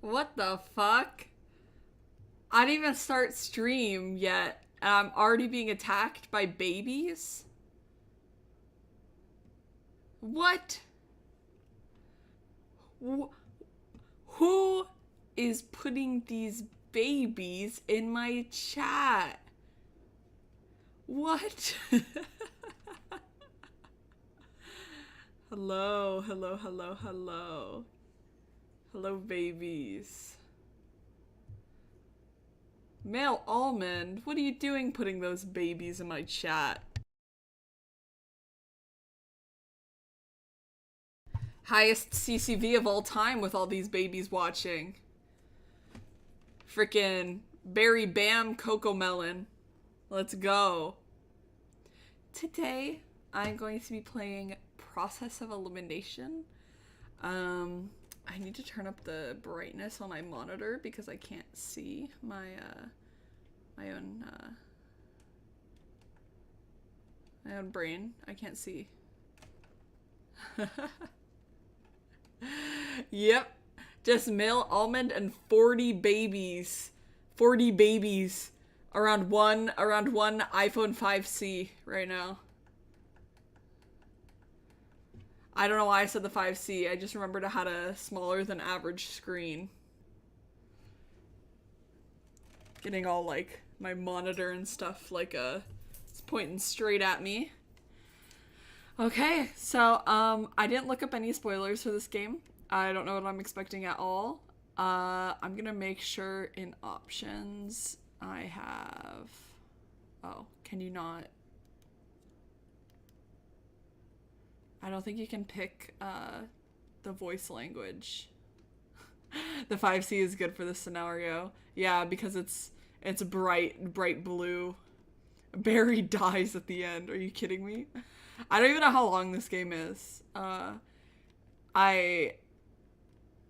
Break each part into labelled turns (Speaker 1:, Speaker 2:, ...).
Speaker 1: What the fuck? I didn't even start stream yet, and I'm already being attacked by babies? What? Who is putting these babies in my chat? What? Hello, hello, hello, hello. Hello, babies. Male almond, what are you doing putting those babies in my chat? Highest CCV of all time with all these babies watching. Frickin' Berry Bam Coco Melon. Let's go. Today, I'm going to be playing Process of Elimination. I need to turn up the brightness on my monitor because I can't see my own brain. I can't see. Yep. Just male almond and 40 babies. 40 babies around one iPhone 5C right now. I don't know why I said the 5C. I just remembered I had a smaller than average screen. Getting all like my monitor and stuff like it's pointing straight at me. Okay, so I didn't look up any spoilers for this game. I don't know what I'm expecting at all. I'm gonna make sure in options I have... Oh, can you not? I don't think you can pick the voice language. The 5C is good for this scenario. Yeah, because it's bright blue. Barry dies at the end. Are you kidding me? I don't even know how long this game is. I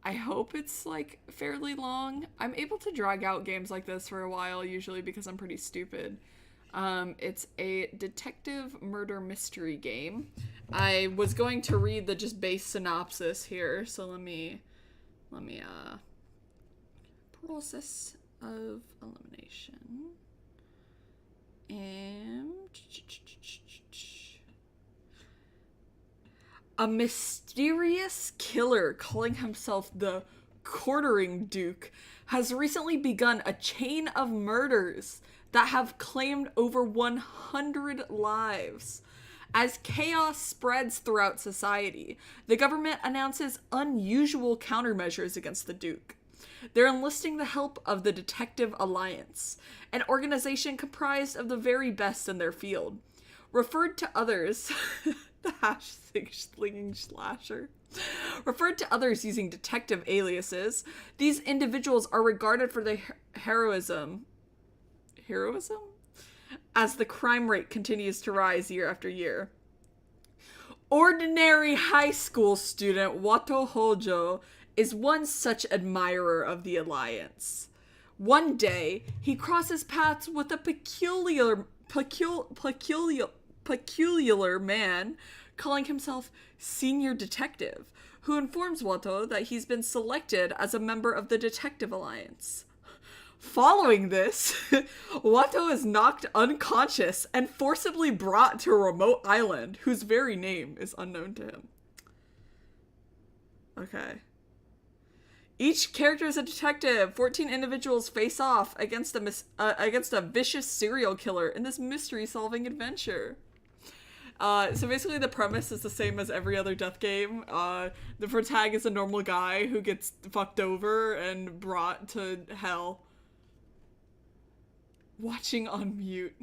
Speaker 1: hope it's like fairly long. I'm able to drag out games like this for a while usually because I'm pretty stupid. It's a detective murder mystery game. I was going to read the just base synopsis here, so let me Process of Elimination. And a mysterious killer calling himself the Quartering Duke has recently begun a chain of murders that have claimed over 100 lives. As chaos spreads throughout society, the government announces unusual countermeasures against the Duke. They're enlisting the help of the Detective Alliance, an organization comprised of the very best in their field. Referred to others, the #slinging slasher. Referred to others using detective aliases, these individuals are regarded for their heroism as the crime rate continues to rise year after year. Ordinary high school student Wato Hojo is one such admirer of the Alliance. One day, he crosses paths with a peculiar man calling himself Senior Detective, who informs Wato that he's been selected as a member of the Detective Alliance. Following this, Wato is knocked unconscious and forcibly brought to a remote island whose very name is unknown to him. Okay. Each character is a detective. 14 individuals face off against a vicious serial killer in this mystery-solving adventure. So basically the premise is the same as every other death game. The protagonist is a normal guy who gets fucked over and brought to hell. Watching on mute.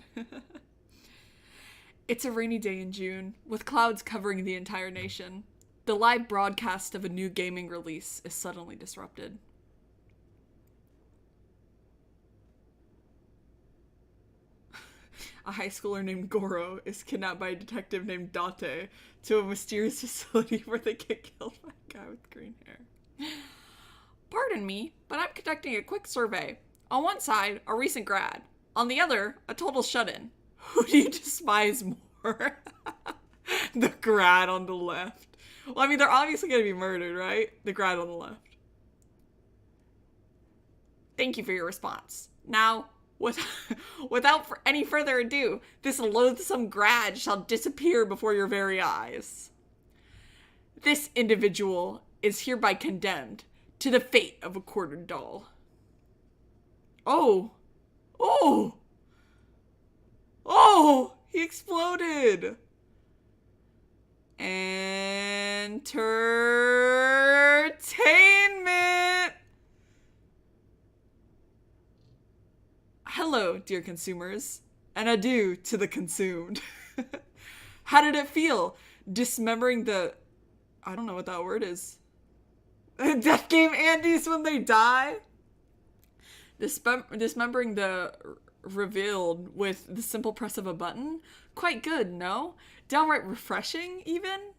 Speaker 1: It's a rainy day in June, with clouds covering the entire nation. The live broadcast of a new gaming release is suddenly disrupted. A high schooler named Goro is kidnapped by a detective named Date to a mysterious facility where they get killed by a guy with green hair. Pardon me, but I'm conducting a quick survey. On one side, a recent grad. On the other, a total shut-in. Who do you despise more? The grad on the left. Well, I mean, they're obviously going to be murdered, right? The grad on the left. Thank you for your response. Now, without any further ado, this loathsome grad shall disappear before your very eyes. This individual is hereby condemned to the fate of a quartered doll. Oh! Oh! Oh! He exploded! Entertainment! Hello, dear consumers, and adieu to the consumed. How did it feel? Dismembering the... I don't know what that word is. Death game Andes when they die? Dismembering the revealed with the simple press of a button? Quite good, no? Downright refreshing, even?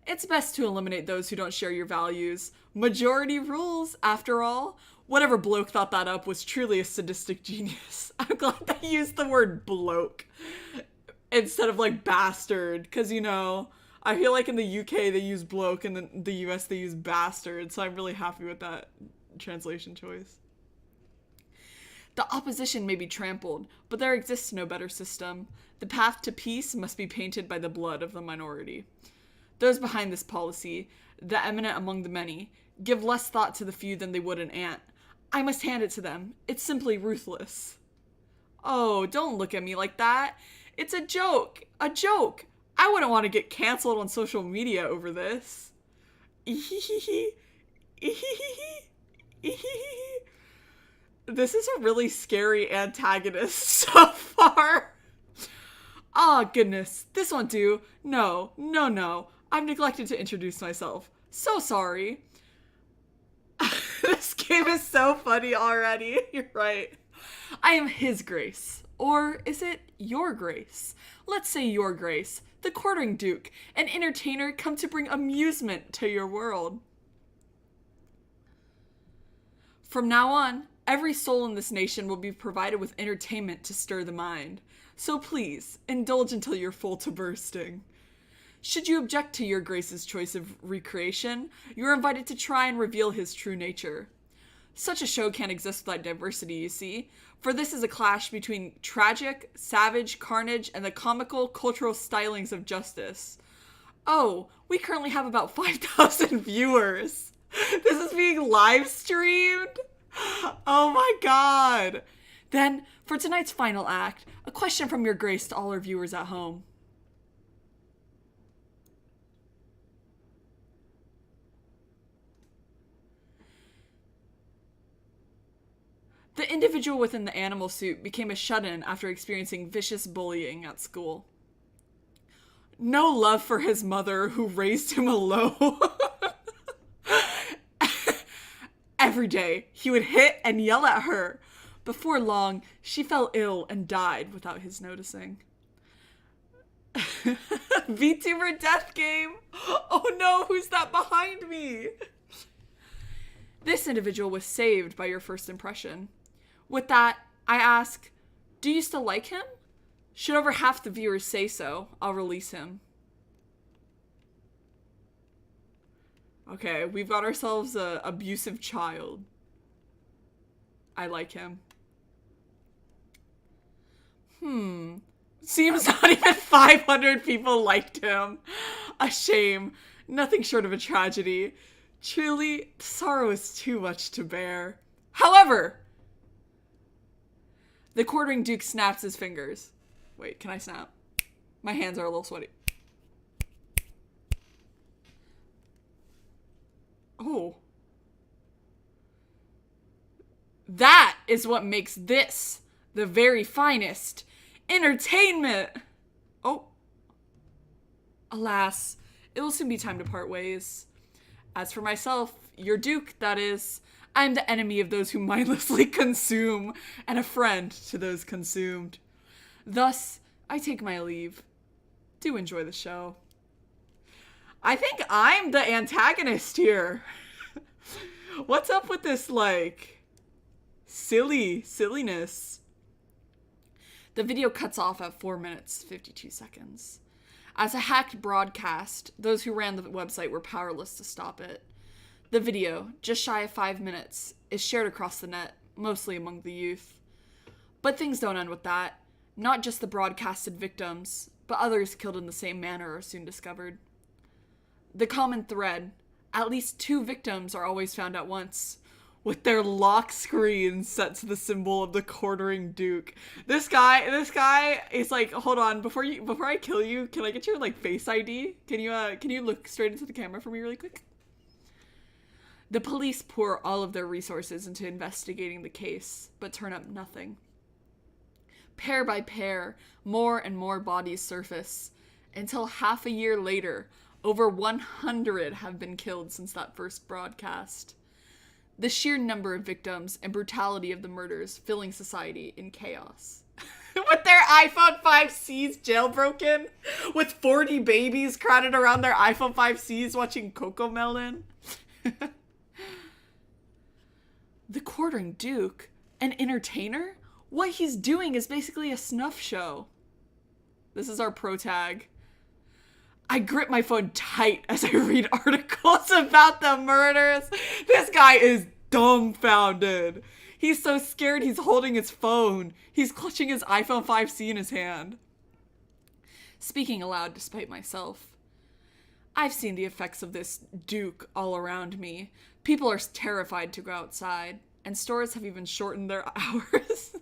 Speaker 1: It's best to eliminate those who don't share your values. Majority rules, after all. Whatever bloke thought that up was truly a sadistic genius. I'm glad they used the word bloke instead of like bastard, because you know, I feel like in the UK they use bloke and in the US they use bastard, so I'm really happy with that translation choice. The opposition may be trampled, but there exists no better system. The path to peace must be painted by the blood of the minority. Those behind this policy, the eminent among the many, give less thought to the few than they would an ant. I must hand it to them. It's simply ruthless. Oh, don't look at me like that. It's a joke. A joke. I wouldn't want to get canceled on social media over this. This is a really scary antagonist so far. Ah, goodness. This won't do. No. I've neglected to introduce myself. So sorry. This game is so funny already. You're right. I am His Grace. Or is it Your Grace? Let's say Your Grace, the Quartering Duke, an entertainer come to bring amusement to your world. From now on, every soul in this nation will be provided with entertainment to stir the mind. So please, indulge until you're full to bursting. Should you object to Your Grace's choice of recreation, you are invited to try and reveal his true nature. Such a show can't exist without diversity, you see, for this is a clash between tragic, savage carnage and the comical, cultural stylings of justice. Oh, we currently have about 5,000 viewers. This is being live streamed? Oh my god. Then, for tonight's final act, a question from Your Grace to all our viewers at home. The individual within the animal suit became a shut-in after experiencing vicious bullying at school. No love for his mother, who raised him alone. Every day, he would hit and yell at her. Before long, she fell ill and died without his noticing. Vtuber death game! Oh no, who's that behind me? This individual was saved by your first impression. With that, I ask, do you still like him? Should over half the viewers say so, I'll release him. Okay, we've got ourselves an abusive child. I like him. Seems not even 500 people liked him. A shame. Nothing short of a tragedy. Truly, sorrow is too much to bear. However, the Quartering Duke snaps his fingers. Wait, can I snap? My hands are a little sweaty. Oh. That is what makes this the very finest entertainment. Oh. Alas, it will soon be time to part ways. As for myself, your Duke, that is, I am the enemy of those who mindlessly consume, and a friend to those consumed. Thus, I take my leave. Do enjoy the show. I think I'm the antagonist here. What's up with this, like, silliness? The video cuts off at 4 minutes, 52 seconds. As a hacked broadcast, those who ran the website were powerless to stop it. The video, just shy of 5 minutes, is shared across the net. mostly among the youth. But things don't end with that. Not just the broadcasted victims, but others killed in the same manner are soon discovered. The common thread: at least 2 victims are always found at once, with their lock screens set to the symbol of the quartering duke. This guy is like, hold on, before I kill you, can I get your like face ID? Can you look straight into the camera for me really quick? The police pour all of their resources into investigating the case, but turn up nothing. Pair by pair, more and more bodies surface, until half a year later, over 100 have been killed since that first broadcast. The sheer number of victims and brutality of the murders filling society in chaos. With their iPhone 5Cs jailbroken, with 40 babies crowded around their iPhone 5Cs watching Cocomelon. The quartering duke, an entertainer? What he's doing is basically a snuff show. This is our pro tag. I grip my phone tight as I read articles about the murders. This guy is dumbfounded. He's so scared he's holding his phone. He's clutching his iPhone 5C in his hand. Speaking aloud despite myself. I've seen the effects of this duke all around me. People are terrified to go outside, and stores have even shortened their hours.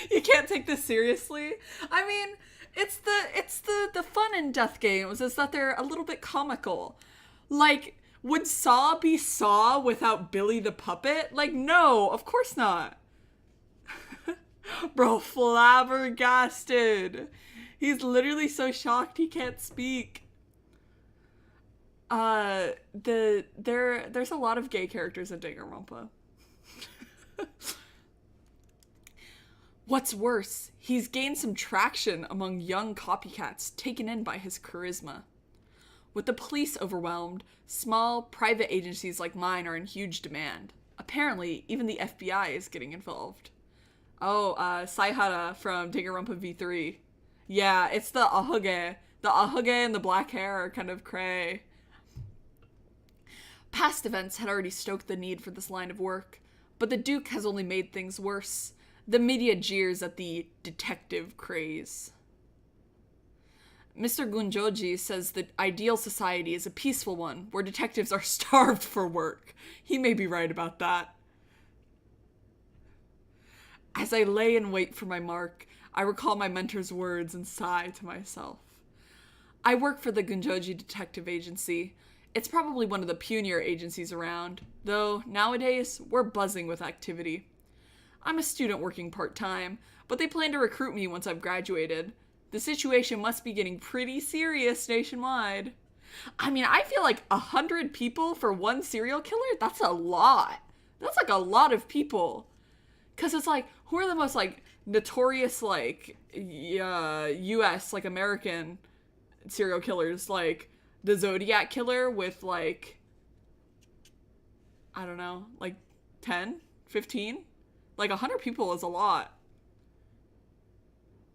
Speaker 1: You can't take this seriously. I mean, it's the fun in death games is that they're a little bit comical. Like, would Saw be Saw without Billy the Puppet? Like, no, of course not. Bro, flabbergasted. He's literally so shocked he can't speak. There's a lot of gay characters in Danganronpa. What's worse, he's gained some traction among young copycats taken in by his charisma. With the police overwhelmed, small, private agencies like mine are in huge demand. Apparently, even the FBI is getting involved. Oh, Saihara from Danganronpa V3. Yeah, it's the Ahoge. The Ahoge and the black hair are kind of cray. Past events had already stoked the need for this line of work, but the Duke has only made things worse. The media jeers at the detective craze. Mr. Gunjoji says the ideal society is a peaceful one, where detectives are starved for work. He may be right about that. As I lay in wait for my mark, I recall my mentor's words and sigh to myself. I work for the Gunjoji Detective Agency. It's probably one of the punier agencies around, though nowadays we're buzzing with activity. I'm a student working part-time, but they plan to recruit me once I've graduated. The situation must be getting pretty serious nationwide. I mean, I feel like 100 people for one serial killer? That's a lot. That's like a lot of people. Because it's like, who are the most like notorious like US, like American serial killers? Like the Zodiac Killer with like, I don't know, like 10, 15? Like 100 people is a lot.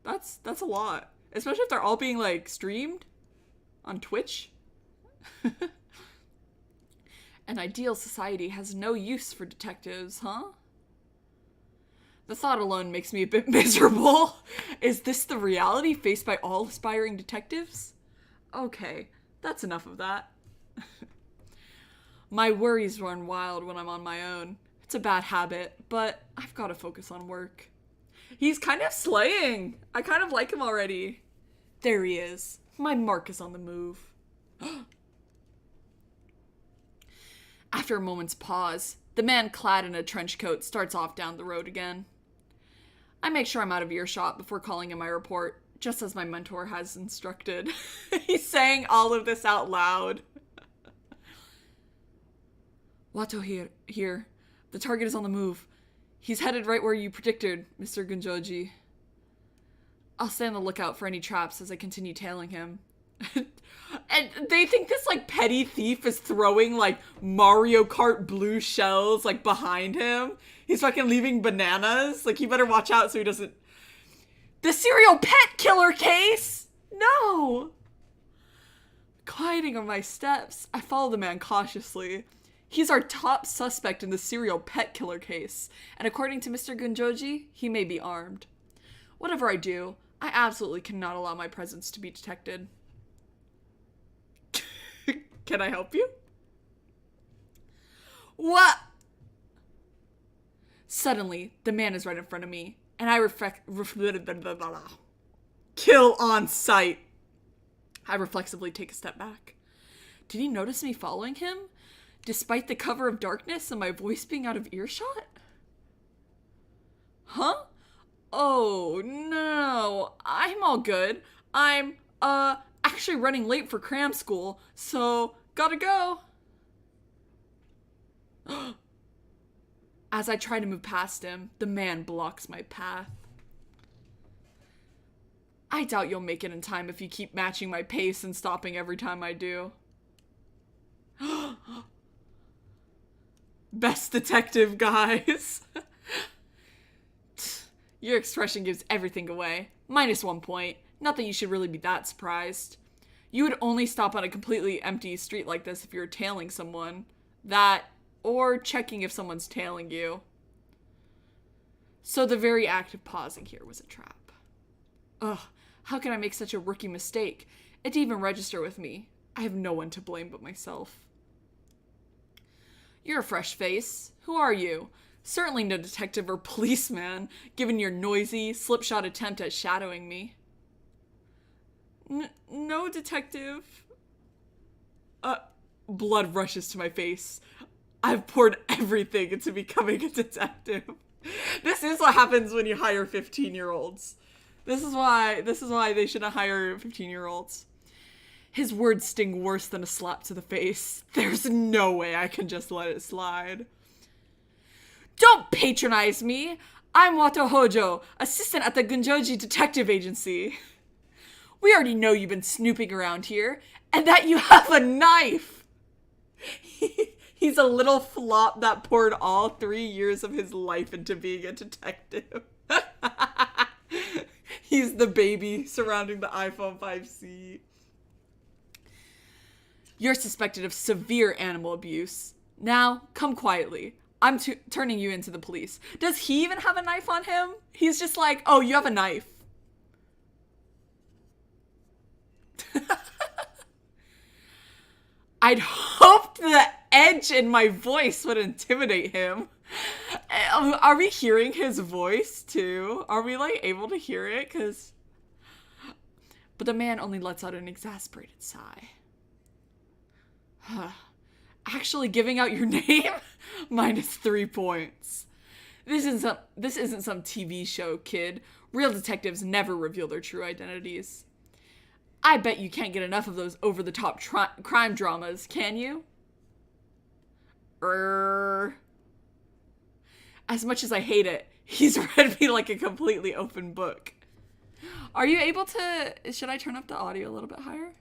Speaker 1: That's a lot. Especially if they're all being like streamed on Twitch. An ideal society has no use for detectives, huh? The thought alone makes me a bit miserable. Is this the reality faced by all aspiring detectives? Okay, that's enough of that. My worries run wild when I'm on my own. It's a bad habit, but I've got to focus on work. He's kind of slaying. I kind of like him already. There he is. My mark is on the move. After a moment's pause, the man clad in a trench coat starts off down the road again. I make sure I'm out of earshot before calling in my report, just as my mentor has instructed. He's saying all of this out loud. Wato here. The target is on the move. He's headed right where you predicted, Mr. Gunjoji. I'll stay on the lookout for any traps as I continue tailing him. And they think this, like, petty thief is throwing, like, Mario Kart blue shells, like, behind him. He's fucking leaving bananas. Like, he better watch out so he doesn't... The serial pet killer case? No! Quieting on my steps, I follow the man cautiously. He's our top suspect in the serial pet killer case, and according to Mr. Gunjoji, he may be armed. Whatever I do, I absolutely cannot allow my presence to be detected. Can I help you? What? Suddenly, the man is right in front of me, and I kill on sight. I reflexively take a step back. Did he notice me following him, despite the cover of darkness and my voice being out of earshot? Huh? Oh, no, I'm all good. I'm, actually running late for cram school, so gotta go. As I try to move past him, the man blocks my path. I doubt you'll make it in time if you keep matching my pace and stopping every time I do. Best detective, guys. Your expression gives everything away. -1 point. Not that you should really be that surprised. You would only stop on a completely empty street like this if you were tailing someone. That, or checking if someone's tailing you. So the very act of pausing here was a trap. Ugh, how can I make such a rookie mistake? It didn't even register with me. I have no one to blame but myself. You're a fresh face. Who are you? Certainly no detective or policeman, given your noisy, slipshod attempt at shadowing me. No, detective. Blood rushes to my face. I've poured everything into becoming a detective. This is what happens when you hire 15-year-olds. This is why they shouldn't hire 15-year-olds. His words sting worse than a slap to the face. There's no way I can just let it slide. Don't patronize me! I'm Wato Hojo, assistant at the Gunjoji Detective Agency. We already know you've been snooping around here, and that you have a knife! He's a little flop that poured all 3 years of his life into being a detective. He's the baby surrounding the iPhone 5C. You're suspected of severe animal abuse. Now, come quietly. I'm turning you into the police. Does he even have a knife on him? He's just like, oh, you have a knife. I'd hoped the edge in my voice would intimidate him. Are we hearing his voice too? Are we like able to hear it? But the man only lets out an exasperated sigh. Actually giving out your name? -3 points. This isn't some TV show, kid. Real detectives never reveal their true identities. I bet you can't get enough of those over-the-top crime dramas, can you? As much as I hate it, he's read me like a completely open book. Are you able to... Should I turn up the audio a little bit higher?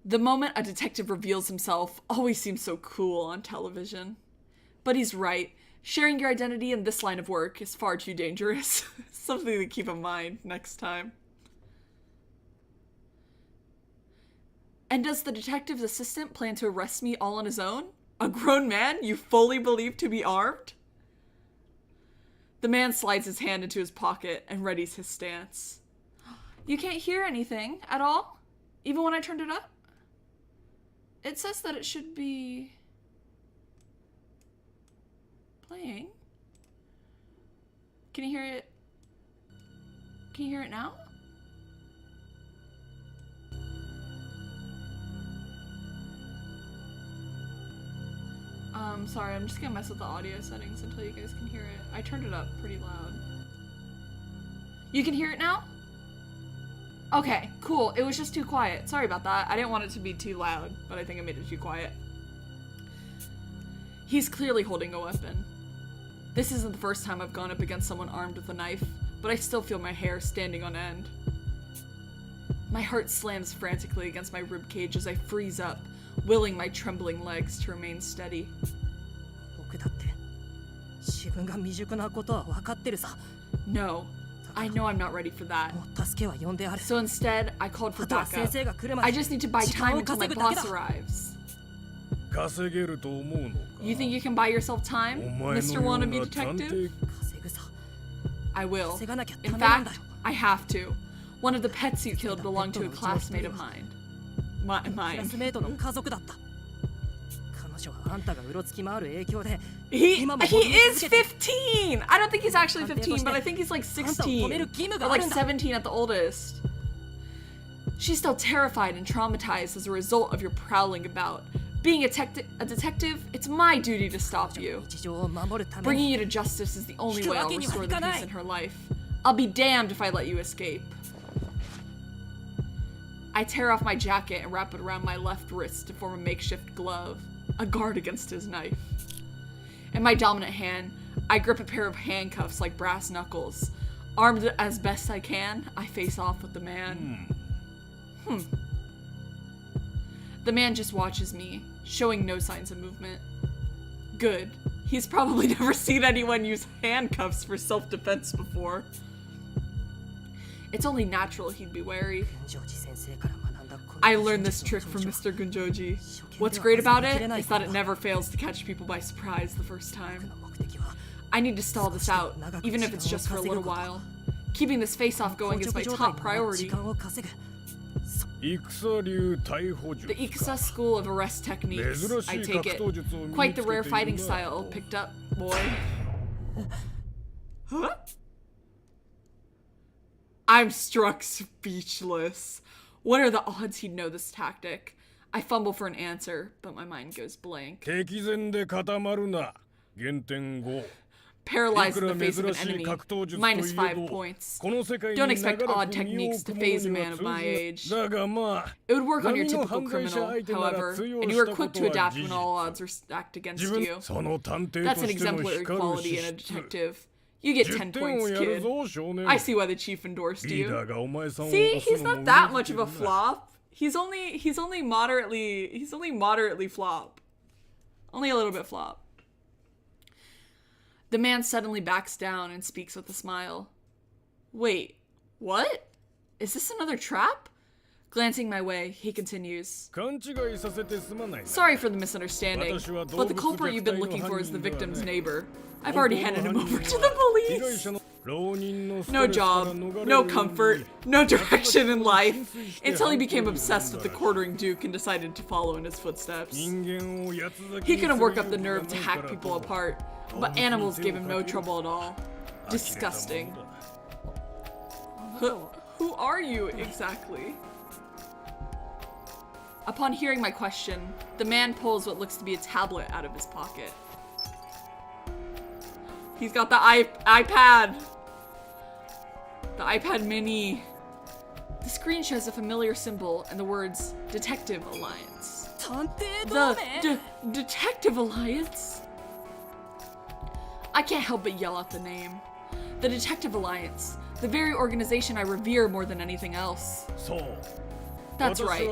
Speaker 1: The moment a detective reveals himself always seems so cool on television. But he's right. Sharing your identity in this line of work is far too dangerous. Something to keep in mind next time. And does the detective's assistant plan to arrest me all on his own? A grown man you fully believe to be armed? The man slides his hand into his pocket and readies his stance. You can't hear anything at all? Even when I turned it up? It says that it should be playing. Can you hear it? Can you hear it now? Sorry, I'm just gonna mess with the audio settings until you guys can hear it. I turned it up pretty loud. You can hear it now? Okay, cool. It was just too quiet. Sorry about that. I didn't want it to be too loud, but I think I made it too quiet. He's clearly holding a weapon. This isn't the first time I've gone up against someone armed with a knife, but I still feel my hair standing on end. My heart slams frantically against my ribcage as I freeze up, willing my trembling legs to remain steady. No, I know I'm not ready for that. So instead, I called for backup. I just need to buy time until my boss arrives. You think you can buy yourself time, Mr. Wannabe Detective? I will. In fact, I have to. One of the pets you killed belonged to a classmate of mine. He is 15! I don't think he's actually 15, but I think he's like 16. Or like 17 at the oldest. She's still terrified and traumatized as a result of your prowling about. Being a detective, it's my duty to stop you. Bringing you to justice is the only way I'll restore the peace in her life. I'll be damned if I let you escape. I tear off my jacket and wrap it around my left wrist to form a makeshift glove, a guard against his knife. In my dominant hand, I grip a pair of handcuffs like brass knuckles. Armed as best I can, I face off with the man. The man just watches me, showing no signs of movement. Good. He's probably never seen anyone use handcuffs for self-defense before. It's only natural he'd be wary. I learned this trick from Mr. Gunjoji. What's great about it is that it never fails to catch people by surprise the first time. I need to stall this out, even if it's just for a little while. Keeping this face-off going is my top priority. The Ikusa school of arrest techniques, I take it. Quite the rare fighting style picked up, boy. Huh? I'm struck speechless. What are the odds he'd know this tactic? I fumble for an answer, but my mind goes blank. Paralyzed in the face of an enemy, -5 points. Don't expect odd techniques to phase a man of my age. It would work on your typical criminal, however, and you were quick to adapt when all odds were stacked against you. That's an exemplary quality in a detective. You get 10 points, kid. I see why the chief endorsed you. See, he's not that much of a flop. He's only moderately flop. Only a little bit flop. The man suddenly backs down and speaks with a smile. Wait, what? Is this another trap? Glancing my way, he continues. Sorry for the misunderstanding, but the culprit you've been looking for is the victim's neighbor. I've already handed him over to the police. No job, no comfort, no direction in life, until he became obsessed with the quartering duke and decided to follow in his footsteps. He couldn't work up the nerve to hack people apart, but animals gave him no trouble at all. Disgusting. Who are you exactly? Upon hearing my question, the man pulls what looks to be a tablet out of his pocket. He's got the iPad. The iPad mini. The screen shows a familiar symbol and the words Detective Alliance. The Detective Alliance? I can't help but yell out the name. The Detective Alliance. The very organization I revere more than anything else. That's right.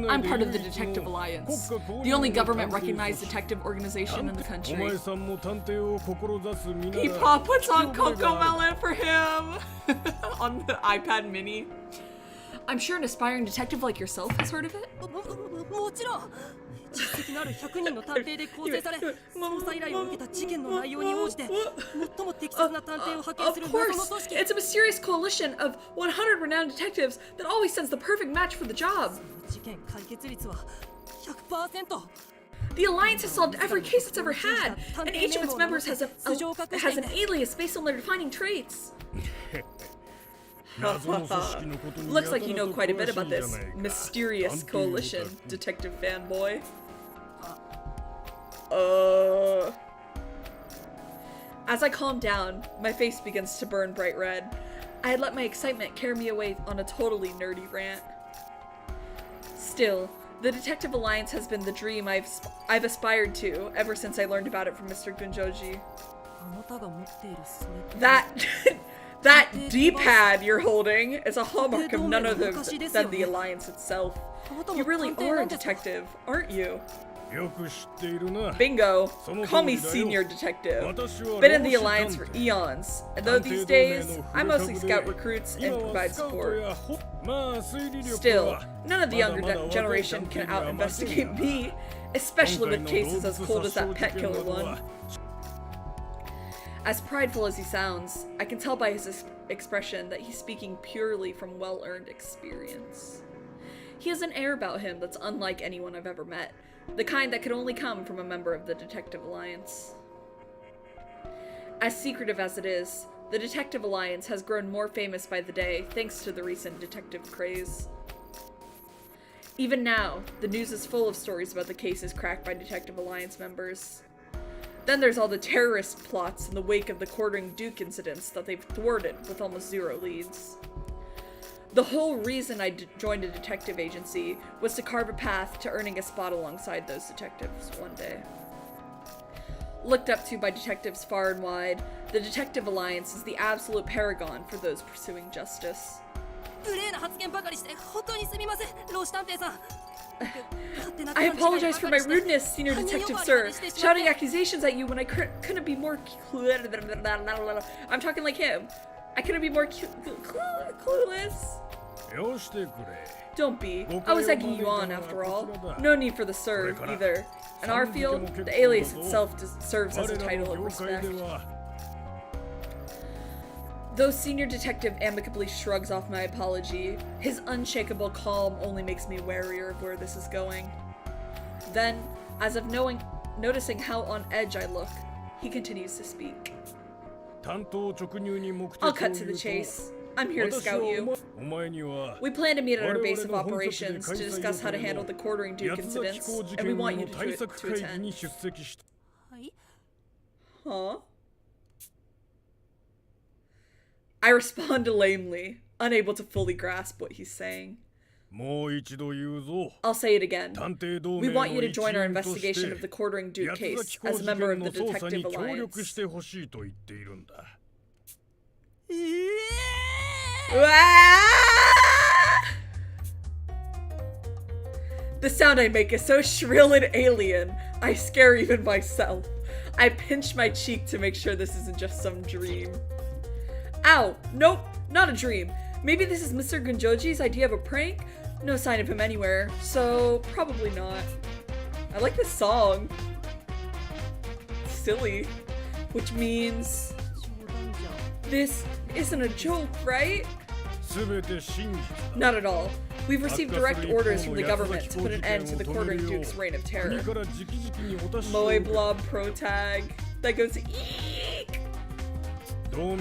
Speaker 1: I'm part of the Detective Alliance, the only government-recognized detective organization in the country. Peepaw puts on Coco Melon for him on the iPad mini. I'm sure an aspiring detective like yourself has heard of it. Of course, it's a mysterious coalition of 100 renowned detectives that always sends the perfect match for the job. The Alliance has solved every case it's ever had, and each of its members has an alias based on their defining traits. Looks like you know quite a bit about this mysterious coalition, detective fanboy. As I calm down, my face begins to burn bright red. I had let my excitement carry me away on a totally nerdy rant. Still, the Detective Alliance has been the dream I've aspired to ever since I learned about it from Mr. Gunjoji. That D-pad you're holding is a hallmark of none other than the Alliance itself. You really are a detective, aren't you? Bingo. Call me senior detective. Been in the Alliance for eons, and though these days, I mostly scout recruits and provide support. Still, none of the younger generation can out-investigate me, especially with cases as cold as that pet killer one. As prideful as he sounds, I can tell by his expression that he's speaking purely from well-earned experience. He has an air about him that's unlike anyone I've ever met, the kind that could only come from a member of the Detective Alliance. As secretive as it is, the Detective Alliance has grown more famous by the day thanks to the recent detective craze. Even now, the news is full of stories about the cases cracked by Detective Alliance members. Then there's all the terrorist plots in the wake of the Quartering Duke incidents that they've thwarted with almost zero leads. The whole reason I joined a detective agency was to carve a path to earning a spot alongside those detectives one day. Looked up to by detectives far and wide, the Detective Alliance is the absolute paragon for those pursuing justice. I apologize for my rudeness, Senior Detective Sir. Shouting accusations at you when I couldn't be more I'm talking like him. I couldn't be more clueless. Don't be. I was egging you on, after all. No need for the sir, either. In our field, the alias itself serves as a title of respect. Though Senior Detective amicably shrugs off my apology, his unshakable calm only makes me warier of where this is going. Then, as if noticing how on edge I look, he continues to speak. I'll cut to the chase. I'm here to scout you. We plan to meet at our base of operations to discuss how to handle the Quartering Duke incidents, and we want you to attend. Huh? I respond lamely, unable to fully grasp what he's saying. I'll say it again. We want you to join our investigation of the Quartering Duke case as a member of the Detective Alliance. The sound I make is so shrill and alien, I scare even myself. I pinch my cheek to make sure this isn't just some dream. Ow! Nope, not a dream. Maybe this is Mr. Gunjoji's idea of a prank? No sign of him anywhere, so probably not. I like this song. It's silly. Which means... this isn't a joke, right? Not at all. We've received direct orders from the government to put an end to the Quartering Duke's reign of terror. Moe Blob Pro Tag. That goes eek! Ooh,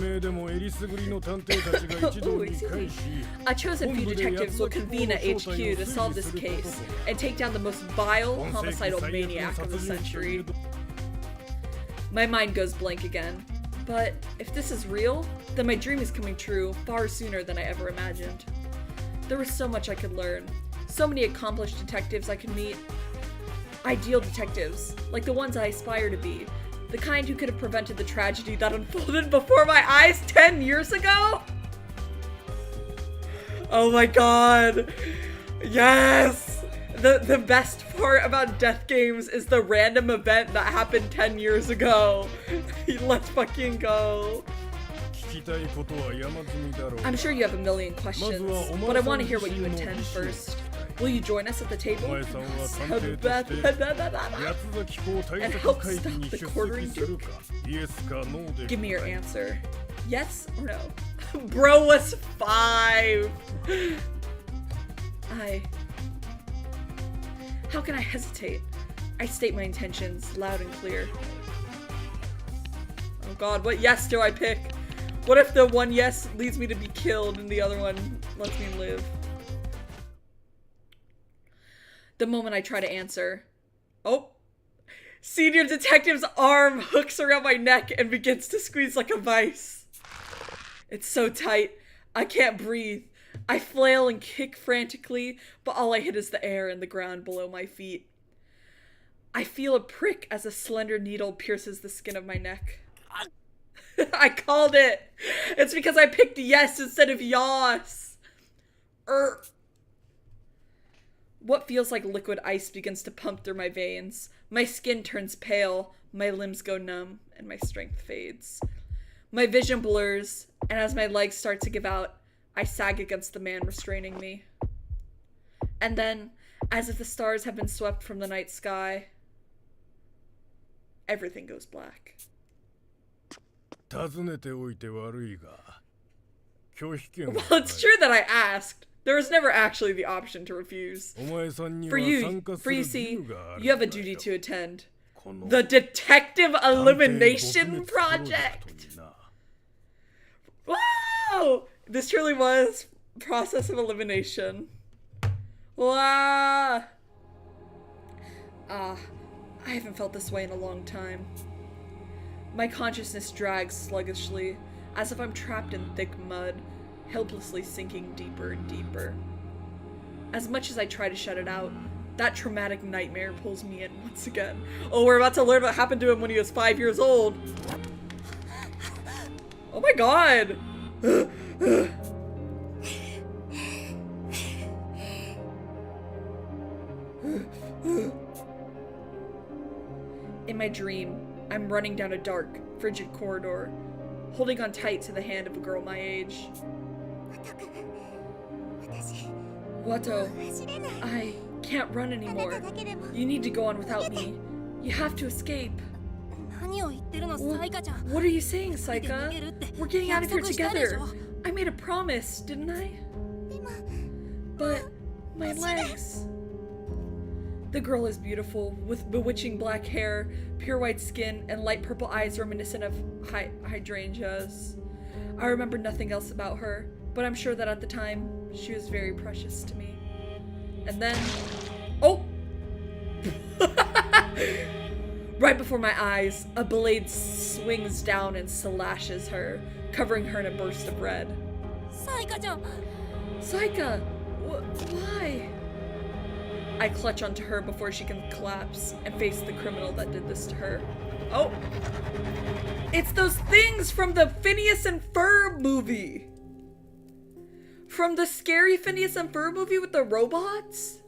Speaker 1: a chosen few detectives will convene at HQ to solve this case and take down the most vile, homicidal maniac of the century. My mind goes blank again. But if this is real, then my dream is coming true far sooner than I ever imagined. There was so much I could learn, so many accomplished detectives I could meet. Ideal detectives, like the ones I aspire to be, the kind who could have prevented the tragedy that unfolded before my eyes 10 years ago? Oh my god. Yes! The best part about Death Games is the random event that happened 10 years ago. Let's fucking go. I'm sure you have a million questions, but I want to hear what you intend first. Will you join us at the table? And help stop the Quartering Duke? Give me your answer. Yes or no? Bro was 5! How can I hesitate? I state my intentions loud and clear. Oh god, what yes do I pick? What if the one yes leads me to be killed and the other one lets me live? The moment I try to answer, oh, Senior Detective's arm hooks around my neck and begins to squeeze like a vice. It's so tight, I can't breathe. I flail and kick frantically, but all I hit is the air and the ground below my feet. I feel a prick as a slender needle pierces the skin of my neck. I called it! It's because I picked yes instead of yas. What feels like liquid ice begins to pump through my veins. My skin turns pale, my limbs go numb, and my strength fades. My vision blurs, and as my legs start to give out, I sag against the man restraining me. And then, as if the stars have been swept from the night sky, everything goes black. Well, it's true that I asked. There was never actually the option to refuse. For you see, you have a duty to attend. The Detective Elimination Project! Wow! This truly was process of elimination. Wow! I haven't felt this way in a long time. My consciousness drags sluggishly, as if I'm trapped in thick mud, helplessly sinking deeper and deeper. As much as I try to shut it out, that traumatic nightmare pulls me in once again. Oh, we're about to learn what happened to him when he was 5 years old. Oh my god! In my dream, I'm running down a dark, frigid corridor, holding on tight to the hand of a girl my age. Wato, I can't run anymore. You need to go on without me. You have to escape. What are you saying, Saika? We're getting out of here together. I made a promise, didn't I? But my legs... The girl is beautiful, with bewitching black hair, pure white skin, and light purple eyes reminiscent of hydrangeas. I remember nothing else about her, but I'm sure that at the time, she was very precious to me. And then... Oh! Right before my eyes, a blade swings down and slashes her, covering her in a burst of red. Saika-chan! Saika! Why? I clutch onto her before she can collapse and face the criminal that did this to her. Oh! It's those things from the Phineas and Ferb movie! From the scary Phineas and Ferb movie with the robots?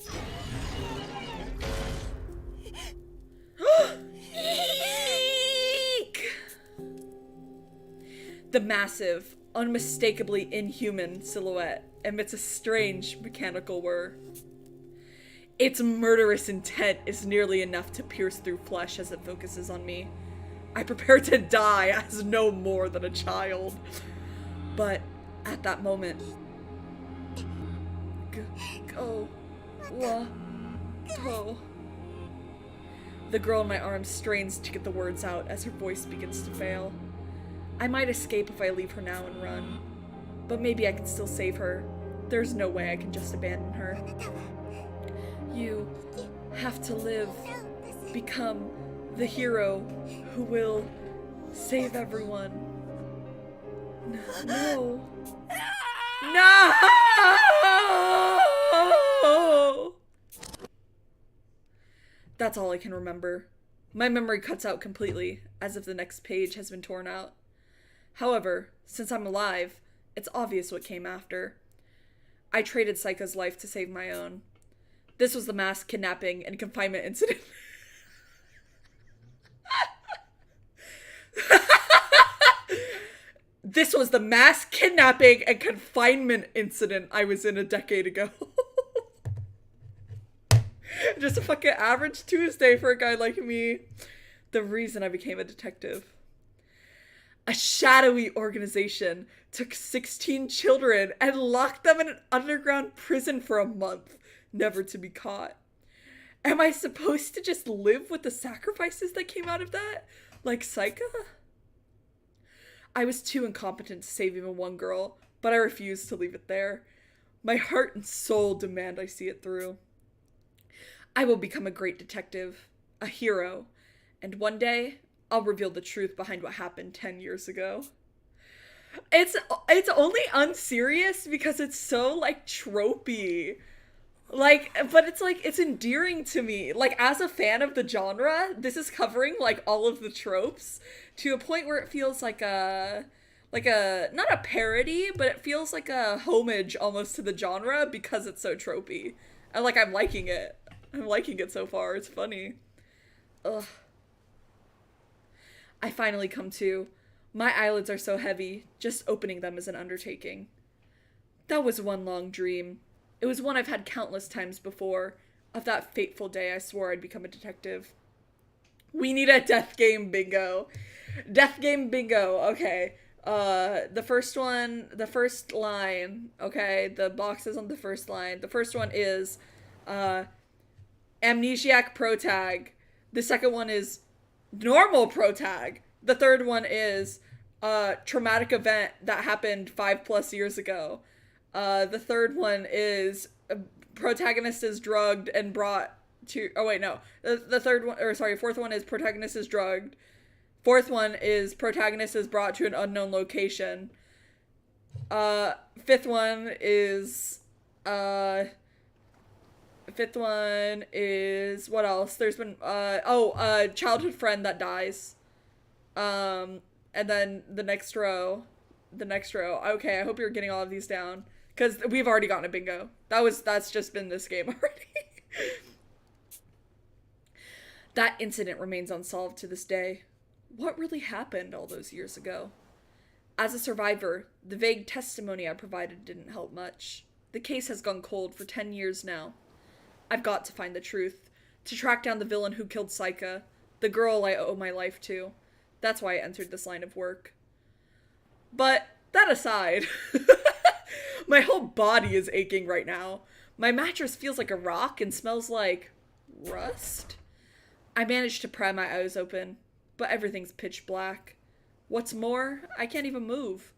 Speaker 1: Eek! The massive, unmistakably inhuman silhouette emits a strange mechanical whir. Its murderous intent is nearly enough to pierce through flesh as it focuses on me. I prepare to die as no more than a child. But at that moment... The girl in my arms strains to get the words out as her voice begins to fail. I might escape if I leave her now and run. But maybe I can still save her. There's no way I can just abandon her. You have to live, become the hero who will save everyone. No. No! That's all I can remember. My memory cuts out completely, as if the next page has been torn out. However, since I'm alive, it's obvious what came after. I traded Saika's life to save my own. This was the mass kidnapping and confinement incident. This was the mass kidnapping and confinement incident I was in a decade ago. Just a fucking average Tuesday for a guy like me. The reason I became a detective. A shadowy organization took 16 children and locked them in an underground prison for a month, never to be caught. Am I supposed to just live with the sacrifices that came out of that? Like Saika? I was too incompetent to save even one girl, but I refused to leave it there. My heart and soul demand I see it through. I will become a great detective, a hero, and one day, I'll reveal the truth behind what happened 10 years ago. It's only unserious because it's so, like, tropey. Like, but it's, like, it's endearing to me. Like, as a fan of the genre, this is covering, like, all of the tropes to a point where it feels like a, not a parody, but it feels like a homage almost to the genre because it's so tropey. And like, I'm liking it. I'm liking it so far. It's funny. Ugh. I finally come to. My eyelids are so heavy, just opening them is an undertaking. That was one long dream. It was one I've had countless times before, of that fateful day I swore I'd become a detective. We need a death game bingo. Death game bingo, okay. The first line, okay, the box is on the first line. The first one is, amnesiac protag. The second one is normal protag. The third one is traumatic event that happened 5+ years ago. The third one is protagonist is drugged and brought to. Oh wait, no. The third one, or sorry, fourth one is protagonist is drugged. Fourth one is protagonist is brought to an unknown location. Fifth one is what else? There's been childhood friend that dies. And then the next row. Okay, I hope you're getting all of these down, because we've already gotten a bingo. That's just been this game already. That incident remains unsolved to this day. What really happened all those years ago? As a survivor, the vague testimony I provided didn't help much. The case has gone cold for 10 years now. I've got to find the truth, to track down the villain who killed Saika, the girl I owe my life to. That's why I entered this line of work. But that aside, my whole body is aching right now. My mattress feels like a rock and smells like rust. I managed to pry my eyes open, but everything's pitch black. What's more, I can't even move.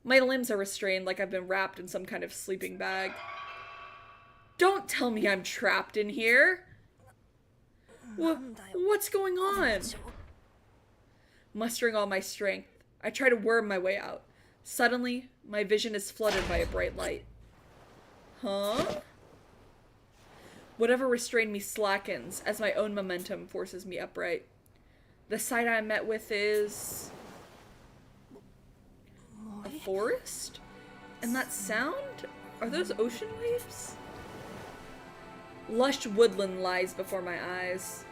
Speaker 1: My limbs are restrained like I've been wrapped in some kind of sleeping bag. Don't tell me I'm trapped in here. What's going on? Mustering all my strength, I try to worm my way out. Suddenly, my vision is flooded by a bright light. Huh? Whatever restrained me slackens as my own momentum forces me upright. The sight I'm met with is a forest? And that sound? Are those ocean waves? Lush woodland lies before my eyes.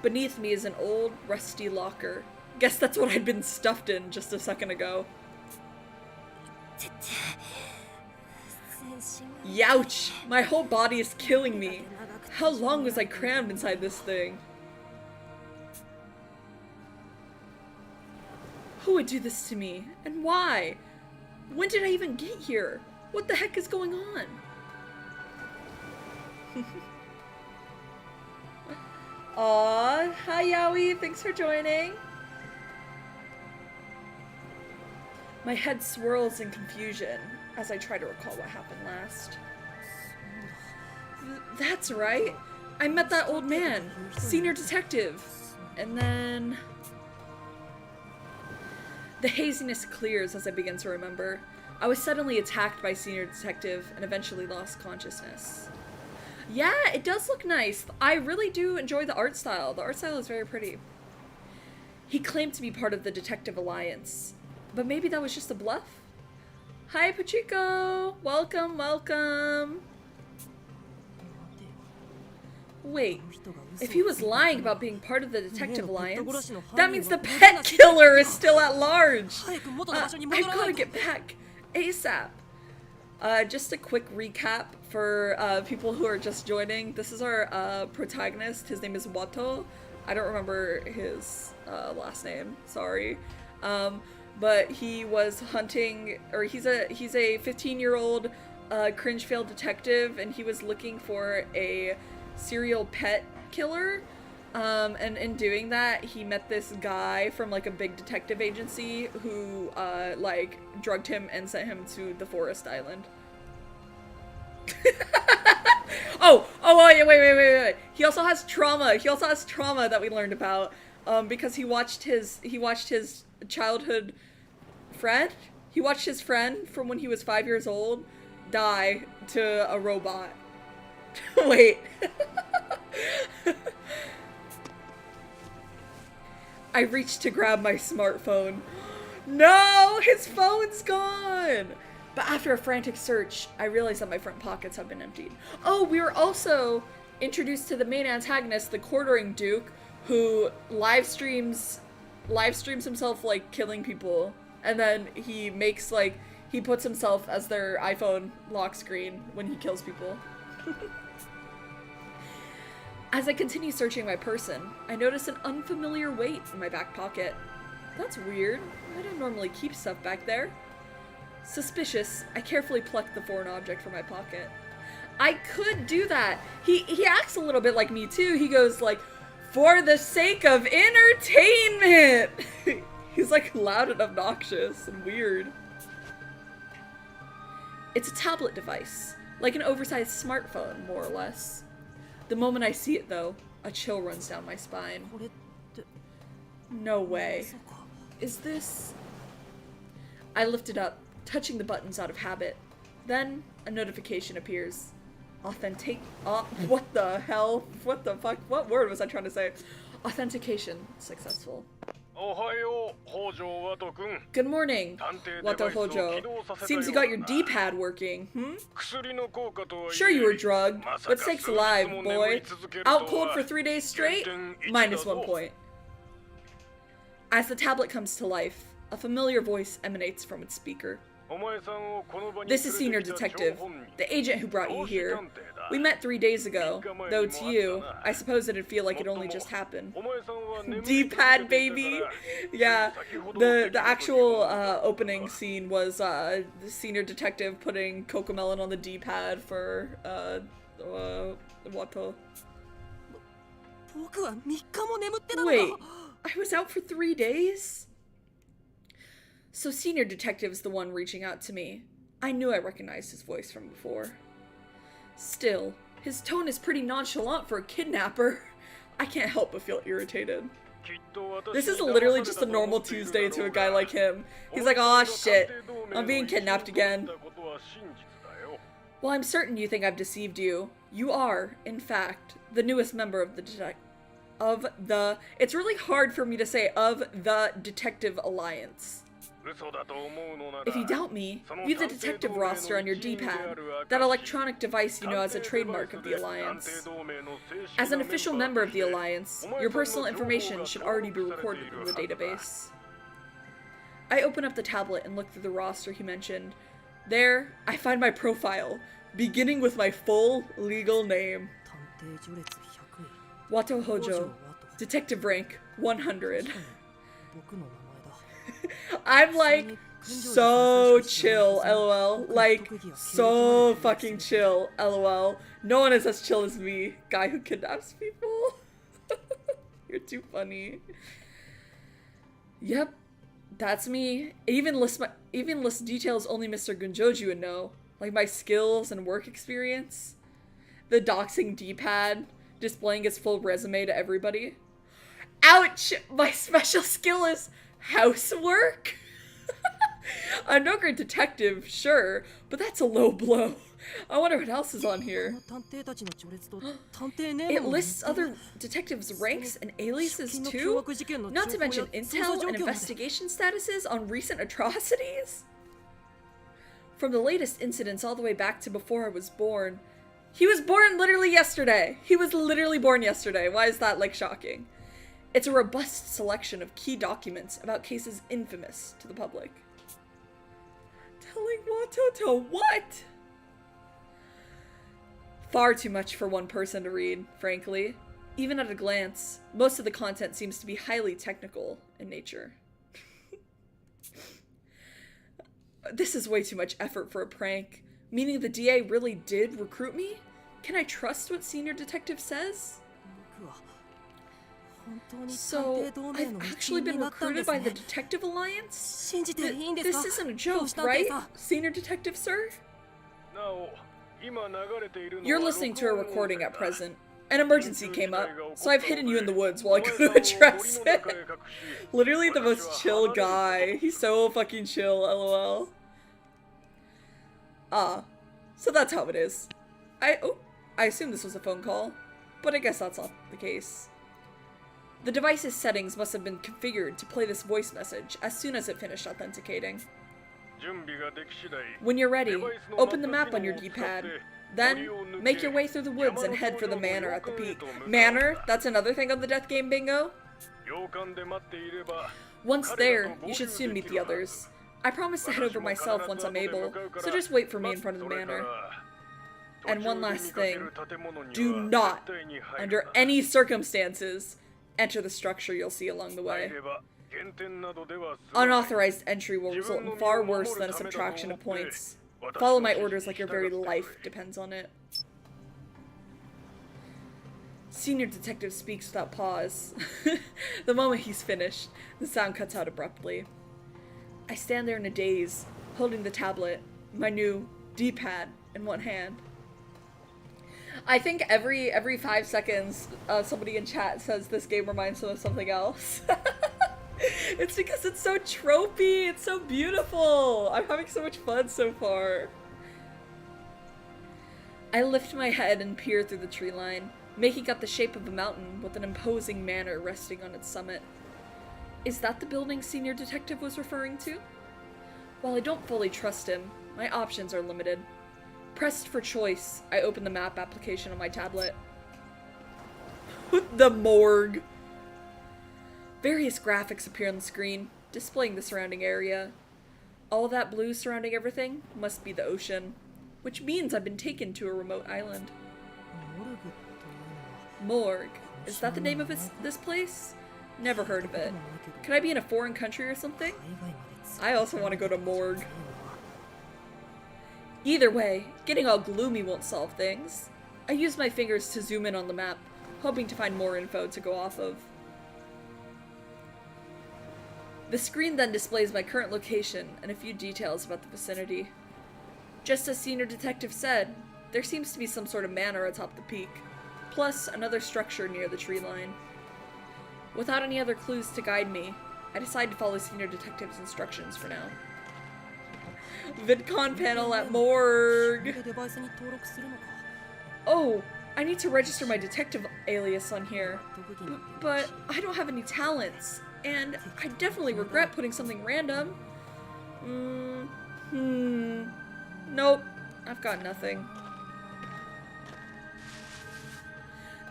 Speaker 1: Beneath me is an old, rusty locker. Guess that's what I'd been stuffed in just a second ago. Youch! My whole body is killing me. How long was I crammed inside this thing? Who would do this to me? And why? When did I even get here? What the heck is going on? Aw, hi Yowie, thanks for joining. My head swirls in confusion as I try to recall what happened last. That's right. I met that old man, senior detective, and then... The haziness clears as I begin to remember. I was suddenly attacked by senior detective and eventually lost consciousness. Yeah, it does look nice. I really do enjoy the art style. The art style is very pretty. He claimed to be part of the Detective Alliance, but maybe that was just a bluff? Hi, Pachiko! Welcome, welcome! Wait, if he was lying about being part of the Detective Alliance, that means the pet killer is still at large! I've gotta get back ASAP! Just a quick recap for people who are just joining. This is our protagonist. His name is Wato. I don't remember his last name, sorry. But he was hunting, or he's a 15-year-old cringe failed detective, and he was looking for a serial pet killer. And in doing that, he met this guy from like a big detective agency who like drugged him and sent him to the forest island. Wait. He also has trauma. He also has trauma that we learned about because he watched his childhood friend. He watched his friend from when he was 5 years old die to a robot. Wait. I reached to grab my smartphone. No, his phone's gone. But after a frantic search, I realized that my front pockets have been emptied. Oh, we were also introduced to the main antagonist, the Quartering Duke, who live streams himself, like, killing people. And then he makes, like, he puts himself as their iPhone lock screen when he kills people. As I continue searching my person, I notice an unfamiliar weight in my back pocket. That's weird. I don't normally keep stuff back there. Suspicious, I carefully pluck the foreign object from my pocket. I could do that. He acts a little bit like me too. He goes like, for the sake of entertainment! He's like loud and obnoxious and weird. It's a tablet device, like an oversized smartphone, more or less. The moment I see it, though, a chill runs down my spine. No way. Is this... I lift it up, touching the buttons out of habit. Then, a notification appears. What the hell? What the fuck? What word was I trying to say? Authentication successful. Good morning, Wato Hojo. Seems you got your D-pad working, Sure you were drugged, but stakes alive, boy. Out cold for 3 days straight? -1 point. As the tablet comes to life, a familiar voice emanates from its speaker. This is Senior Detective, the agent who brought you here. We met 3 days ago, though to you, I suppose it'd feel like it only just happened. D-pad, baby! Yeah, the actual opening scene was the Senior Detective putting Cocomelon on the D-pad for Wato. Wait, I was out for 3 days? So Senior Detective's the one reaching out to me. I knew I recognized his voice from before. Still, his tone is pretty nonchalant for a kidnapper. I can't help but feel irritated. This is literally just a normal Tuesday to a guy like him. He's like, aw shit, I'm being kidnapped again. Well, I'm certain you think I've deceived you. You are, in fact, the newest member of the it's really hard for me to say, of the Detective Alliance. If you doubt me, view the detective roster on your D-pad, that electronic device you know as a trademark of the Alliance. As an official member of the Alliance, your personal information should already be recorded in the database. I open up the tablet and look through the roster he mentioned. There, I find my profile, beginning with my full legal name. Wato Hojo, Detective rank 100. I'm like, so chill, lol. Like, so fucking chill, lol. No one is as chill as me, guy who kidnaps people. You're too funny. Yep, that's me. It even lists details only Mr. Gunjoju would know, like my skills and work experience. The doxing D-pad, displaying its full resume to everybody. Ouch! My special skill is housework? I'm no great detective, sure, but that's a low blow. I wonder what else is on here. It lists other detectives' ranks and aliases too? Not to mention intel and investigation statuses on recent atrocities? From the latest incidents all the way back to before I was born. He was born literally yesterday! He was literally born yesterday. Why is that, like, shocking? It's a robust selection of key documents about cases infamous to the public. Telling Wato to what? Far too much for one person to read, frankly. Even at a glance, most of the content seems to be highly technical in nature. This is way too much effort for a prank. Meaning the DA really did recruit me? Can I trust what Senior Detective says? So, I've actually been recruited by the Detective Alliance? This isn't a joke, right? Senior Detective, sir? You're listening to a recording at present. An emergency came up, so I've hidden you in the woods while I go to address it. Literally the most chill guy. He's so fucking chill, lol. Ah, so that's how it is. I assume this was a phone call, but I guess that's not the case. The device's settings must have been configured to play this voice message as soon as it finished authenticating. When you're ready, open the map on your D-pad. Then, make your way through the woods and head for the manor at the peak. Manor? That's another thing on the Death Game bingo? Once there, you should soon meet the others. I promise to head over myself once I'm able, so just wait for me in front of the manor. And one last thing, do not, under any circumstances, enter the structure you'll see along the way. Unauthorized entry will result in far worse than a subtraction of points. Follow my orders like your very life depends on it. Senior Detective speaks without pause. The moment he's finished, the sound cuts out abruptly. I stand there in a daze, holding the tablet, my new D-pad, in one hand. I think every 5 seconds, somebody in chat says this game reminds them of something else. It's because it's so tropey, it's so beautiful. I'm having so much fun so far. I lift my head and peer through the tree line, making up the shape of a mountain with an imposing manor resting on its summit. Is that the building Senior Detective was referring to? While I don't fully trust him, my options are limited. Pressed for choice, I open the map application on my tablet. The morgue. Various graphics appear on the screen, displaying the surrounding area. All that blue surrounding everything must be the ocean, which means I've been taken to a remote island. Morgue. Is that the name of this place? Never heard of it. Could I be in a foreign country or something? I also want to go to morgue. Either way, getting all gloomy won't solve things. I use my fingers to zoom in on the map, hoping to find more info to go off of. The screen then displays my current location and a few details about the vicinity. Just as Senior Detective said, there seems to be some sort of manor atop the peak, plus another structure near the tree line. Without any other clues to guide me, I decide to follow Senior Detective's instructions for now. VidCon panel at morgue! Oh, I need to register my detective alias on here. But I don't have any talents, and I definitely regret putting something random. Nope, I've got nothing.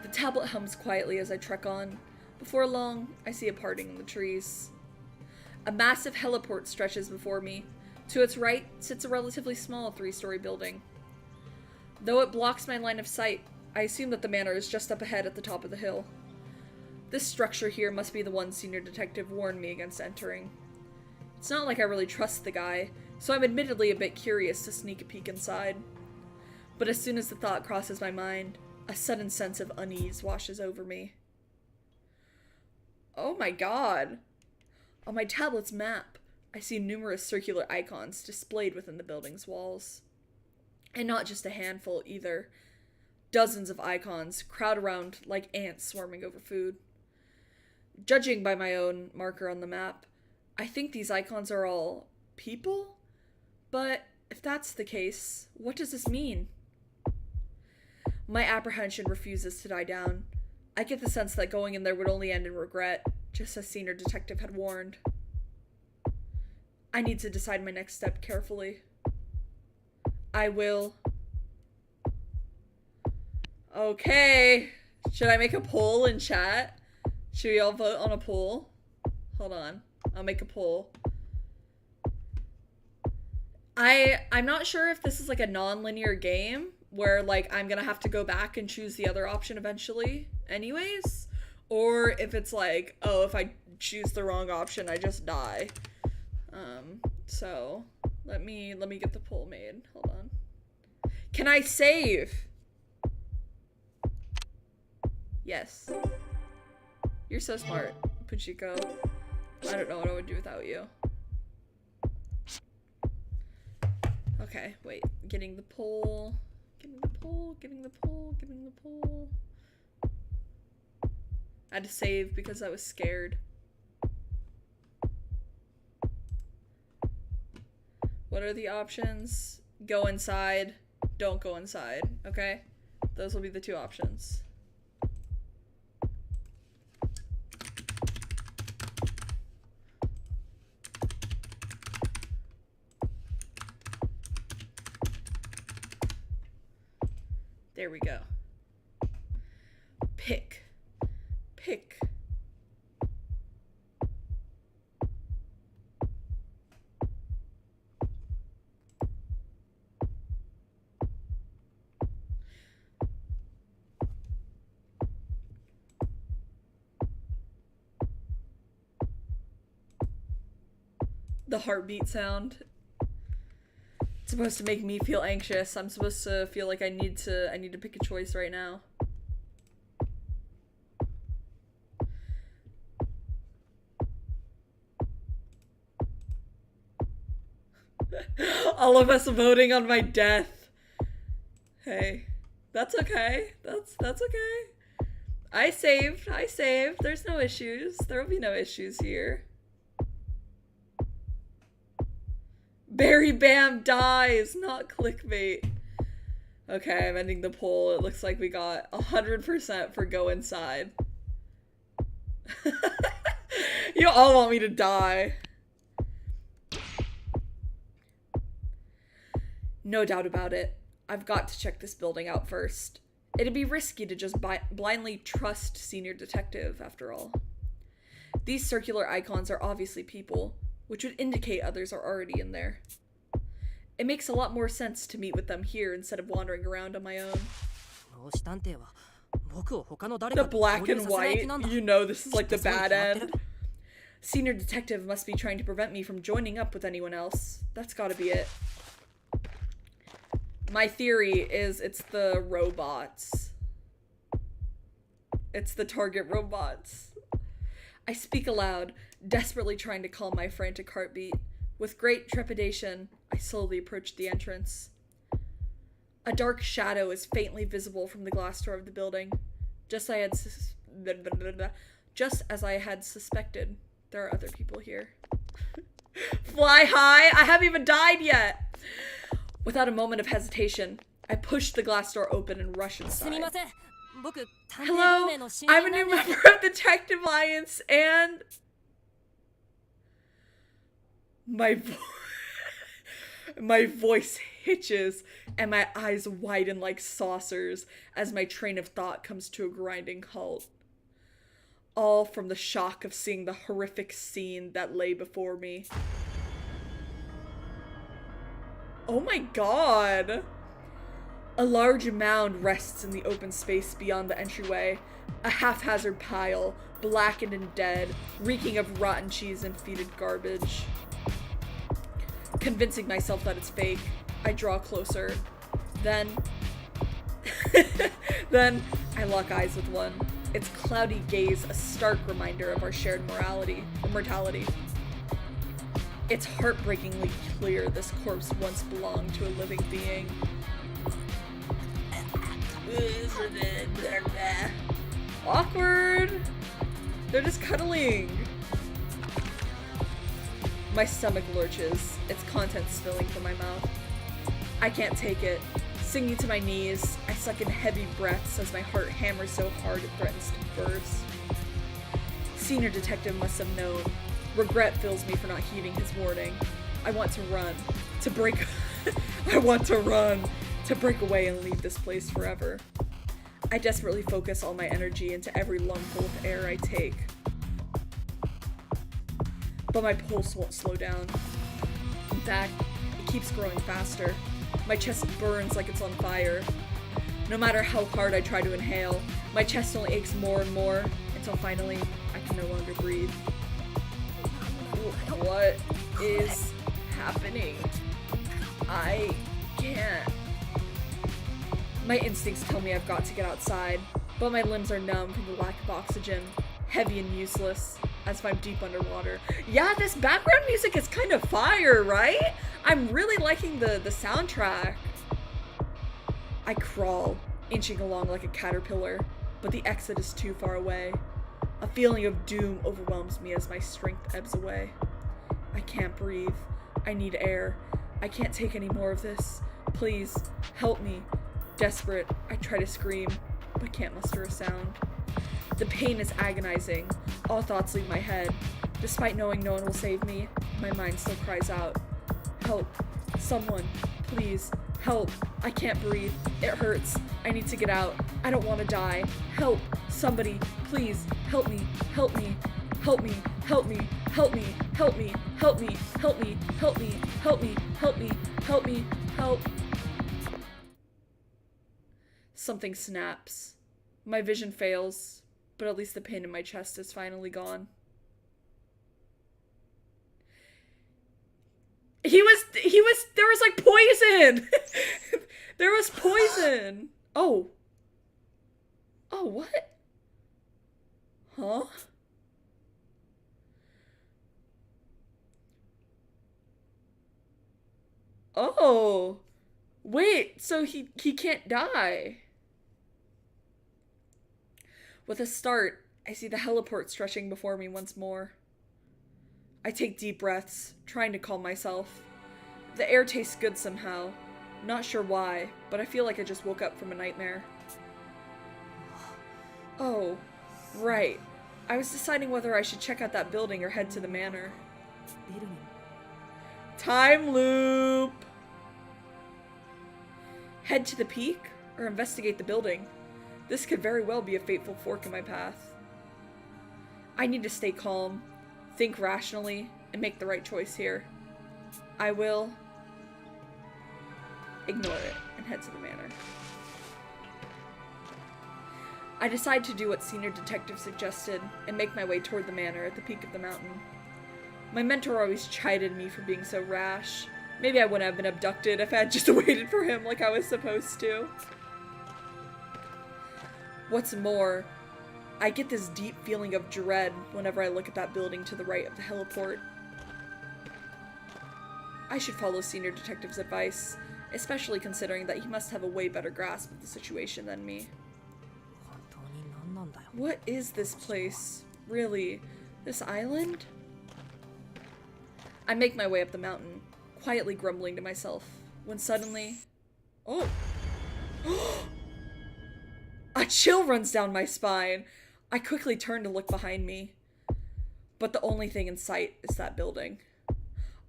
Speaker 1: The tablet hums quietly as I trek on. Before long, I see a parting in the trees. A massive heliport stretches before me. To its right sits a relatively small 3-story building. Though it blocks my line of sight, I assume that the manor is just up ahead at the top of the hill. This structure here must be the one Senior Detective warned me against entering. It's not like I really trust the guy, so I'm admittedly a bit curious to sneak a peek inside. But as soon as the thought crosses my mind, a sudden sense of unease washes over me. Oh my god! On my tablet's map, I see numerous circular icons displayed within the building's walls. And not just a handful either. Dozens of icons crowd around like ants swarming over food. Judging by my own marker on the map, I think these icons are all people? But if that's the case, what does this mean? My apprehension refuses to die down. I get the sense that going in there would only end in regret, just as Senior Detective had warned. I need to decide my next step carefully. I will. Okay. Should I make a poll in chat? Should we all vote on a poll? Hold on. I'll make a poll. I'm not sure if this is like a non-linear game where like I'm gonna have to go back and choose the other option eventually anyways, or if it's like, oh, if I choose the wrong option I just die. So let me get the poll made. Hold on. Can I save? Yes. You're so smart, Puchiko. I don't know what I would do without you. Okay, wait. Getting the poll. Getting the poll. Getting the poll. Getting the poll. I had to save because I was scared. What are the options? Go inside. Don't go inside. Okay? Those will be the two options. There we go. Pick. Pick. The heartbeat sound. It's supposed to make me feel anxious. I'm supposed to feel like I need to pick a choice right now. All of us voting on my death. Hey, that's okay. That's okay. I saved. There's no issues. There will be no issues here. Berrie Bam dies, not clickbait. Okay, I'm ending the poll. It looks like we got 100% for go inside. You all want me to die. No doubt about it. I've got to check this building out first. It'd be risky to just blindly trust Senior Detective, after all. These circular icons are obviously people, which would indicate others are already in there. It makes a lot more sense to meet with them here instead of wandering around on my own. The black and white, you know this is like the bad end. Senior Detective must be trying to prevent me from joining up with anyone else. That's gotta be it. My theory is it's the robots. It's the target robots. I speak aloud, desperately trying to calm my frantic heartbeat. With great trepidation, I slowly approach the entrance. A dark shadow is faintly visible from the glass door of the building. Just as I had suspected, there are other people here. Fly high! I haven't even died yet! Without a moment of hesitation, I push the glass door open and rush inside. Hello, I'm a new member of the Detective Alliance, and my voice hitches and my eyes widen like saucers as my train of thought comes to a grinding halt. All from the shock of seeing the horrific scene that lay before me. Oh my god! A large mound rests in the open space beyond the entryway. A haphazard pile, blackened and dead, reeking of rotten cheese and fetid garbage. Convincing myself that it's fake, I draw closer. Then I lock eyes with one. Its cloudy gaze a stark reminder of our shared mortality. It's heartbreakingly clear this corpse once belonged to a living being. Awkward! They're just cuddling. My stomach lurches, its contents spilling from my mouth. I can't take it. Sinking to my knees, I suck in heavy breaths as my heart hammers so hard it threatens to burst. Senior Detective must have known. Regret fills me for not heeding his warning. I want to run. I want to run. To break away and leave this place forever. I desperately focus all my energy into every lungful of air I take. But my pulse won't slow down. In fact, it keeps growing faster. My chest burns like it's on fire. No matter how hard I try to inhale, my chest only aches more and more until finally I can no longer breathe. What is happening? I can't. My instincts tell me I've got to get outside, but my limbs are numb from the lack of oxygen, heavy and useless, as if I'm deep underwater. Yeah, this background music is kind of fire, right? I'm really liking the soundtrack. I crawl, inching along like a caterpillar, but the exit is too far away. A feeling of doom overwhelms me as my strength ebbs away. I can't breathe. I need air. I can't take any more of this. Please, help me. Desperate, I try to scream, but can't muster a sound. The pain is agonizing. All thoughts leave my head. Despite knowing no one will save me, my mind still cries out. Help. Someone. Please, help. I can't breathe. It hurts. I need to get out. I don't want to die. Help. Somebody, please, help me. Help me. Help me. Help me. Help me. Help me. Help me. Help me. Help me. Help me. Help me. Help me. Help. Something snaps. My vision fails, but at least the pain in my chest is finally gone. There was like poison! There was poison! Oh. Oh, what? Huh? Oh. Wait, so he can't die. With a start, I see the heliport stretching before me once more. I take deep breaths, trying to calm myself. The air tastes good somehow. Not sure why, but I feel like I just woke up from a nightmare. Oh, right. I was deciding whether I should check out that building or head to the manor. Time loop! Head to the peak or investigate the building? This could very well be a fateful fork in my path. I need to stay calm, think rationally, and make the right choice here. I will ignore it and head to the manor. I decide to do what Senior Detective suggested and make my way toward the manor at the peak of the mountain. My mentor always chided me for being so rash. Maybe I wouldn't have been abducted if I had just waited for him like I was supposed to. What's more, I get this deep feeling of dread whenever I look at that building to the right of the heliport. I should follow Senior Detective's advice, especially considering that he must have a way better grasp of the situation than me. What is this place? Really? This island? I make my way up the mountain, quietly grumbling to myself, when suddenly... Oh! A chill runs down my spine. I quickly turn to look behind me. But the only thing in sight is that building.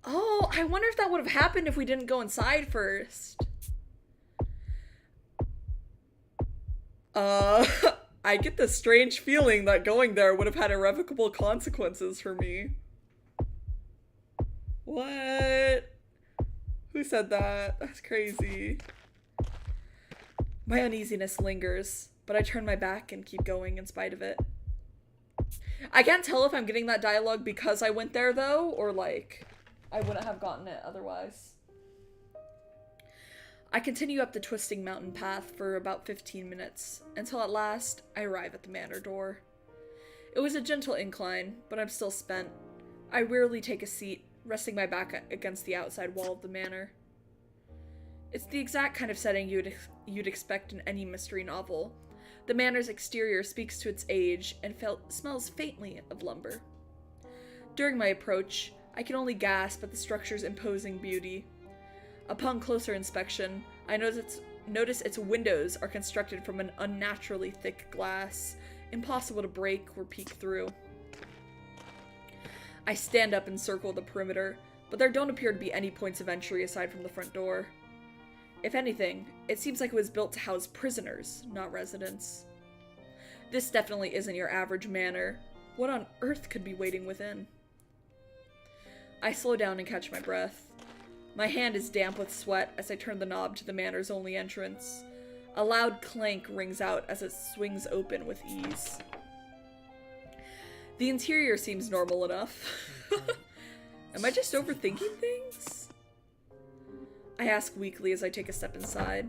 Speaker 1: Oh, I wonder if that would have happened if we didn't go inside first. I get this strange feeling that going there would have had irrevocable consequences for me. What? Who said that? That's crazy. My uneasiness lingers, but I turn my back and keep going in spite of it. I can't tell if I'm getting that dialogue because I went there, though, or, like, I wouldn't have gotten it otherwise. I continue up the twisting mountain path for about 15 minutes, until at last, I arrive at the manor door. It was a gentle incline, but I'm still spent. I wearily take a seat, resting my back against the outside wall of the manor. It's the exact kind of setting you'd expect in any mystery novel. The manor's exterior speaks to its age and smells faintly of lumber. During my approach, I can only gasp at the structure's imposing beauty. Upon closer inspection, I notice its windows are constructed from an unnaturally thick glass, impossible to break or peek through. I stand up and circle the perimeter, but there don't appear to be any points of entry aside from the front door. If anything, it seems like it was built to house prisoners, not residents. This definitely isn't your average manor. What on earth could be waiting within? I slow down and catch my breath. My hand is damp with sweat as I turn the knob to the manor's only entrance. A loud clank rings out as it swings open with ease. The interior seems normal enough. Am I just overthinking things? I ask weakly as I take a step inside.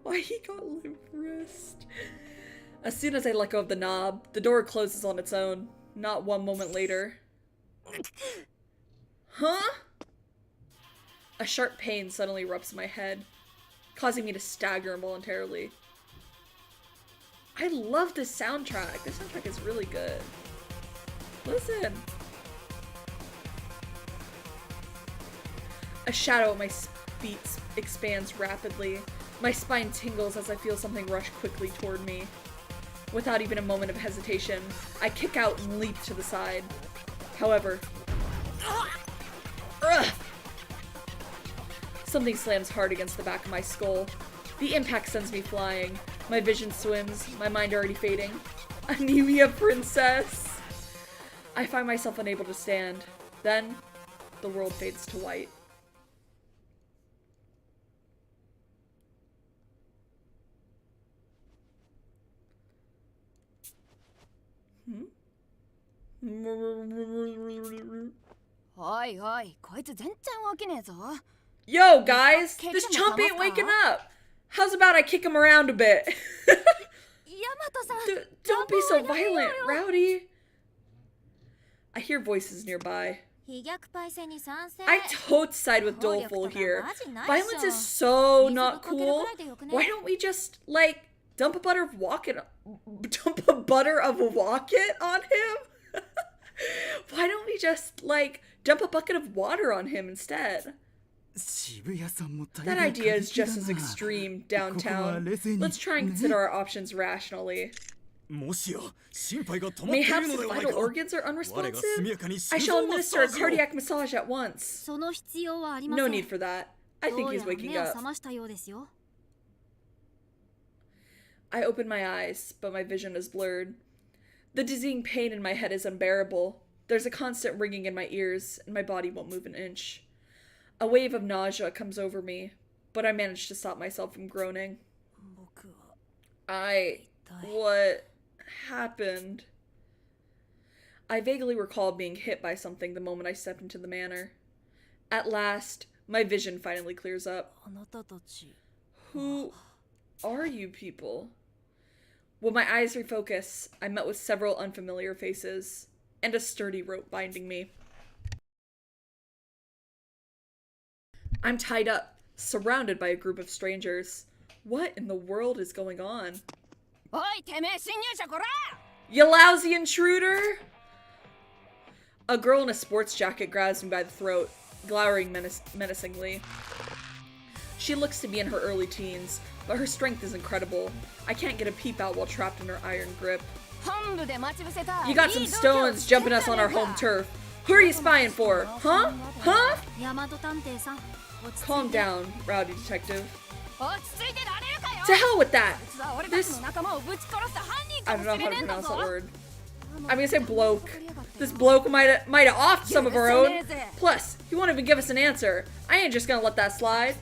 Speaker 1: Why he got limp wrist? As soon as I let go of the knob, the door closes on its own. Not one moment later. Huh? A sharp pain suddenly erupts in my head, causing me to stagger involuntarily. I love this soundtrack. This soundtrack is really good. Listen. A shadow at my feet expands rapidly. My spine tingles as I feel something rush quickly toward me. Without even a moment of hesitation, I kick out and leap to the side. However, Something slams hard against the back of my skull. The impact sends me flying. My vision swims, my mind already fading. Anemia princess! I find myself unable to stand. Then, the world fades to white. Yo, guys! This chump ain't waking up! How's about I kick him around a bit? Don't be so violent, Rowdy! I hear voices nearby. I totes side with Doleful here. Violence is so not cool. Why don't we just, like, dump a butter of rocket on him? Why don't we just, like, dump a bucket of water on him instead? That idea is just as extreme downtown. Let's try and consider our options rationally. Mayhaps the vital organs are unresponsive? I shall administer a cardiac massage at once. No need for that. I think he's waking up. I open my eyes, but my vision is blurred. The dizzying pain in my head is unbearable. There's a constant ringing in my ears, and my body won't move an inch. A wave of nausea comes over me, but I manage to stop myself from groaning. What happened? I vaguely recall being hit by something the moment I stepped into the manor. At last, my vision finally clears up. Who are you people? When my eyes refocus, I'm met with several unfamiliar faces, and a sturdy rope binding me. I'm tied up, surrounded by a group of strangers. What in the world is going on? You lousy intruder! A girl in a sports jacket grabs me by the throat, glowering menacingly. She looks to be in her early teens, but her strength is incredible. I can't get a peep out while trapped in her iron grip. You got some stones jumping us on our home turf. Who are you spying for? Huh? Huh? Calm down, Rowdy Detective. To hell with that! I don't know how to pronounce that word. I'm gonna say bloke. This bloke might have offed some of our own. Plus, he won't even give us an answer. I ain't just gonna let that slide.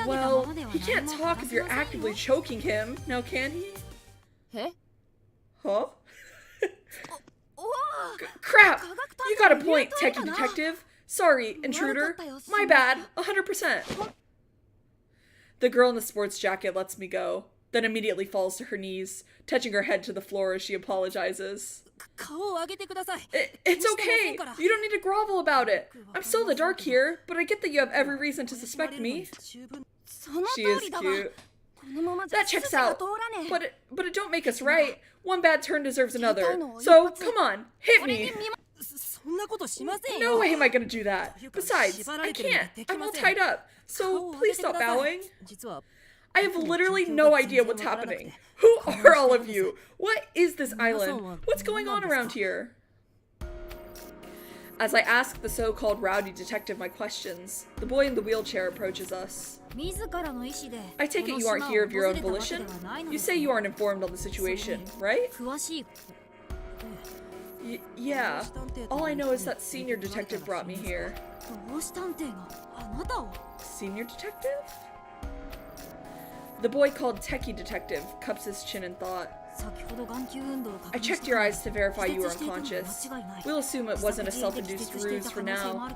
Speaker 1: Well, he can't talk if you're actively choking him, now can he? Huh? Crap! You got a point, Techie Detective. Sorry, intruder. My bad. 100%. The girl in the sports jacket lets me go, then immediately falls to her knees, touching her head to the floor as she apologizes. It's okay. You don't need to grovel about it. I'm still in the dark here, but I get that you have every reason to suspect me. She is cute. That checks out. But it don't make us right. One bad turn deserves another. So, come on, hit me. No way am I gonna do that. Besides, I can't. I'm all tied up. So, please stop bowing. I have literally no idea what's happening. Who are all of you? What is this island? What's going on around here? As I ask the so-called Rowdy Detective my questions, the boy in the wheelchair approaches us. I take it you aren't here of your own volition? You say you aren't informed on the situation, right? Yeah. All I know is that Senior Detective brought me here. Senior Detective? The boy called Techie Detective cups his chin in thought. I checked your eyes to verify you were unconscious. We'll assume it wasn't a self-induced ruse for now.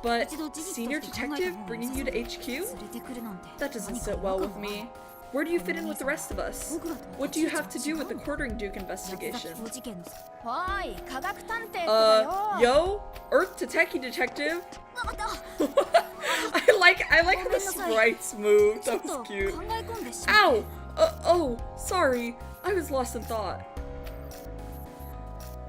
Speaker 1: But Senior Detective bringing you to HQ? That doesn't sit well with me. Where do you fit in with the rest of us? What do you have to do with the Quartering Duke investigation? Yo? Earth to Techie Detective? I like how the sprites moved. That was cute. Ow! Oh, sorry. I was lost in thought.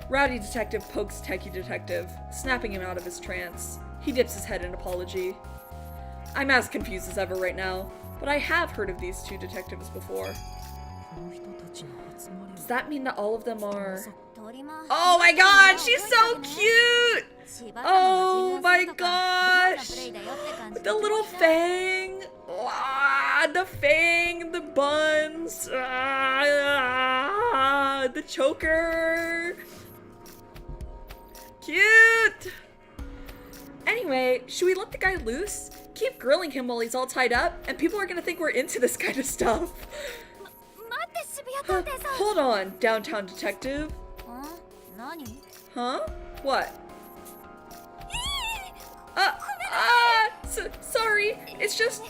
Speaker 1: Rowdy Detective pokes Techie Detective, snapping him out of his trance. He dips his head in apology. I'm as confused as ever right now, but I have heard of these two detectives before. Does that mean that all of them are... Oh my god, she's so cute! Oh my gosh! The little fang! The fang, the buns, the choker! Cute! Anyway, should we let the guy loose? Keep grilling him while he's all tied up, and people are gonna think we're into this kind of stuff. Hold on, downtown detective. Huh? What? Sorry. It's just,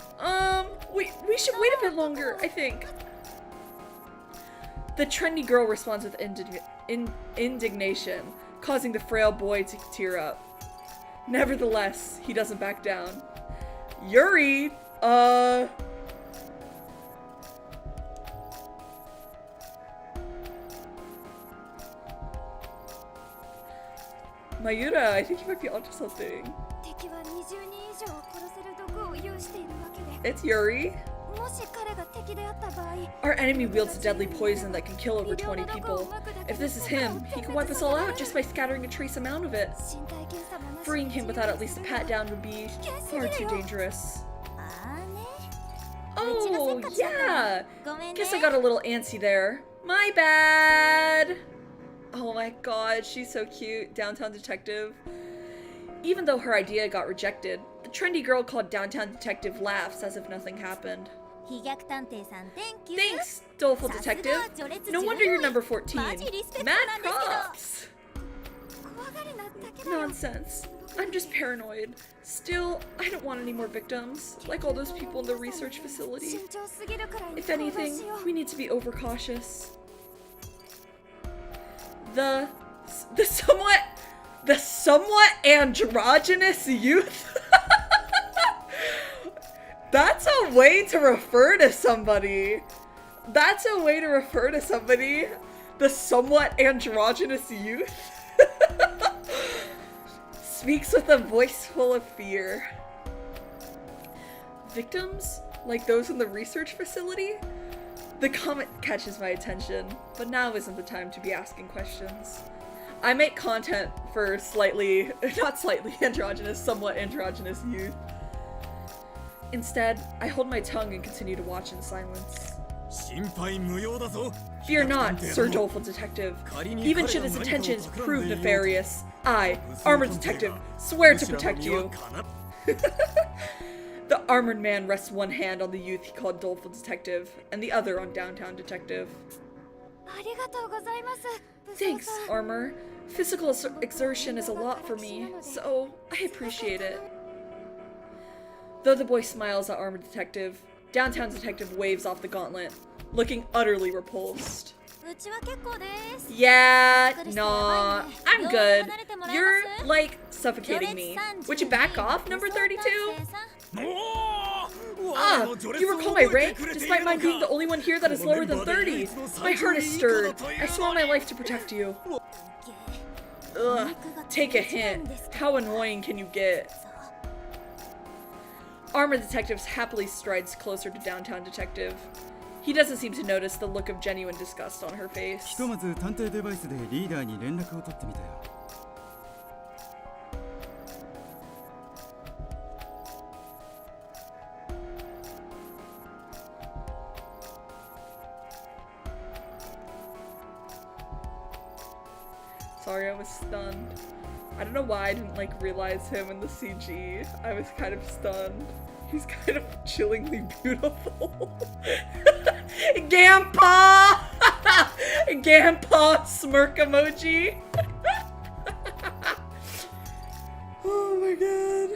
Speaker 1: we should wait a bit longer, I think. The trendy girl responds with indignation, causing the frail boy to tear up. Nevertheless, he doesn't back down. Yuri, Mayura, I think you might be onto something. It's Yuri. Our enemy wields a deadly poison that can kill over 20 people. If this is him, he could wipe us all out just by scattering a trace amount of it. Freeing him without at least a pat down would be far too dangerous. Oh, yeah! Guess I got a little antsy there. My bad! Oh my god, she's so cute. Downtown detective. Even though her idea got rejected, the trendy girl called Downtown Detective laughs as if nothing happened. Thanks, doleful detective. No wonder you're number 14. Mad props! Nonsense. I'm just paranoid. Still, I don't want any more victims, like all those people in the research facility. If anything, we need to be overcautious. The somewhat androgynous youth? That's a way to refer to somebody. That's a way to refer to somebody. The somewhat androgynous youth. Speaks with a voice full of fear. Victims? Like those in the research facility? The comment catches my attention, but now isn't the time to be asking questions. I make content for not slightly androgynous, somewhat androgynous youth. Instead, I hold my tongue and continue to watch in silence. Fear not, Sir Doleful Detective. Even should his intentions prove nefarious, I, Armored Detective, swear to protect you. The armored man rests one hand on the youth he called Doleful Detective, and the other on Downtown Detective. Thanks, Armor. Physical exertion is a lot for me, so I appreciate it. Though the boy smiles at Armored Detective, Downtown Detective waves off the gauntlet, looking utterly repulsed. Yeah, nah, I'm good. You're, like, suffocating me. Would you back off, number 32? You recall my rank, despite mine being the only one here that is lower than 30. My heart is stirred. I swore my life to protect you. Ugh, take a hint. How annoying can you get? Armored Detective happily strides closer to Downtown Detective. He doesn't seem to notice the look of genuine disgust on her face. Sorry, I was stunned. I don't know why I didn't realize him in the CG. I was kind of stunned. He's kind of chillingly beautiful. Gampa! Gampa smirk emoji. Oh my god.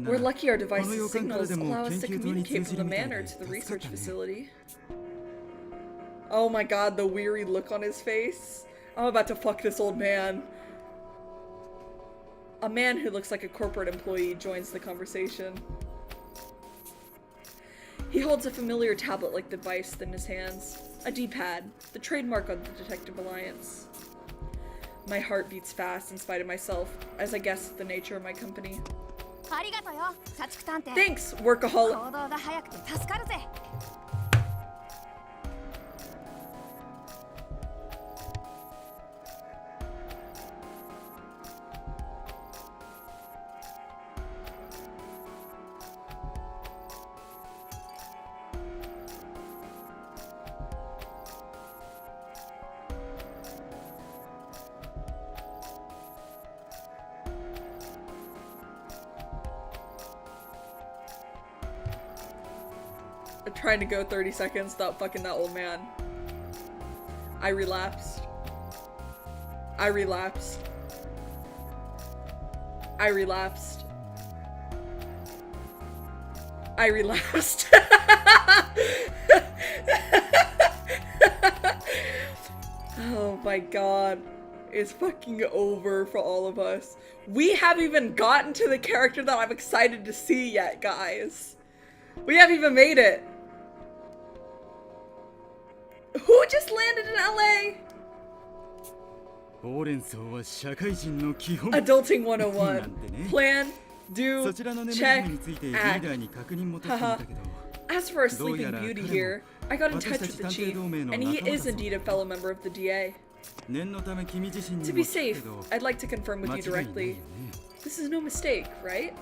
Speaker 1: We're lucky our device's signals allow us to communicate from the manor to the research facility. Oh my god, the weary look on his face. I'm about to fuck this old man. A man who looks like a corporate employee joins the conversation. He holds a familiar tablet-like device in his hands. A D-pad, the trademark of the Detective Alliance. My heart beats fast in spite of myself, as I guess at the nature of my company. Thanks, workaholic. trying to go 30 seconds without fucking that old man. I relapsed. I relapsed. I relapsed. I relapsed. Oh my god. It's fucking over for all of us. We haven't even gotten to the character that I'm excited to see yet, guys. We haven't even made it. Who just landed in LA? Adulting 101. Plan, do, check, act. Haha. As for a sleeping beauty here, I got in touch with the chief, and he is indeed a fellow member of the DA. To be safe, I'd like to confirm with you directly. This is no mistake, right?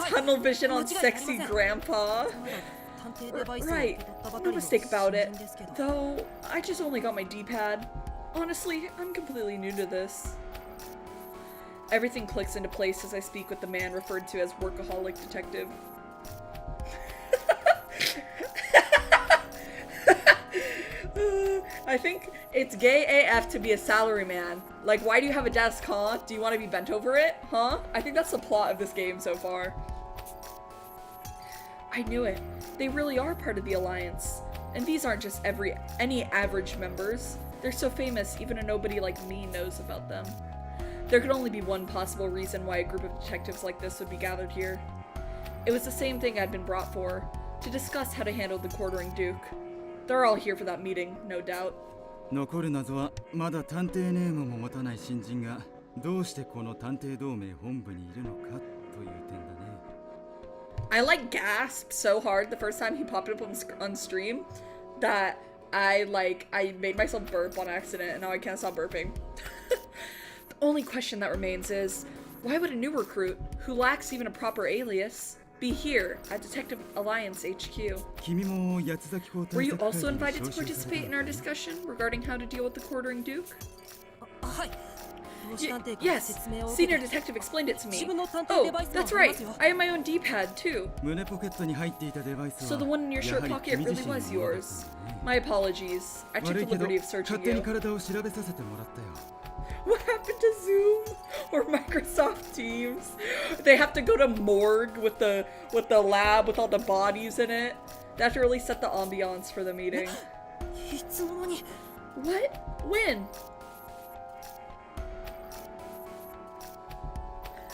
Speaker 1: Tunnel vision on sexy grandpa. Right, no mistake about it. Though, I just only got my D-pad. Honestly, I'm completely new to this. Everything clicks into place as I speak with the man referred to as workaholic detective. I think it's gay AF to be a salaryman. Like, why do you have a desk, huh? Do you want to be bent over it, huh? I think that's the plot of this game so far. I knew it. They really are part of the Alliance. And these aren't just any average members. They're so famous, even a nobody like me knows about them. There could only be one possible reason why a group of detectives like this would be gathered here. It was the same thing I'd been brought for, to discuss how to handle the quartering Duke. They're all here for that meeting, no doubt. I like gasped so hard the first time he popped up on stream that I made myself burp on accident and now I can't stop burping. The only question that remains is, why would a new recruit, who lacks even a proper alias, be here at Detective Alliance HQ? Were you also invited to participate in our discussion regarding how to deal with the quartering Duke? Yes, Senior Detective explained it to me. Oh, that's right, I have my own D-pad too. So the one in your shirt pocket really was yours. My apologies, I took the liberty of searching you. What happened to Zoom or Microsoft Teams? They have to go to morgue with the lab with all the bodies in it. They have to really set the ambiance for the meeting. What? When?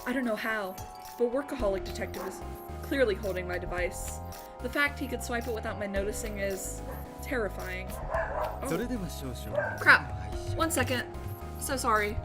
Speaker 1: I don't know how, but Workaholic Detective is clearly holding my device. The fact he could swipe it without my noticing is terrifying. Oh. Crap. 1 second. So sorry.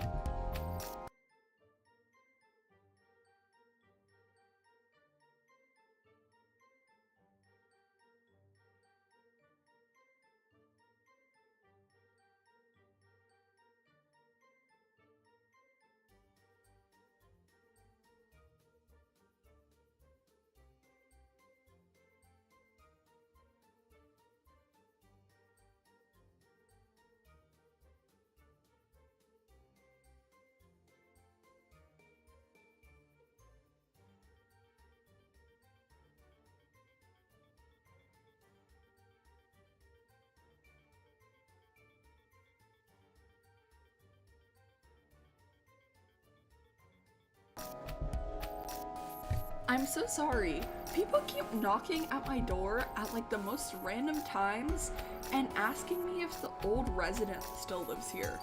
Speaker 1: I'm so sorry. People keep knocking at my door at like the most random times and asking me if the old resident still lives here.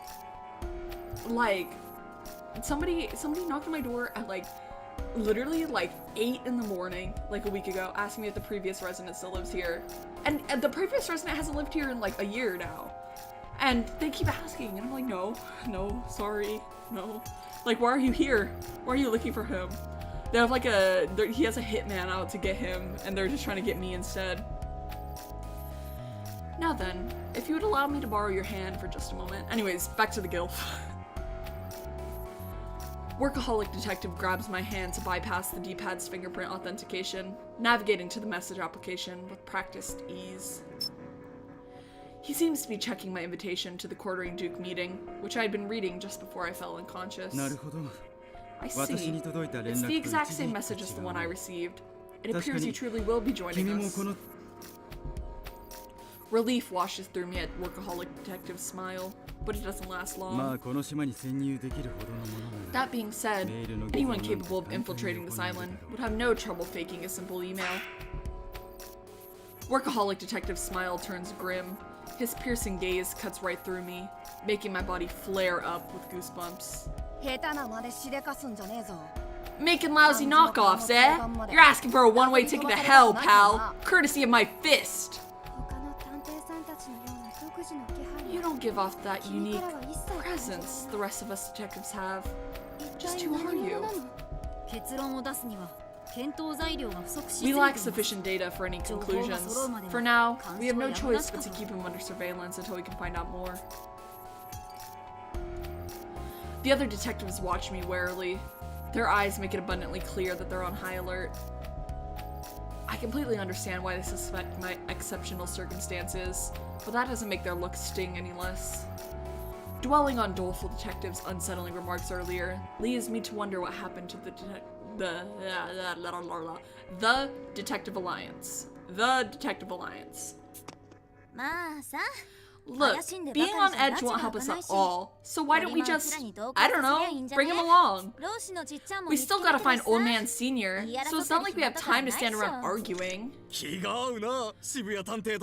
Speaker 1: Like, somebody knocked on my door at like literally like 8 in the morning, like a week ago, asking me if the previous resident still lives here. And the previous resident hasn't lived here in like a year now. And they keep asking, and I'm like, no, sorry, no. Like, why are you here? Why are you looking for him? They have like he has a hitman out to get him, and they're just trying to get me instead. Now then, if you would allow me to borrow your hand for just a moment. Anyways, back to the gilf. Workaholic Detective grabs my hand to bypass the D-pad's fingerprint authentication, navigating to the message application with practiced ease. He seems to be checking my invitation to the Quartering Duke meeting, which I had been reading just before I fell unconscious. I see. It's the exact same message as the one I received. It appears you truly will be joining us. Relief washes through me at Workaholic Detective's smile, but it doesn't last long. That being said, anyone capable of infiltrating this island would have no trouble faking a simple email. Workaholic Detective's smile turns grim. His piercing gaze cuts right through me, making my body flare up with goosebumps. Making lousy knockoffs, eh? You're asking for a one-way ticket to hell, pal, courtesy of my fist. You don't give off that unique presence the rest of us detectives have. Just who are you? We lack sufficient data for any conclusions. For now, we have no choice but to keep him under surveillance until we can find out more. The other detectives watch me warily. Their eyes make it abundantly clear that they're on high alert. I completely understand why they suspect my exceptional circumstances, but that doesn't make their looks sting any less. Dwelling on doleful detectives' unsettling remarks earlier leads me to wonder what happened to the Detective Alliance. The Detective Alliance. Look, being on edge won't help us at all, so why don't we just, I don't know, bring him along? We still gotta find Old Man Senior, so it's not like we have time to stand around arguing.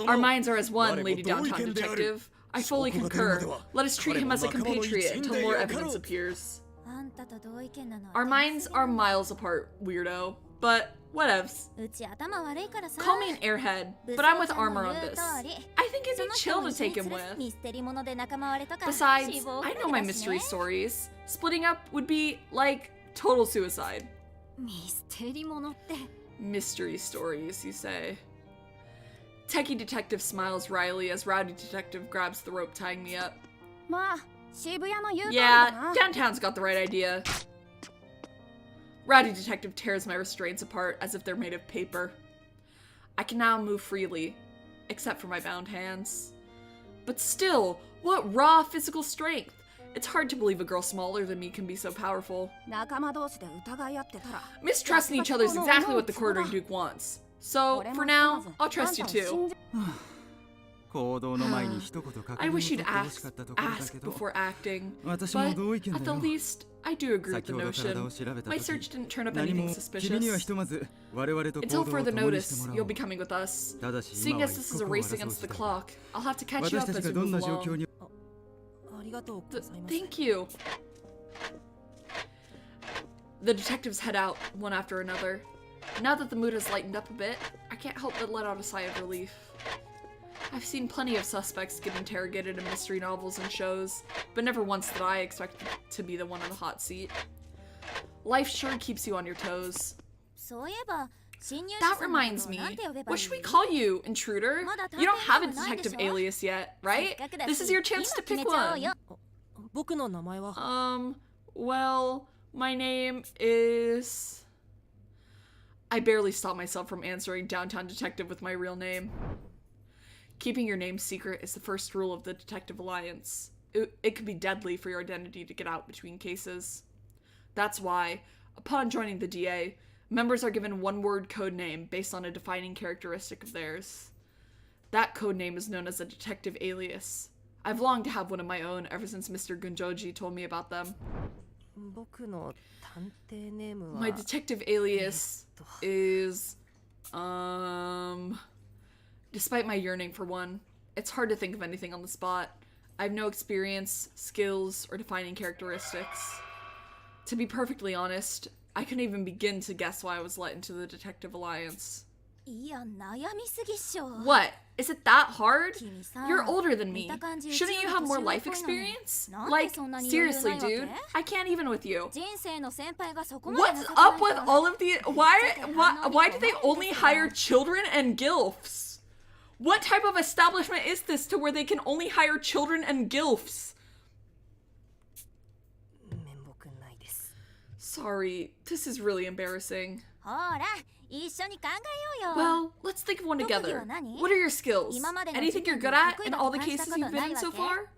Speaker 1: Our minds are as one, Lady Downtown Detective. I fully concur. Let us treat him as a compatriot until more evidence appears. Our minds are miles apart, weirdo. But whatevs. Call me an airhead, but I'm with armor on this. I think it'd be chill to take him with. Besides, I know my mystery stories. Splitting up would be, like, total suicide. Mystery stories, you say. Techie Detective smiles wryly as Rowdy Detective grabs the rope tying me up. Yeah, downtown's got the right idea. Rowdy Detective tears my restraints apart as if they're made of paper. I can now move freely, except for my bound hands. But still, what raw physical strength! It's hard to believe a girl smaller than me can be so powerful. Mistrusting each other is exactly what the Quartering Duke wants. So, for now, I'll trust you too. I wish you'd ask before acting, but at the least, I do agree with the notion. My search didn't turn up anything suspicious. Until further notice, you'll be coming with us. Seeing as this is a race against the clock, I'll have to catch you up as we move along. Thank you. The detectives head out, one after another. Now that the mood has lightened up a bit, I can't help but let out a sigh of relief. I've seen plenty of suspects get interrogated in mystery novels and shows, but never once did I expect to be the one on the hot seat. Life sure keeps you on your toes. That reminds me, what should we call you, intruder? You don't have a detective alias yet, right? This is your chance to pick one. Well, my name is... I barely stop myself from answering Downtown Detective with my real name. Keeping your name secret is the first rule of the Detective Alliance. It could be deadly for your identity to get out between cases. That's why, upon joining the DA, members are given one-word code name based on a defining characteristic of theirs. That code name is known as a detective alias. I've longed to have one of my own ever since Mr. Gunjoji told me about them. My detective alias is, despite my yearning for one, it's hard to think of anything on the spot. I have no experience, skills, or defining characteristics. To be perfectly honest, I couldn't even begin to guess why I was let into the Detective Alliance. What? Is it that hard? You're older than me. Shouldn't you have more life experience? Like, seriously, dude, I can't even with you. What's up with all of the... Why do they only hire children and gilfs? What type of establishment is this to where they can only hire children and gilfs? Sorry, this is really embarrassing. Well, let's think of one together. What are your skills? Anything you're good at in all the cases you've been in so far?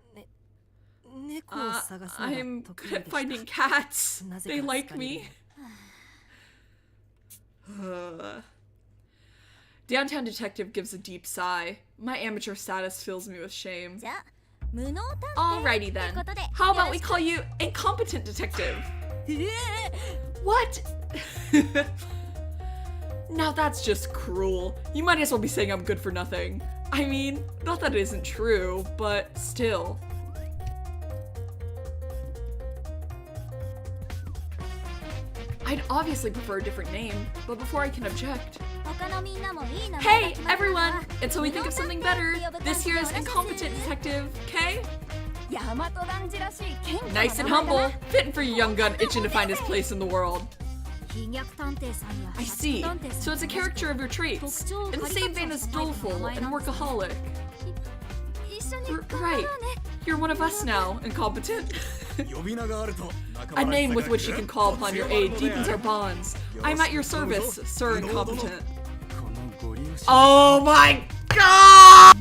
Speaker 1: I'm good at finding cats. They like me. Downtown detective gives a deep sigh. My amateur status fills me with shame. Alrighty then. How about we call you incompetent detective? What? Now that's just cruel. You might as well be saying I'm good for nothing. I mean, not that it isn't true, but still. I'd obviously prefer a different name, but before I can object... Hey, everyone! Until we think of something better, this here is incompetent detective, okay? Nice and humble, fitting for your young gun itching to find his place in the world. I see. So it's a caricature of your traits, in the same vein as doleful and workaholic. Right. You're one of us now, incompetent. A name with which you can call upon your aid deepens our bonds. I'm at your service, Sir Incompetent. Oh my god!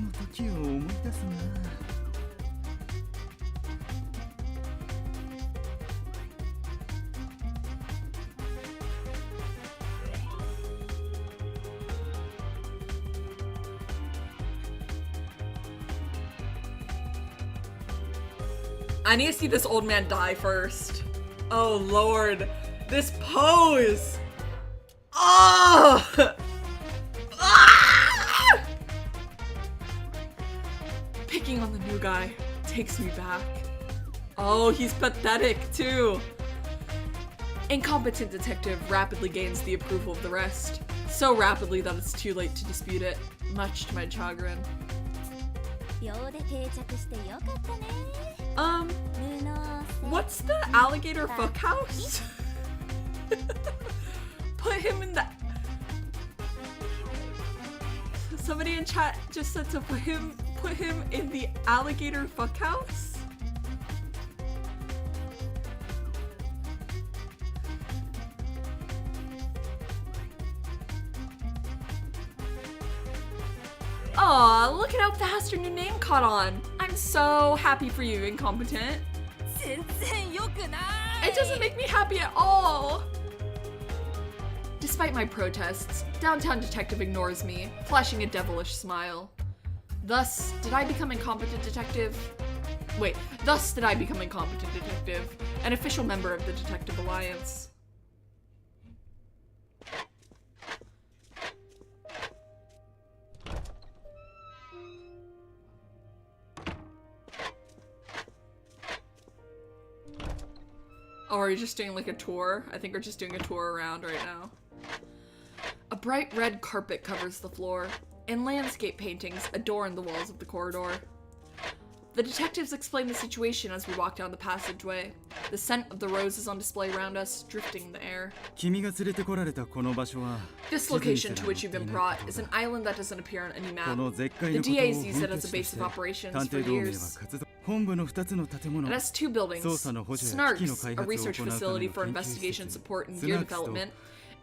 Speaker 1: I need to see this old man die first. Oh lord. This pose! Oh! Ah! Picking on the new guy takes me back. Oh, he's pathetic too. Incompetent detective rapidly gains the approval of the rest. So rapidly that it's too late to dispute it, much to my chagrin. What's the alligator fuck house? Put him in the... Somebody in chat just said to put him in the alligator fuck house? Aw, look at how fast your new name caught on. I'm so happy for you, incompetent. It doesn't make me happy at all. Despite my protests, Downtown Detective ignores me, flashing a devilish smile. Thus did I become incompetent detective, an official member of the Detective Alliance. Oh, are you just doing like a tour? I think we're just doing a tour around right now. A bright red carpet covers the floor, and landscape paintings adorn the walls of the corridor. The detectives explain the situation as we walk down the passageway, the scent of the roses on display around us drifting in the air. This location to which you've been brought is an island that doesn't appear on any map. The DA sees it as a base of operations for years. It has two buildings, Snarks, a research facility for investigation support and gear development,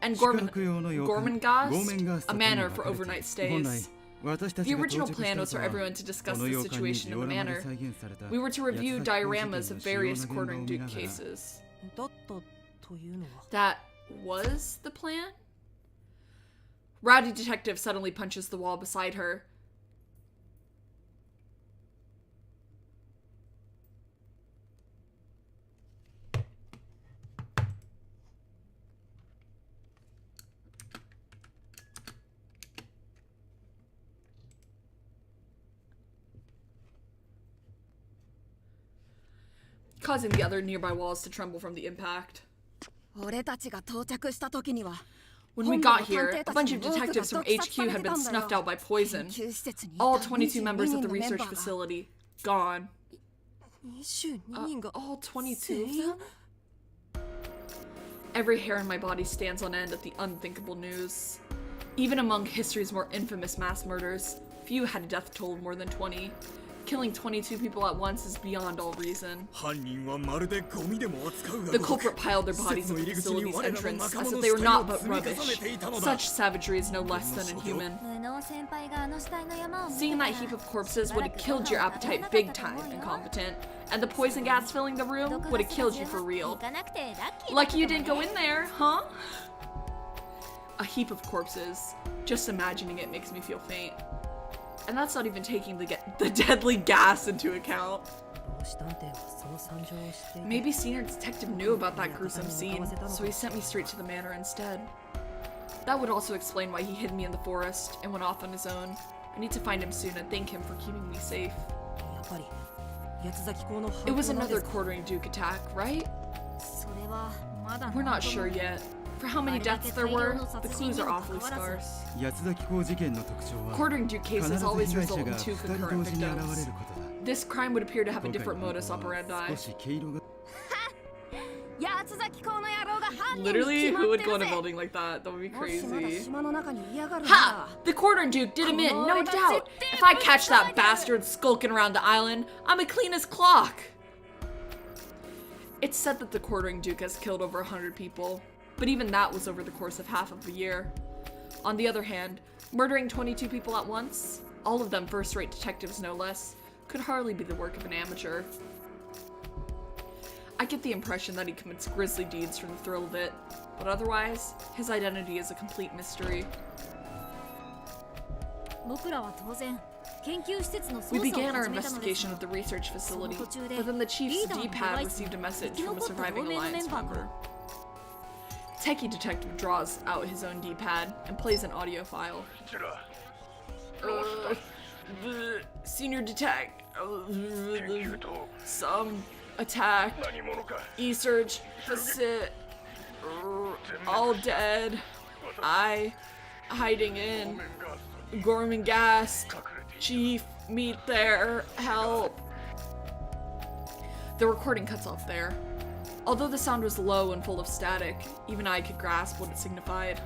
Speaker 1: and Gormenghast, a manor for overnight stays. The original plan was for everyone to discuss the situation in the manor. We were to review dioramas of various quartering Duke cases. That was the plan? Rowdy detective suddenly punches the wall beside her. Causing the other nearby walls to tremble from the impact. When we got here, a bunch of detectives from HQ had been snuffed out by poison. All 22 members of the research facility, gone. All 22 of them? Every hair in my body stands on end at the unthinkable news. Even among history's more infamous mass murders, few had a death toll of more than 20. Killing 22 people at once is beyond all reason. The culprit piled their bodies at the facility's entrance as if they were naught but rubbish. Such savagery is no less than inhuman. Seeing that heap of corpses would have killed your appetite big time, incompetent. And the poison gas filling the room would have killed you for real. Lucky you didn't go in there, huh? a heap of corpses. Just imagining it makes me feel faint. And that's not even taking the deadly gas into account. Maybe Senior Detective knew about that gruesome scene, so he sent me straight to the manor instead. That would also explain why he hid me in the forest and went off on his own. I need to find him soon and thank him for keeping me safe. It was another quartering Duke attack, right? We're not sure yet. For how many deaths there were, the clues are awfully sparse. Quartering Duke cases always result in 2 concurrent victims. This crime would appear to have a different modus operandi. Literally, who would go in a building like that? That would be crazy. Ha! The Quartering Duke did him in, no doubt! If I catch that bastard skulking around the island, I'm as clean as clock! It's said that the Quartering Duke has killed over 100 people, but even that was over the course of half of the year. On the other hand, murdering 22 people at once, all of them first-rate detectives no less, could hardly be the work of an amateur. I get the impression that he commits grisly deeds for the thrill of it, but otherwise, his identity is a complete mystery. We began our investigation at the research facility, but then the chief's D-pad received a message from a surviving Alliance member. Techie Detective draws out his own D-pad and plays an audio file. Senior Detective. Some attack. E-Surge. Facet. All dead. I hiding in. Gorman Gas. Chief, meet there. Help. The recording cuts off there. Although the sound was low and full of static, even I could grasp what it signified.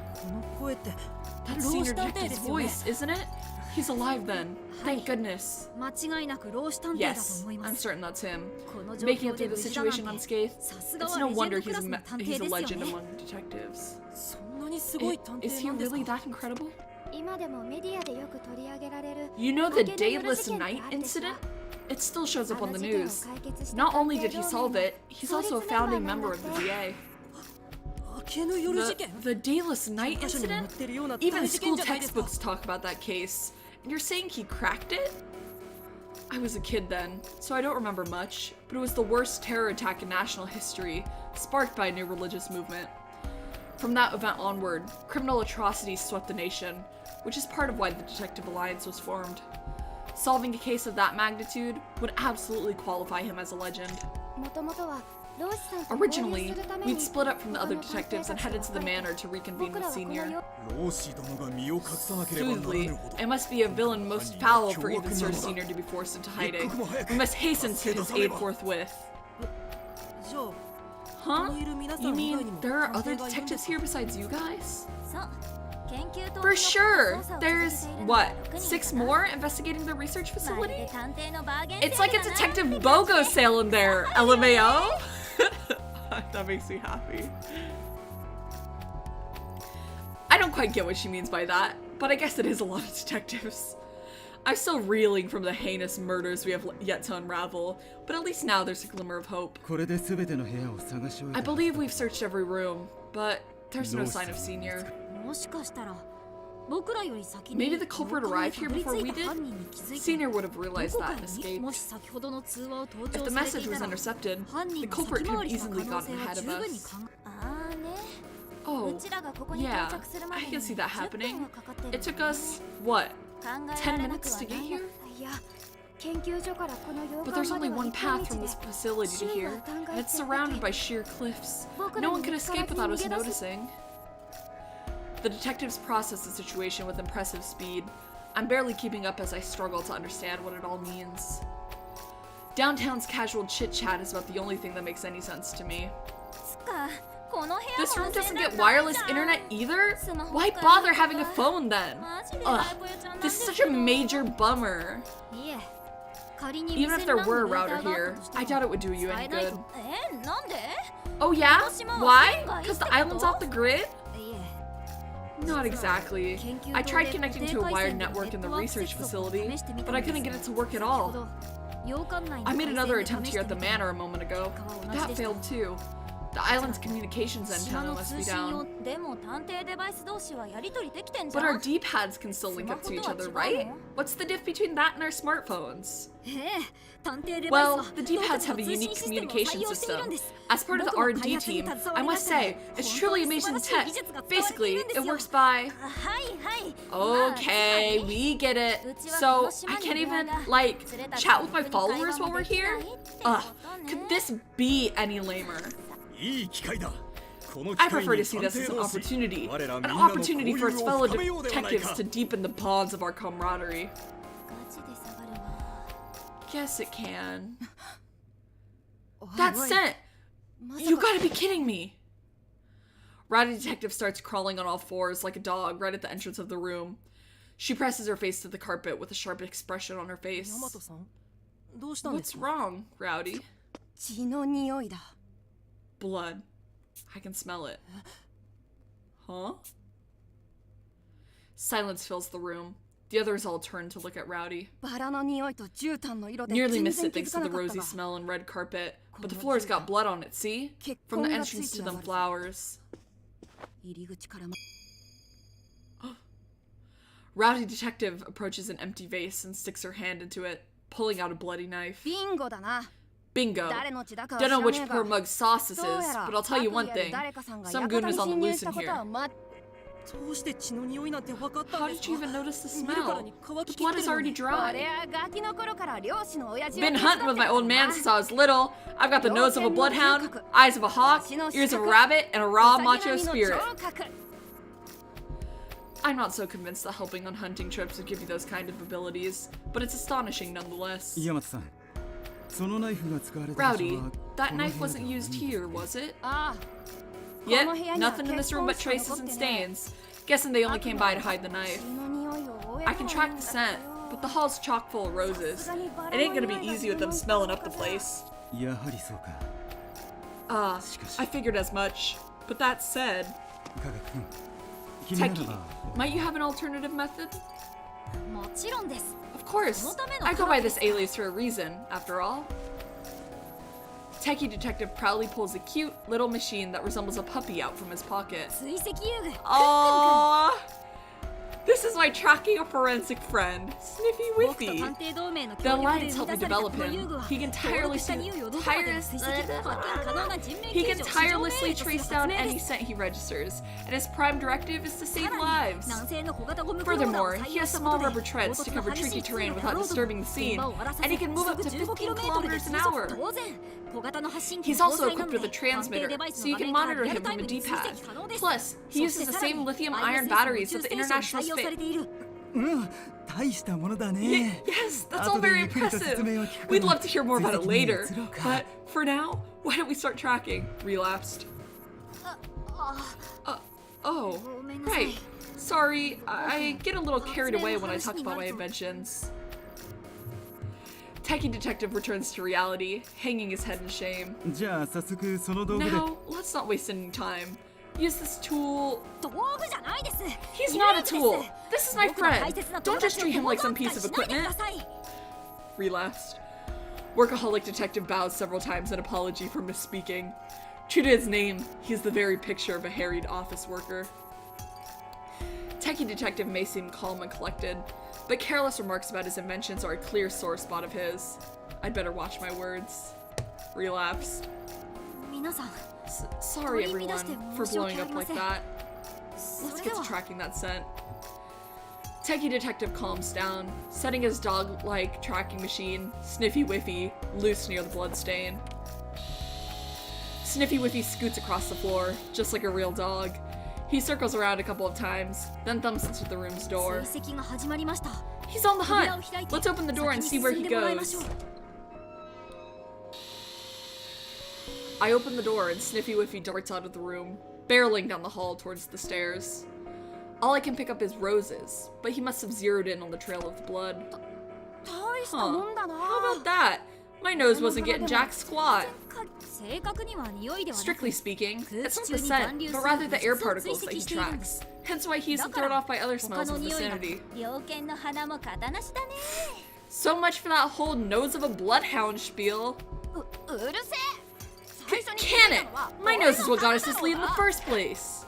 Speaker 1: That's Senior Detective's voice, isn't it? He's alive then. Thank goodness. Yes, I'm certain that's him. Making it through the situation unscathed, it's no wonder he's a legend among detectives. Is he really that incredible? You know the Dayless Night incident? It still shows up on the news. Not only did he solve it, he's also a founding member of the VA. The Dayless Night incident? Even school textbooks talk about that case. And you're saying he cracked it? I was a kid then, so I don't remember much, but it was the worst terror attack in national history, sparked by a new religious movement. From that event onward, criminal atrocities swept the nation, which is part of why the Detective Alliance was formed. Solving a case of that magnitude would absolutely qualify him as a legend. Originally, we'd split up from the other detectives and headed to the manor to reconvene with Senior. Smoothly, it must be a villain most foul for even Sir Senior to be forced into hiding. We must hasten to his aid forthwith. Huh? You mean there are other detectives here besides you guys? For sure! There's, what, 6 more investigating the research facility? It's like a Detective BOGO sale in there, LMAO! That makes me happy. I don't quite get what she means by that, but I guess it is a lot of detectives. I'm still reeling from the heinous murders we have yet to unravel, but at least now there's a glimmer of hope. I believe we've searched every room, but there's no sign of Senior. Maybe the culprit arrived here before we did? Senior would have realized that and escaped. If the message was intercepted, the culprit could have easily gotten ahead of us. Oh, yeah, I can see that happening. It took us, what, 10 minutes to get here? But there's only one path from this facility to here, and it's surrounded by sheer cliffs. No one could escape without us noticing. The detectives process the situation with impressive speed. I'm barely keeping up as I struggle to understand what it all means. Downtown's casual chit-chat is about the only thing that makes any sense to me. This room doesn't get wireless internet either? Why bother having a phone then? Ugh, this is such a major bummer. Even if there were a router here, I doubt it would do you any good. Oh yeah? Why? Because the island's off the grid? Not exactly. I tried connecting to a wired network in the research facility, but I couldn't get it to work at all. I made another attempt here at the manor a moment ago, but that failed too. The island's communications antenna must be down. But our D-pads can still link up to each other, right? What's the diff between that and our smartphones? Well, the D-pads have a unique communication system. As part of the R&D team, I must say, it's truly amazing tech. Basically, it works by... Okay, we get it. So, I can't even, like, chat with my followers while we're here? Ugh, could this be any lamer? I prefer to see this as an opportunity for its fellow detectives to deepen the bonds of our camaraderie. Guess it can. That's scent! You gotta be kidding me! Rowdy Detective starts crawling on all fours like a dog right at the entrance of the room. She presses her face to the carpet with a sharp expression on her face. What's wrong, Rowdy? Blood. I can smell it. Huh? Silence fills the room. The others all turn to look at Rowdy. Nearly missed it thanks to the rosy smell and red carpet, but the floor's got blood on it, see? From the entrance to them flowers. Rowdy Detective approaches an empty vase and sticks her hand into it, pulling out a bloody knife. Bingo. Don't know which poor mug's sauce this is, but I'll tell you one thing. Some goon was on the loose in here. How did you even notice the smell? The blood is already dry. Been hunting with my old man since I was little. I've got the nose of a bloodhound, eyes of a hawk, ears of a rabbit, and a raw macho spirit. I'm not so convinced that helping on hunting trips would give you those kind of abilities, but it's astonishing nonetheless. Rowdy, that knife wasn't used here, was it? Yep, nothing in this room but traces and stains. Guessing they only came by to hide the knife. I can track the scent, but the hall's chock full of roses. It ain't gonna be easy with them smelling up the place. I figured as much. But that said... Teki, might you have an alternative method? Of course. I go by this alias for a reason, after all. Techie Detective proudly pulls a cute little machine that resembles a puppy out from his pocket. Aww! This is my tracking a forensic friend, Sniffy Whiffy. The Alliance helped me develop him. He can tirelessly trace down any scent he registers, and his prime directive is to save lives. Furthermore, he has small rubber treads to cover tricky terrain without disturbing the scene, and he can move up to 15 kilometers an hour. He's also equipped with a transmitter, so you can monitor him from a D-pad. Plus, he uses the same lithium-iron batteries that the International Space... Yes, that's all very impressive. We'd love to hear more about it later, but for now, why don't we start tracking? Relapsed. Oh, right. Sorry, I get a little carried away when I talk about my inventions. Techie Detective returns to reality, hanging his head in shame. Now, let's not waste any time. Use this tool... He's not a tool! This is my friend! Don't just treat him like some piece of equipment! Relapsed. Workaholic Detective bows several times in apology for misspeaking. True to his name, he's the very picture of a harried office worker. Techie Detective may seem calm and collected, but careless remarks about his inventions are a clear sore spot of his. I'd better watch my words. Relapsed. Sorry everyone for blowing up like that. Let's get to tracking that scent. Techie Detective calms down, setting his dog-like tracking machine, Sniffy Whiffy, loose near the bloodstain. Sniffy Whiffy scoots across the floor, just like a real dog. He circles around a couple of times, then thumps into the room's door. He's on the hunt! Let's open the door and see where he goes. I open the door and Sniffy Whiffy darts out of the room, barreling down the hall towards the stairs. All I can pick up is roses, but he must have zeroed in on the trail of the blood. Huh. How about that? My nose wasn't getting jack squat. Strictly speaking, it's not the scent, but rather the air particles that he tracks. Hence why he isn't thrown off by other smells in the vicinity. So much for that whole nose of a bloodhound spiel. Can it? My nose is what got us this lead in the first place.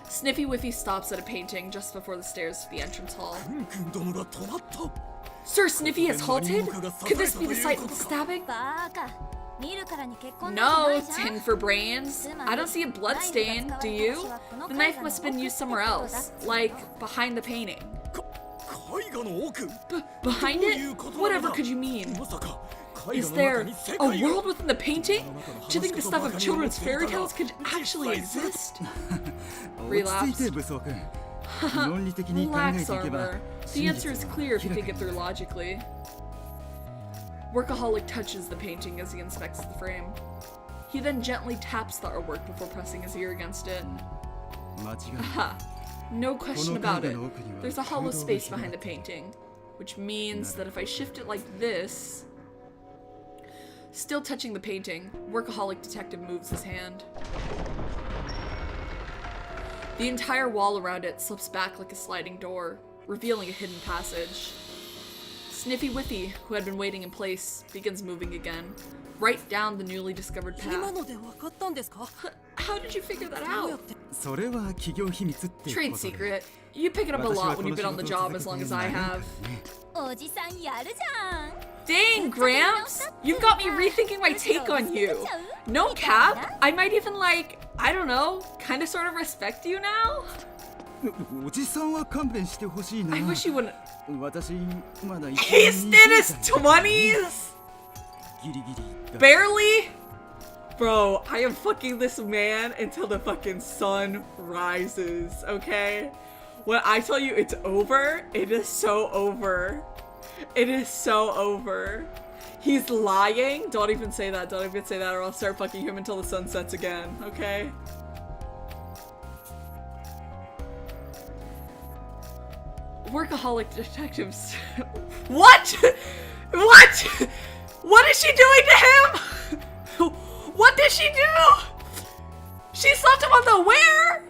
Speaker 1: Sniffy Whiffy stops at a painting just before the stairs to the entrance hall. Sir Sniffy has halted? Could this be the site of the stabbing? No, tin for brains. I don't see a blood stain, do you? The knife must have been used somewhere else, like behind the painting. Behind it? Whatever could you mean? Is there a world within the painting? Do you think the stuff of children's fairy tales could actually exist? Relapse. Relax, Armor. The answer is clear if you think it through logically. Workaholic touches the painting as he inspects the frame. He then gently taps the artwork before pressing his ear against it. Aha. No question about it. There's a hollow space behind the painting, which means that if I shift it like this... Still touching the painting, Workaholic Detective moves his hand. The entire wall around it slips back like a sliding door, revealing a hidden passage. Sniffy Whiffy, who had been waiting in place, begins moving again, right down the newly discovered path. How did you figure that out? Trade secret. You pick it up a lot when you've been on the job as long as I have. Dang, Gramps! You've got me rethinking my take on you. No cap, I might even like, I don't know, kinda sorta respect you now? I wish you wouldn't. He's in his 20s? Barely? Bro, I am fucking this man until the fucking sun rises, okay? When I tell you it's over, it is so over. It is so over. He's lying. Don't even say that. Don't even say that or I'll start fucking him until the sun sets again, okay? Workaholic detectives. What? What? What is she doing to him? What did she do? She slapped him on the where?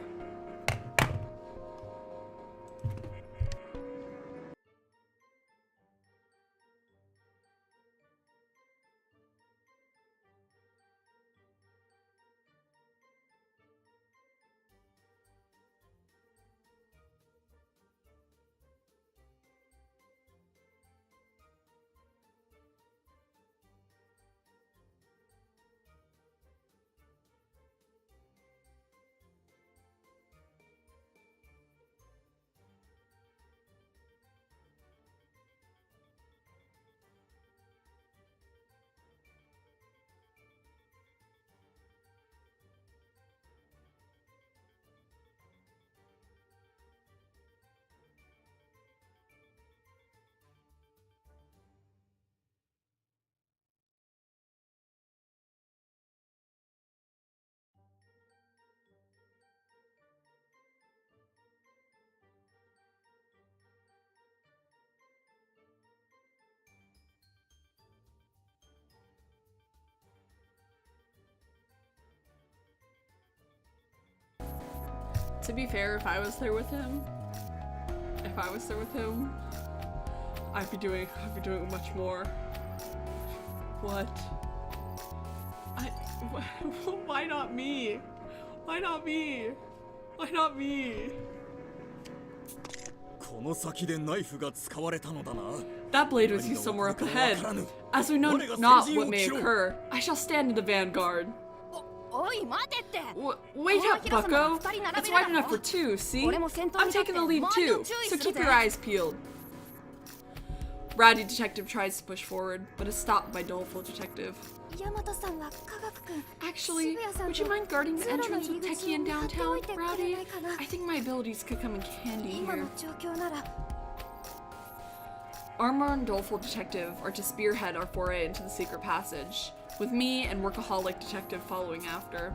Speaker 1: To be fair, if I was there with him, I'd be doing much more. What? Why not me? Why not me? Why not me? That blade was used somewhere up ahead. As we know not what may occur, I shall stand in the vanguard. Wait up, bucko! It's wide enough for two, see? I'm taking the lead too, so keep your eyes peeled. Rowdy Detective tries to push forward, but is stopped by Doleful Detective. Actually, would you mind guarding the entrance with Techie in downtown, Rowdy? I think my abilities could come in handy here. Armor and Doleful Detective are to spearhead our foray into the secret passage, with me and Workaholic Detective following after.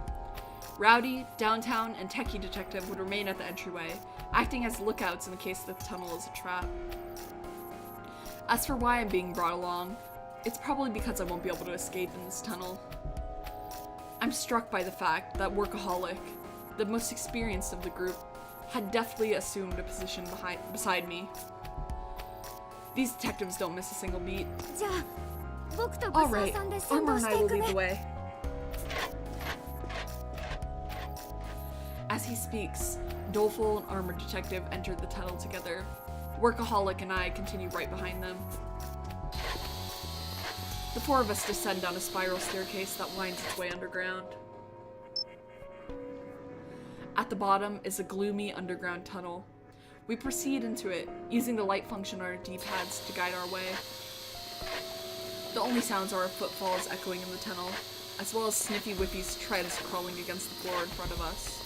Speaker 1: Rowdy, Downtown, and Techie Detective would remain at the entryway, acting as lookouts in the case the tunnel is a trap. As for why I'm being brought along, it's probably because I won't be able to escape in this tunnel. I'm struck by the fact that Workaholic, the most experienced of the group, had deftly assumed a position beside me. These detectives don't miss a single beat. Alright, Armor and I will lead the way. As he speaks, Doleful and Armor Detective enter the tunnel together. Workaholic and I continue right behind them. The four of us descend down a spiral staircase that winds its way underground. At the bottom is a gloomy underground tunnel. We proceed into it, using the light function on our D-pads to guide our way. The only sounds are our footfalls echoing in the tunnel, as well as Sniffy Whippy's treads crawling against the floor in front of us.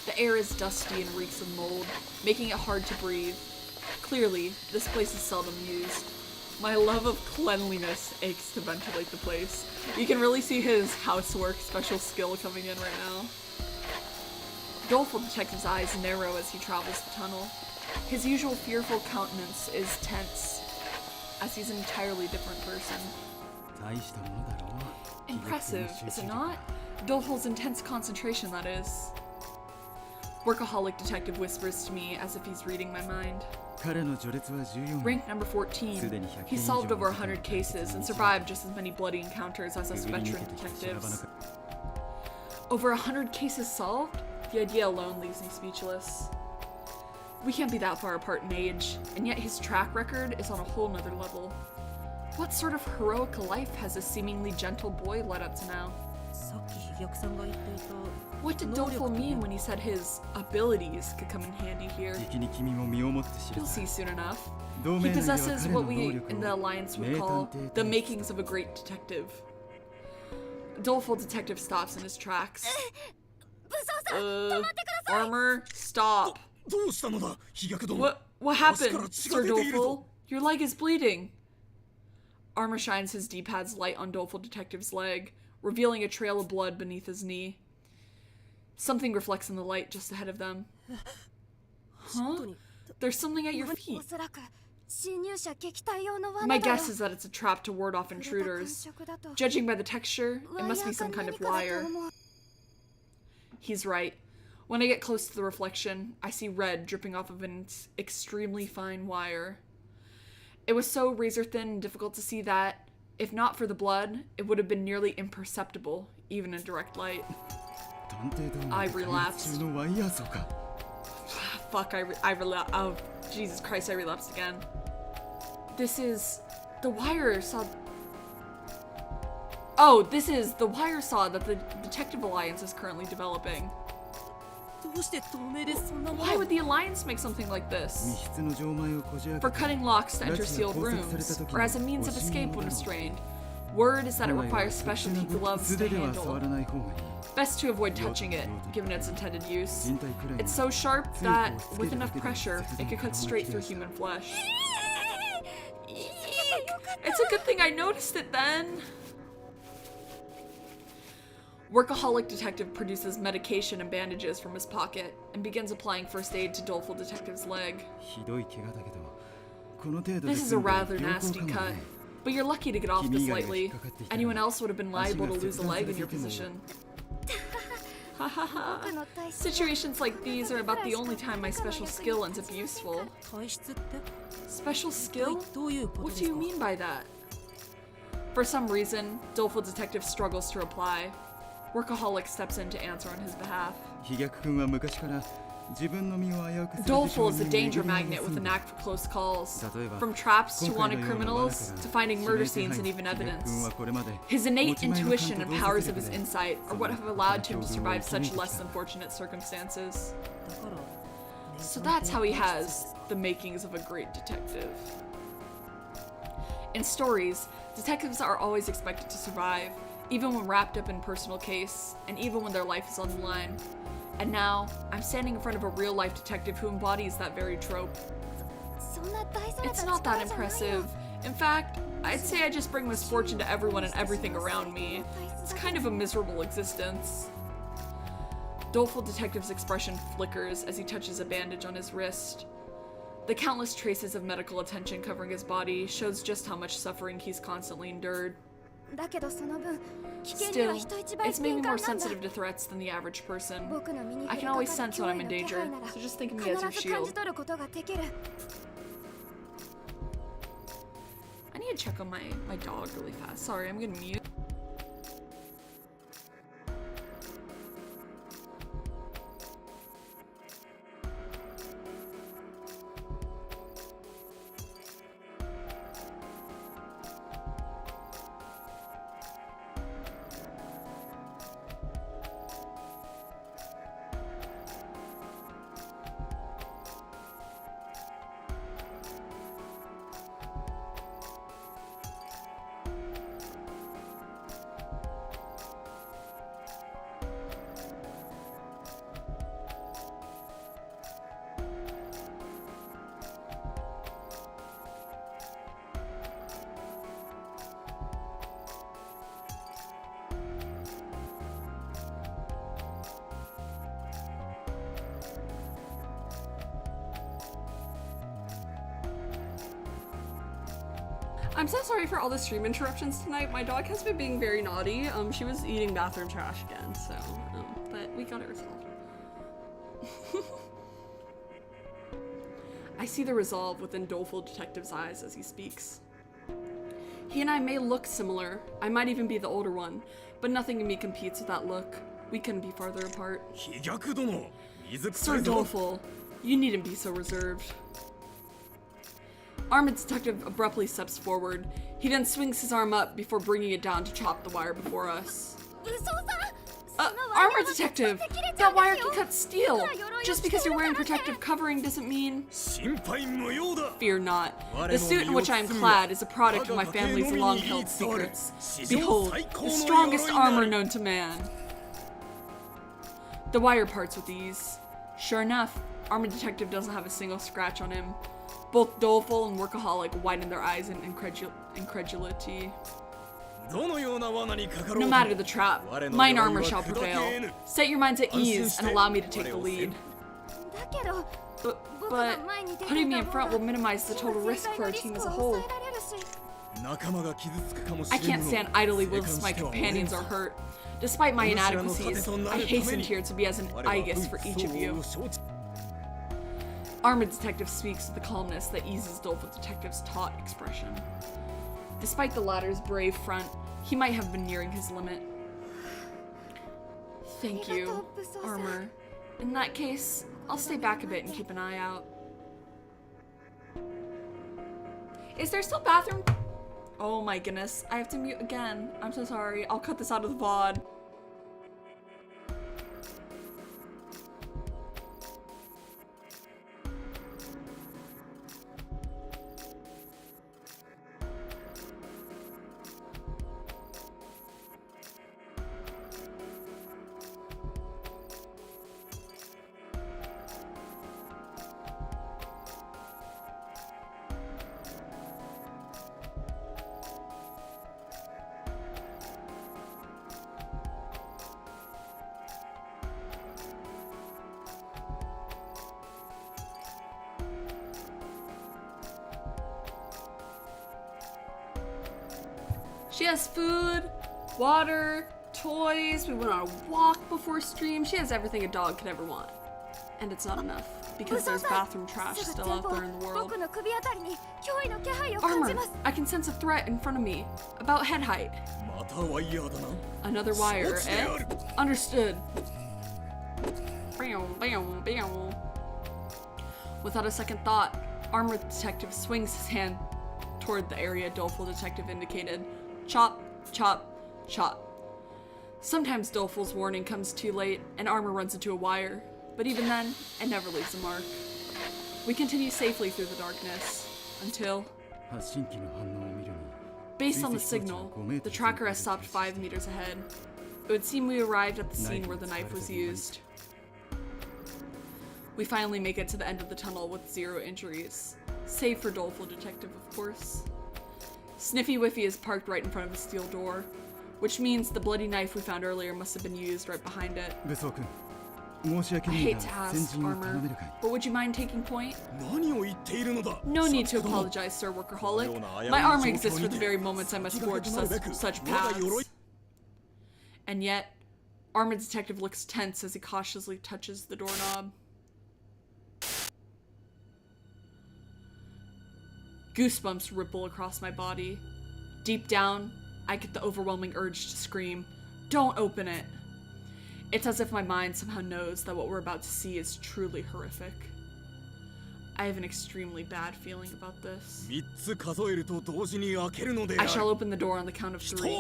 Speaker 1: The air is dusty and reeks of mold, making it hard to breathe. Clearly, this place is seldom used. My love of cleanliness aches to ventilate the place. You can really see his housework special skill coming in right now. Doleful Detective's eyes narrow as he travels the tunnel. His usual fearful countenance is tense, as he's an entirely different person. Impressive, is it not? Doleful's intense concentration, that is. Workaholic Detective whispers to me as if he's reading my mind. Rank number 14. He solved over 100 cases and survived just as many bloody encounters as us veteran detectives. Over 100 cases solved? The idea alone leaves me speechless. We can't be that far apart in age, and yet his track record is on a whole nother level. What sort of heroic life has a seemingly gentle boy led up to now? What did Doleful mean when he said his abilities could come in handy here? You'll see soon enough. He possesses what we in the Alliance would call the makings of a great detective. Doleful Detective stops in his tracks. Armor, stop. What happened, Sir Doleful? Your leg is bleeding. Armor shines his D-pad's light on Doleful Detective's leg, revealing a trail of blood beneath his knee. Something reflects in the light just ahead of them. Huh? There's something at your feet. My guess is that it's a trap to ward off intruders. Judging by the texture, it must be some kind of wire. He's right. When I get close to the reflection, I see red dripping off of an extremely fine wire. It was so razor-thin and difficult to see that, if not for the blood, it would have been nearly imperceptible, even in direct light. I relapsed. Fuck, I relapsed. Oh, Jesus Christ, I relapsed again. This is... The wire saw... Oh, this is the wire saw that the Detective Alliance is currently developing. Why would the Alliance make something like this? For cutting locks to enter sealed rooms, or as a means of escape when restrained. Word is that it requires specialty gloves to handle. Best to avoid touching it, given its intended use. It's so sharp that, with enough pressure, it could cut straight through human flesh. It's a good thing I noticed it then! Workaholic Detective produces medication and bandages from his pocket and begins applying first aid to Doleful Detective's leg. This is a rather nasty cut, but you're lucky to get off this lightly. Anyone else would have been liable to lose a leg in your position. Hahaha. Situations like these are about the only time my special skill ends up useful. Special skill? What do you mean by that? For some reason, Doleful Detective struggles to reply. Workaholic steps in to answer on his behalf. Doleful is a danger magnet with a knack for close calls. From traps to wanted criminals, to finding murder scenes and even evidence. His innate intuition and powers of his insight are what have allowed him to survive such less than fortunate circumstances. So that's how he has the makings of a great detective. In stories, detectives are always expected to survive, even when wrapped up in personal case, and even when their life is on the line. And now, I'm standing in front of a real-life detective who embodies that very trope. It's not that impressive. In fact, I'd say I just bring misfortune to everyone and everything around me. It's kind of a miserable existence. Doleful Detective's expression flickers as he touches a bandage on his wrist. The countless traces of medical attention covering his body shows just how much suffering he's constantly endured. Still, it's made me more sensitive to threats than the average person. I can always sense when I'm in danger, so just think of me as your shield. I need to check on my dog really fast. Sorry, I'm gonna mute.
Speaker 2: I'm so sorry for all the stream interruptions tonight. My dog has been being very naughty. She was eating bathroom trash again, so, but we got it resolved. I see the resolve within doleful detective's eyes as he speaks. He and I may look similar. I might even be the older one, but nothing in me competes with that look. We couldn't be farther apart. Sir Doleful, you needn't be so reserved. Armored Detective abruptly steps forward. He then swings his arm up before bringing it down to chop the wire before us. Armored Detective! That wire can cut steel! Just because you're wearing protective covering doesn't mean... Fear not. The suit in which I am clad is a product of my family's long-held secrets. Behold, the strongest armor known to man. The wire parts with ease. Sure enough, Armored Detective doesn't have a single scratch on him. Both Doleful and Workaholic widen their eyes in incredulity. No matter the trap, mine armor shall prevail. Set your minds at ease and allow me to take the lead. But putting me in front will minimize the total risk for our team as a whole. I can't stand idly whilst my companions are hurt. Despite my inadequacies, I hastened here to be as an Aegis for each of you. Armored Detective speaks with the calmness that eases Doleful Detective's taut expression. Despite the latter's brave front, he might have been nearing his limit. Thank you, Armor. In that case, I'll stay back a bit and keep an eye out. Is there still bathroom? Oh my goodness, I have to mute again. I'm so sorry. I'll cut this out of the VOD. She has food, water, toys, we went on a walk before stream. She has everything a dog could ever want. And it's not enough, because there's bathroom trash still out there in the world. Armor, I can sense a threat in front of me. About head height. Another wire, eh? Understood. Without a second thought, Armored Detective swings his hand toward the area Doleful Detective indicated. Chop, chop, chop. Sometimes Doleful's warning comes too late, and Armor runs into a wire. But even then, it never leaves a mark. We continue safely through the darkness, until... Based on the signal, the tracker has stopped 5 meters ahead. It would seem we arrived at the scene where the knife was used. We finally make it to the end of the tunnel with 0 injuries. Save for Doleful Detective, of course. Sniffy Whiffy is parked right in front of a steel door, which means the bloody knife we found earlier must have been used right behind it. I hate to ask, Armor, but would you mind taking point? No need to apologize, Sir Workaholic. My armor exists for the very moments I must forge such paths. And yet, Armored Detective looks tense as he cautiously touches the doorknob. Goosebumps ripple across my body. Deep down, I get the overwhelming urge to scream, "Don't open it!" It's as if my mind somehow knows that what we're about to see is truly horrific. I have an extremely bad feeling about this. I shall open the door on the count of 3.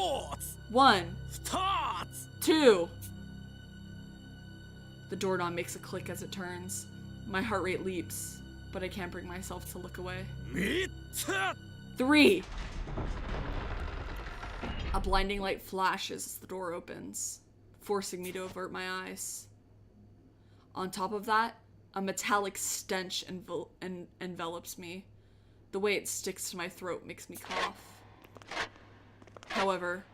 Speaker 2: 1, 2. The doorknob makes a click as it turns. My heart rate leaps, but I can't bring myself to look away. 3. A blinding light flashes as the door opens, forcing me to avert my eyes. On top of that, a metallic stench envelops me. The way it sticks to my throat makes me cough. However,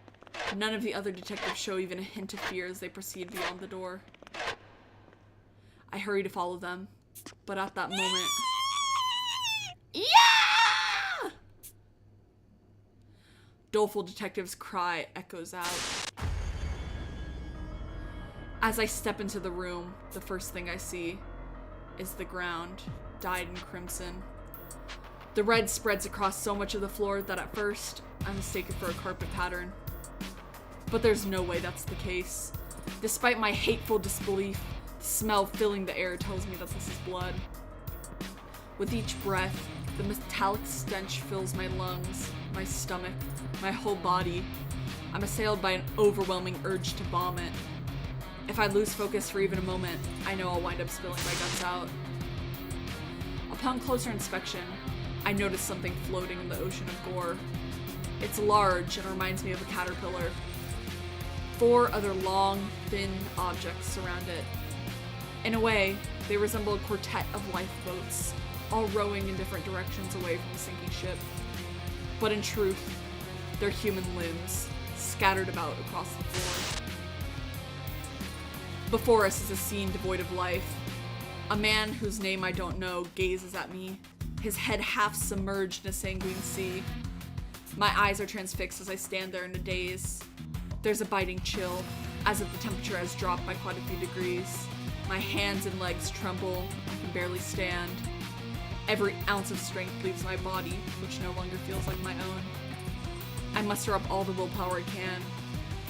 Speaker 2: none of the other detectives show even a hint of fear as they proceed beyond the door. I hurry to follow them, but at that moment... Yeah! Doleful detective's cry echoes out. As I step into the room, the first thing I see is the ground, dyed in crimson. The red spreads across so much of the floor that at first, I mistake it for a carpet pattern. But there's no way that's the case. Despite my hateful disbelief, the smell filling the air tells me that this is blood. With each breath, the metallic stench fills my lungs, my stomach, my whole body. I'm assailed by an overwhelming urge to vomit. If I lose focus for even a moment, I know I'll wind up spilling my guts out. Upon closer inspection, I notice something floating in the ocean of gore. It's large and reminds me of a caterpillar. 4 other long, thin objects surround it. In a way, they resemble a quartet of lifeboats, all rowing in different directions away from the sinking ship. But in truth, they're human limbs, scattered about across the floor. Before us is a scene devoid of life. A man whose name I don't know gazes at me, his head half submerged in a sanguine sea. My eyes are transfixed as I stand there in a daze. There's a biting chill, as if the temperature has dropped by quite a few degrees. My hands and legs tremble, I can barely stand. Every ounce of strength leaves my body, which no longer feels like my own. I muster up all the willpower I can,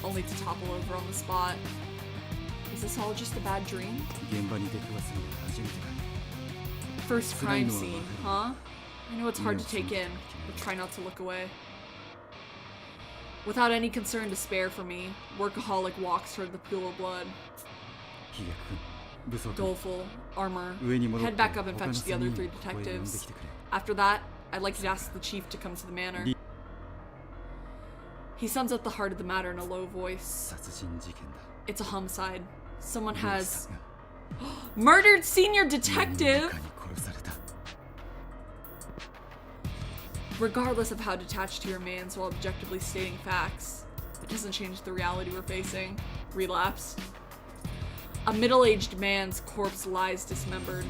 Speaker 2: only to topple over on the spot. Is this all just a bad dream? First crime scene, huh? I know it's hard to take in, but try not to look away. Without any concern to spare for me, Workaholic walks toward the pool of blood. Doleful, Armor, head back up and fetch the other 3 detectives. After that, I'd like to ask the chief to come to the manor. He sums up the heart of the matter in a low voice. It's a homicide. Someone has murdered senior detective! Regardless of how detached he remains while objectively stating facts, it doesn't change the reality we're facing. Relapse. A middle-aged man's corpse lies dismembered,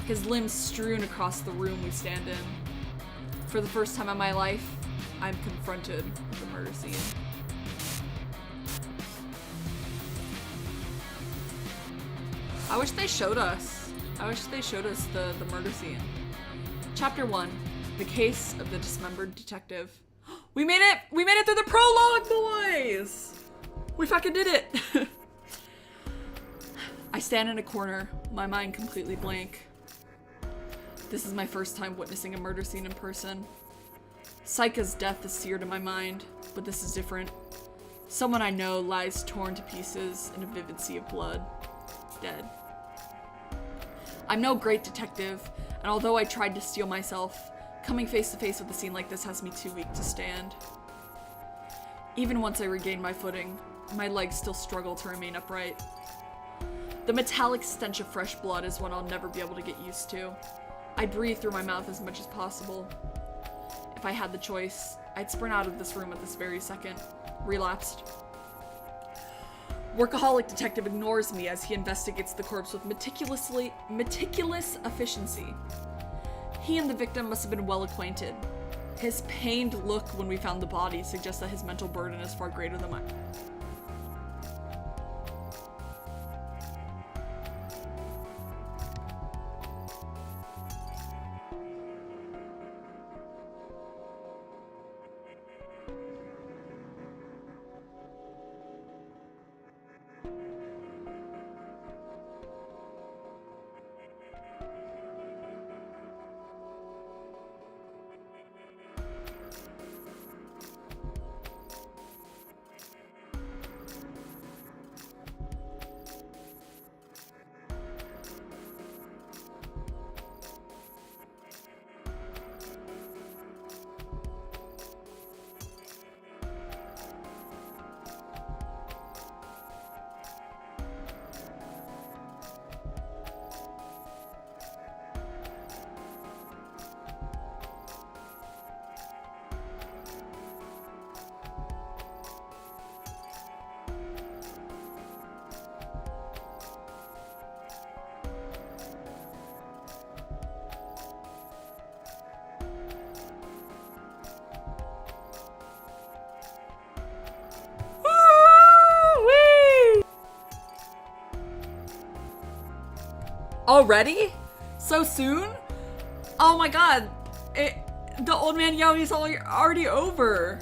Speaker 2: his limbs strewn across the room we stand in. For the first time in my life, I'm confronted with a murder scene. I wish they showed us the murder scene. Chapter 1. The Case of the Dismembered Detective. We made it! We made it through the prologue, boys! We fucking did it! I stand in a corner, my mind completely blank. This is my first time witnessing a murder scene in person. Saika's death is seared in my mind, but this is different. Someone I know lies torn to pieces in a vivid sea of blood. Dead. I'm no great detective, and although I tried to steel myself, coming face to face with a scene like this has me too weak to stand. Even once I regain my footing, my legs still struggle to remain upright. The metallic stench of fresh blood is one I'll never be able to get used to. I breathe through my mouth as much as possible. If I had the choice, I'd sprint out of this room at this very second. Relapsed. Workaholic detective ignores me as he investigates the corpse with meticulous efficiency. He and the victim must have been well acquainted. His pained look when we found the body suggests that his mental burden is far greater than mine.
Speaker 1: Already? So soon? Oh my god. The old man Yaoi's already over.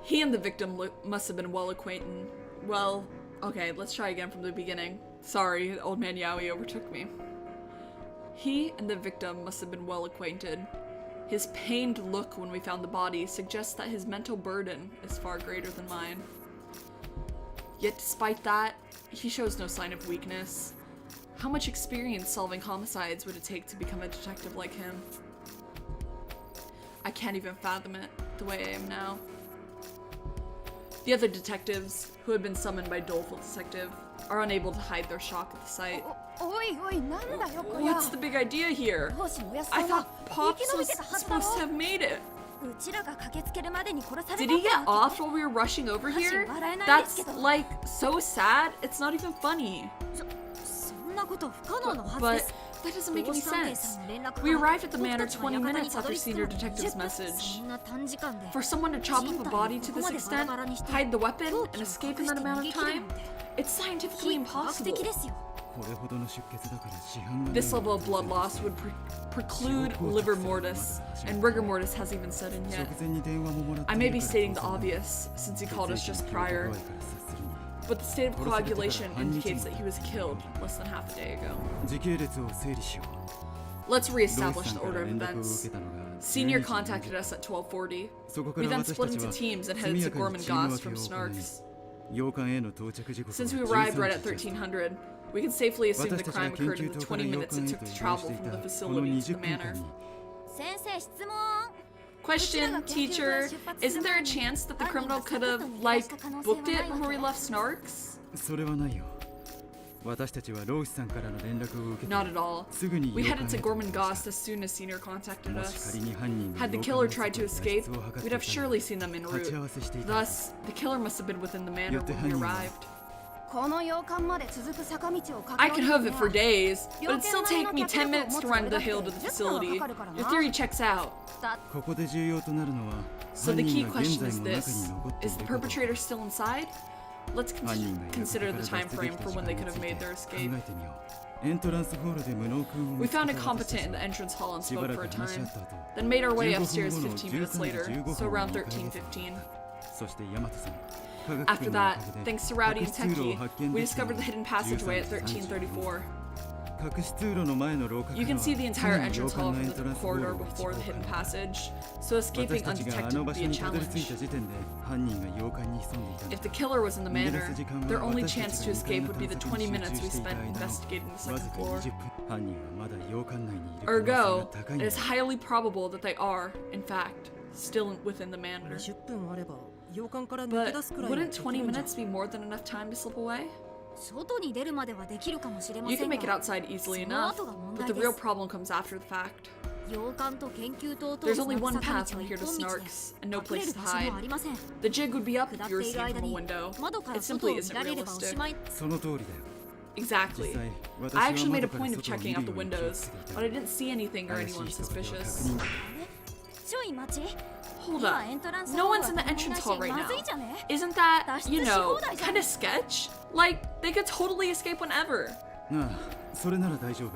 Speaker 1: He and the victim must have been well acquainted. Well, okay, let's try again from the beginning. Sorry, old man Yaoi overtook me. He and the victim must have been well acquainted. His pained look when we found the body suggests that his mental burden is far greater than mine. Yet despite that, he shows no sign of weakness. How much experience solving homicides would it take to become a detective like him? I can't even fathom it the way I am now. The other detectives, who had been summoned by Doleful Detective, are unable to hide their shock at the sight. What's the big idea here? I thought Pops was supposed to have made it. Did he get off while we were rushing over here? That's, like, so sad, it's not even funny. But that doesn't make any sense. We arrived at the manor 20 minutes after Senior Detective's message. For someone to chop up a body to this extent, hide the weapon, and escape in that amount of time, it's scientifically impossible. This level of blood loss would preclude livor mortis, and rigor mortis hasn't even set in yet. I may be stating the obvious, since he called us just prior, but the state of coagulation indicates that he was killed less than half a day ago. Let's re-establish the order of events. Senior contacted us at 12:40. We then split into teams and headed to Gorman Goss from Snarks. Since we arrived right at 1300, we can safely assume the crime occurred in the 20 minutes it took to travel from the facility to the manor. Question, teacher, isn't there a chance that the criminal could have, like, booked it before we left Snarks? Not at all. We headed to Gorman Goss as soon as Senior contacted us. Had the killer tried to escape, we'd have surely seen them en route. Thus, the killer must have been within the manor when we arrived. I could hoof it for days, but it'd still take me 10 minutes to run the hill to the facility. Your theory checks out. So the key question is this: is the perpetrator still inside? Let's consider the time frame for when they could have made their escape. We found a competent in the entrance hall and spoke for a time, then made our way upstairs 15 minutes later, so around 13:15. After that, thanks to Rowdy and Techie, we discovered the hidden passageway at 1334. You can see the entire entrance hall from the corridor before the hidden passage, so escaping undetected would be a challenge. If the killer was in the manor, their only chance to escape would be the 20 minutes we spent investigating the second floor. Ergo, it is highly probable that they are, in fact, still within the manor. But wouldn't 20 minutes be more than enough time to slip away? You can make it outside easily enough, but the real problem comes after the fact. There's only one path from here to Snarks, and no place to hide. The jig would be up if you were seen from a window. It simply isn't realistic. Exactly. I actually made a point of checking out the windows, but I didn't see anything or anyone suspicious. Hold up. No one's in the entrance hall right now. Isn't that, you know, kind of sketch? Like, they could totally escape whenever.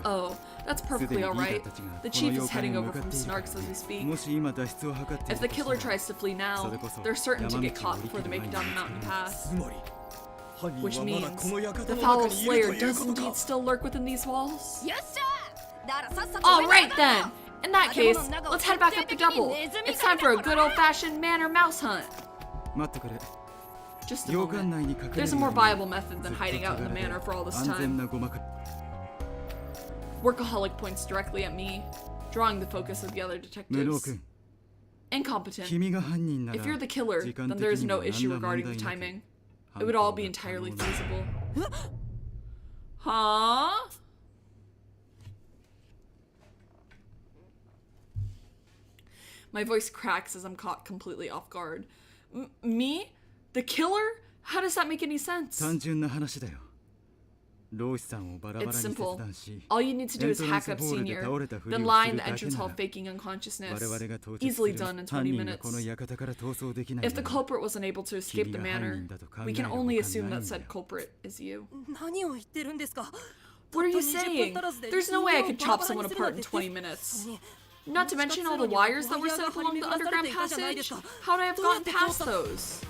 Speaker 1: Oh, that's perfectly alright. The chief is heading over from Snarks as we speak. If the killer tries to flee now, they're certain to get caught before they make it down the mountain pass. Which means the foul slayer does indeed still lurk within these walls. Alright then! In that case, let's head back up the double. It's time for a good old-fashioned manor mouse hunt. Just a moment. There's a more viable method than hiding out in the manor for all this time. Workaholic points directly at me, drawing the focus of the other detectives. Incompetent. If you're the killer, then there is no issue regarding the timing. It would all be entirely feasible. Huh? My voice cracks as I'm caught completely off guard. Me? The killer? How does that make any sense?
Speaker 2: It's simple. All you need to do is hack up Senior, then lie in the entrance hall faking unconsciousness. Easily done in 20 minutes. If the culprit was unable to escape the manor, we can only assume that said culprit is you. What are you saying? There's no way I could chop someone apart in 20 minutes. Not to mention all the wires that were set up along the underground passage. How would I have gotten past those?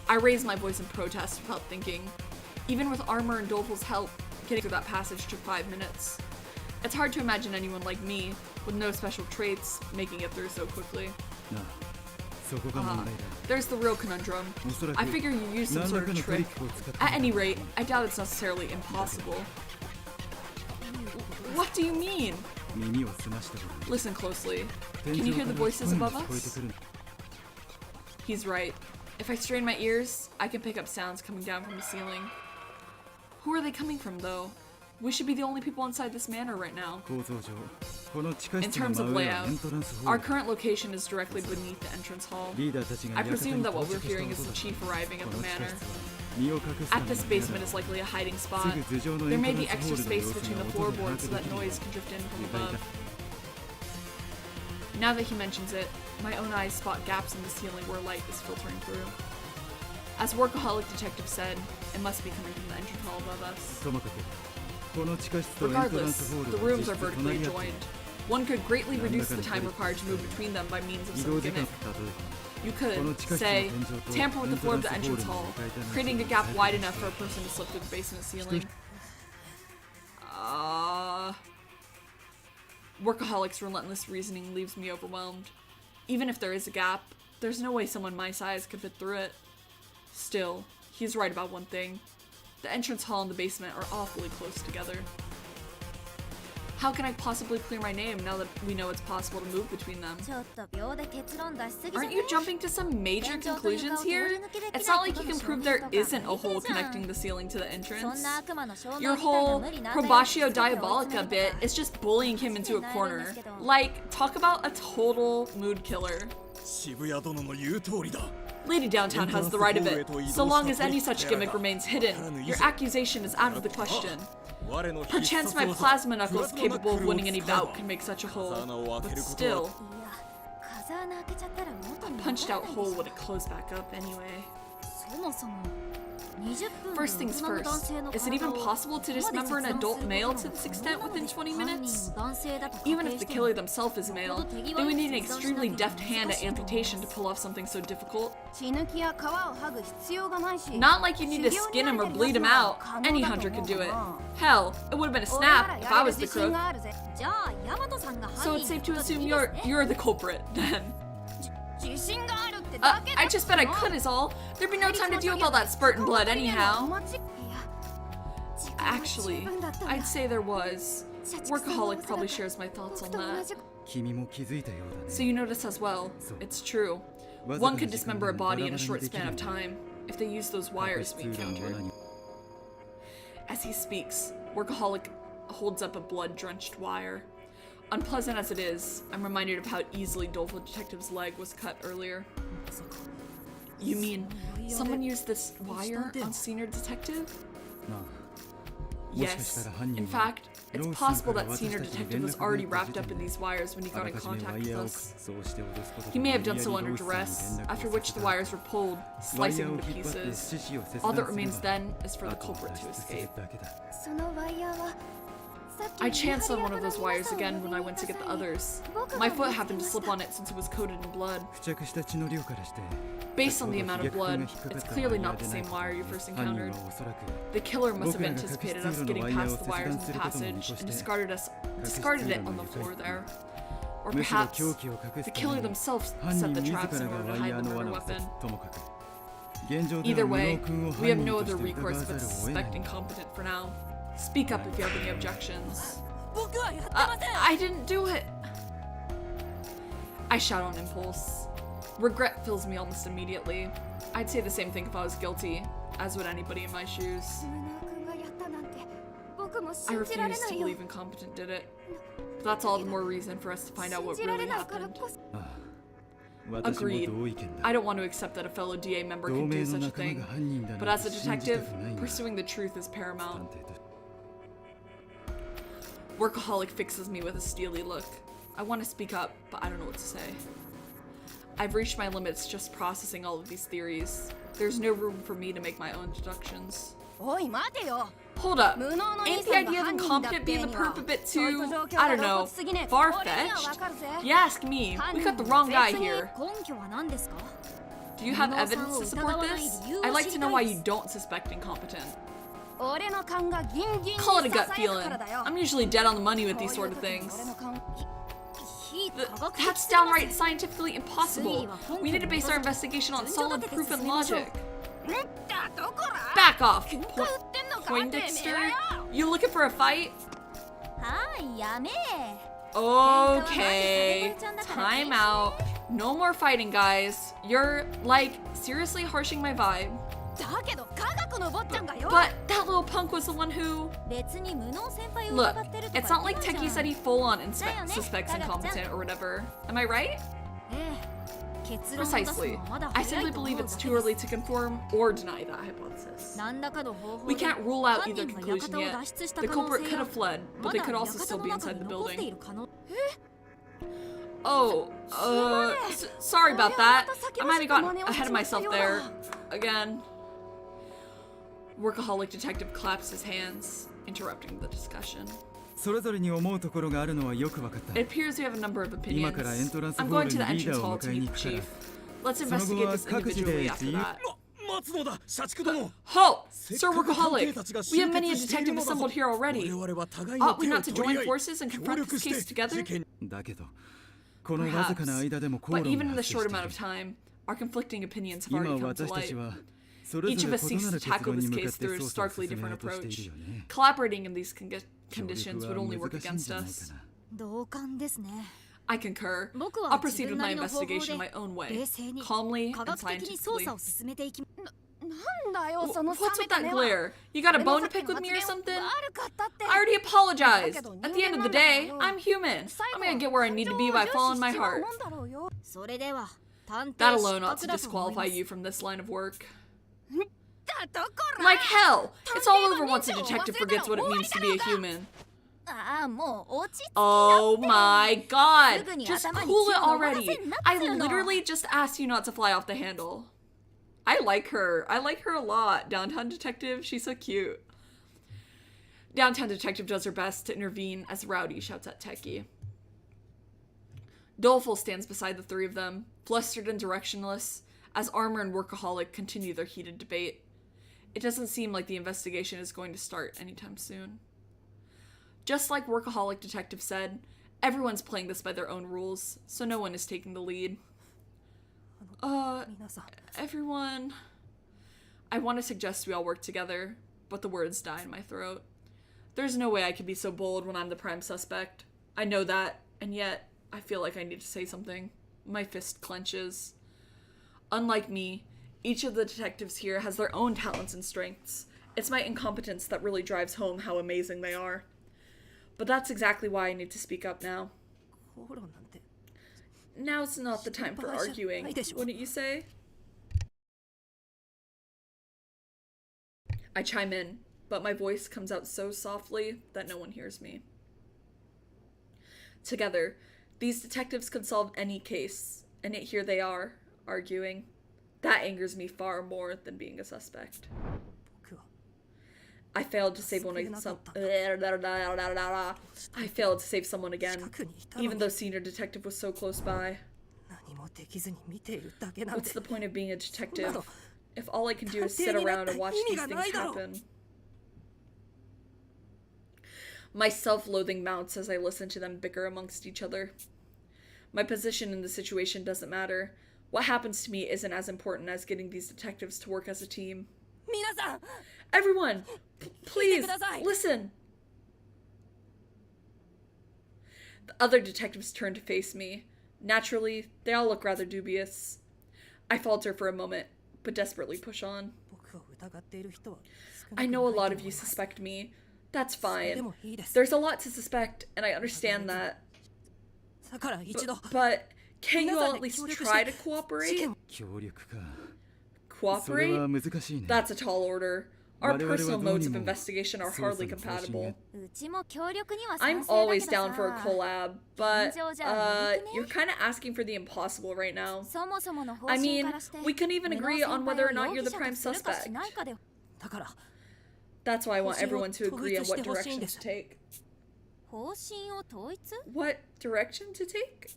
Speaker 2: I raised my voice in protest without thinking. Even with armor and Doleful's help, getting through that passage took 5 minutes. It's hard to imagine anyone like me, with no special traits, making it through so quickly. There's the real conundrum. I figure you used some sort of trick. At any rate, I doubt it's necessarily impossible. What do you mean? Listen closely. Can you hear the voices above us? He's right. If I strain my ears, I can pick up sounds coming down from the ceiling. Who are they coming from, though? We should be the only people inside this manor right now. In terms of layout, our current location is directly beneath the entrance hall. I presume that what we're hearing is the chief arriving at the manor. At this basement is likely a hiding spot. There may be extra space between the floorboards so that noise can drift in from above. Now that he mentions it, my own eyes spot gaps in the ceiling where light is filtering through. As Workaholic Detective said, it must be coming from the entrance hall above us. Regardless, the rooms are vertically joined. One could greatly reduce the time required to move between them by means of some gimmick. You could, say, tamper with the floor of the entrance hall, creating a gap wide enough for a person to slip through the basement ceiling. Workaholic's relentless reasoning leaves me overwhelmed. Even if there is a gap, there's no way someone my size could fit through it. Still, he's right about one thing. The entrance hall and the basement are awfully close together. How can I possibly clear my name now that we know it's possible to move between them? Aren't you jumping to some major conclusions here? It's not like you can prove there isn't a hole connecting the ceiling to the entrance. Your whole probatio diabolica bit is just bullying him into a corner. Like, talk about a total mood killer. Lady Downtown has the right of it. So long as any such gimmick remains hidden, your accusation is out of the question. Perchance my plasma knuckles capable of winning any bout can make such a hole, but still, a punched out hole would it close back up anyway. First things first, is it even possible to dismember an adult male to this extent within 20 minutes? Even if the killer themselves is male, they would need an extremely deft hand at amputation to pull off something so difficult. Not like you need to skin him or bleed him out. Any hunter could do it. Hell, it would have been a snap if I was the crook. So it's safe to assume you're the culprit, then. I just bet I could is all. There'd be no time to deal with all that spurtin' blood anyhow. Actually, I'd say there was. Workaholic probably shares my thoughts on that. So you notice as well, it's true. One could dismember a body in a short span of time, if they use those wires we encountered. As he speaks, Workaholic holds up a blood-drenched wire. Unpleasant as it is, I'm reminded of how easily Doleful Detective's leg was cut earlier. You mean, someone used this wire on Senior Detective? Yes. In fact, it's possible that Senior Detective was already wrapped up in these wires when he got in contact with us. He may have done so under duress, after which the wires were pulled, slicing into pieces. All that remains then is for the culprit to escape. I chanced on one of those wires again when I went to get the others. My foot happened to slip on it since it was coated in blood. Based on the amount of blood, it's clearly not the same wire you first encountered. The killer must have anticipated us getting past the wires in the passage and discarded it on the floor there. Or perhaps, the killer themselves set the traps in order to hide the murder weapon. Either way, we have no other recourse but to suspect incompetent for now. Speak up if you have any objections. I didn't do it! I shout on impulse. Regret fills me almost immediately. I'd say the same thing if I was guilty, as would anybody in my shoes. I refuse to believe Incompetent did it. But that's all the more reason for us to find out what really happened.
Speaker 1: Agreed. I don't want to accept that a fellow DA member could do such a thing, but as a detective, pursuing the truth is paramount. Workaholic fixes me with a steely look. I want to speak up, but I don't know what to say. I've reached my limits just processing all of these theories. There's no room for me to make my own deductions. Hold up. Ain't the idea of incompetent being the perp a bit too, I don't know, far-fetched? You ask me. We got the wrong guy here. Do you have evidence to support this? I'd like to know why you don't suspect incompetent. Call it a gut feeling. I'm usually dead on the money with these sort of things. That's downright scientifically impossible. We need to base our investigation on solid proof and logic. Back off, Poindexter. You looking for a fight? Okay, time out. No more fighting, guys. You're, like, seriously harshing my vibe. But that little punk was the one who... Look, it's not like Teki said he full-on suspects incompetent or whatever. Am I right? Precisely. I simply believe it's too early to confirm or deny that hypothesis. We can't rule out either conclusion yet. The culprit could have fled, but they could also still be inside the building. Oh, sorry about that. I might have gotten ahead of myself there. Again. Workaholic detective claps his hands, interrupting the discussion. It appears we have a number of opinions. I'm going to the entrance hall to meet the chief. Let's investigate this individually after that. Halt! Sir Workaholic! We have many a detective assembled here already. Ought we not to join forces and confront this case together? Perhaps. But even in the short amount of time, our conflicting opinions have already come to light. Each of us seeks to tackle this case through a starkly different approach. Collaborating in these conditions would only work against us. I concur. I'll proceed with my investigation my own way, calmly and scientifically. What's with that glare? You got a bone to pick with me or something? I already apologized. At the end of the day, I'm human. I'm gonna get where I need to be by following my heart. That alone ought to disqualify you from this line of work. Like hell! It's all over once a detective forgets what it means to be a human. Oh my god! Just cool it already! I literally just asked you not to fly off the handle. I like her. I like her a lot. Downtown Detective, she's so cute. Downtown Detective does her best to intervene as Rowdy shouts at Teki. Doleful stands beside the three of them, flustered and directionless, as Armor and Workaholic continue their heated debate. It doesn't seem like the investigation is going to start anytime soon. Just like Workaholic Detective said, everyone's playing this by their own rules, so no one is taking the lead. Everyone... I want to suggest we all work together, but the words die in my throat. There's no way I could be so bold when I'm the prime suspect. I know that, and yet, I feel like I need to say something. My fist clenches. Unlike me, each of the detectives here has their own talents and strengths. It's my incompetence that really drives home how amazing they are. But that's exactly why I need to speak up now. Now's not the time for arguing, wouldn't you say? I chime in, but my voice comes out so softly that no one hears me. Together, these detectives can solve any case, and yet here they are, arguing. That angers me far more than being a suspect. I failed to save I failed to save someone again, even though Senior Detective was so close by. What's the point of being a detective if all I can do is sit around and watch these things happen? My self-loathing mounts as I listen to them bicker amongst each other. My position in the situation doesn't matter. What happens to me isn't as important as getting these detectives to work as a team. Everyone, please, listen. The other detectives turn to face me. Naturally, they all look rather dubious. I falter for a moment, but desperately push on. I know a lot of you suspect me. That's fine. There's a lot to suspect, and I understand that. But Can't you all at least try to cooperate? Cooperate? That's a tall order. Our personal modes of investigation are hardly compatible. I'm always down for a collab, but you're kind of asking for the impossible right now. I mean, we couldn't even agree on whether or not you're the prime suspect. That's why I want everyone to agree on what direction to take. What direction to take?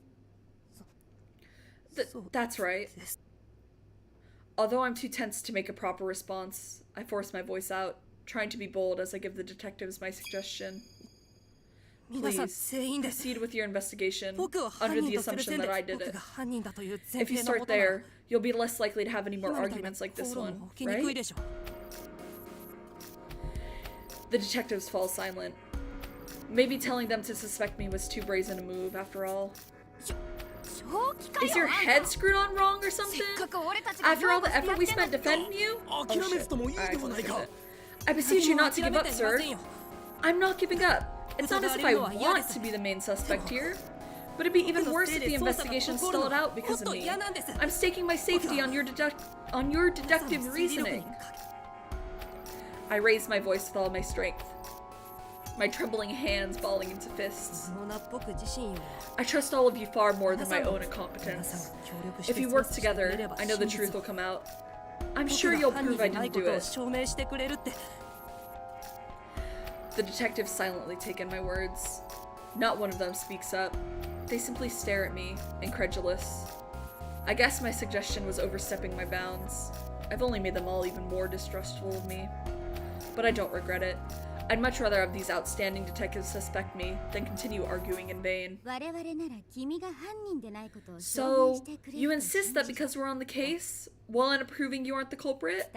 Speaker 1: That's right. Although I'm too tense to make a proper response, I force my voice out, trying to be bold as I give the detectives my suggestion. Please, proceed with your investigation, under the assumption that I did it. If you start there, you'll be less likely to have any more arguments like this one, right? The detectives fall silent. Maybe telling them to suspect me was too brazen a move, after all. Is your head screwed on wrong or something? After all the effort we spent defending you? Oh shit. I beseech you not to give up, sir. I'm not giving up. It's not as if I want to be the main suspect here. But it'd be even worse if the investigation stalled out because of me. I'm staking my safety on your deductive reasoning. I raise my voice with all my strength, my trembling hands balling into fists. I trust all of you far more than my own incompetence. If you work together, I know the truth will come out. I'm sure you'll prove I didn't do it. The detectives silently take in my words. Not one of them speaks up. They simply stare at me, incredulous. I guess my suggestion was overstepping my bounds. I've only made them all even more distrustful of me. But I don't regret it. I'd much rather have these outstanding detectives suspect me than continue arguing in vain. So, you insist that because we're on the case, while in proving you aren't the culprit?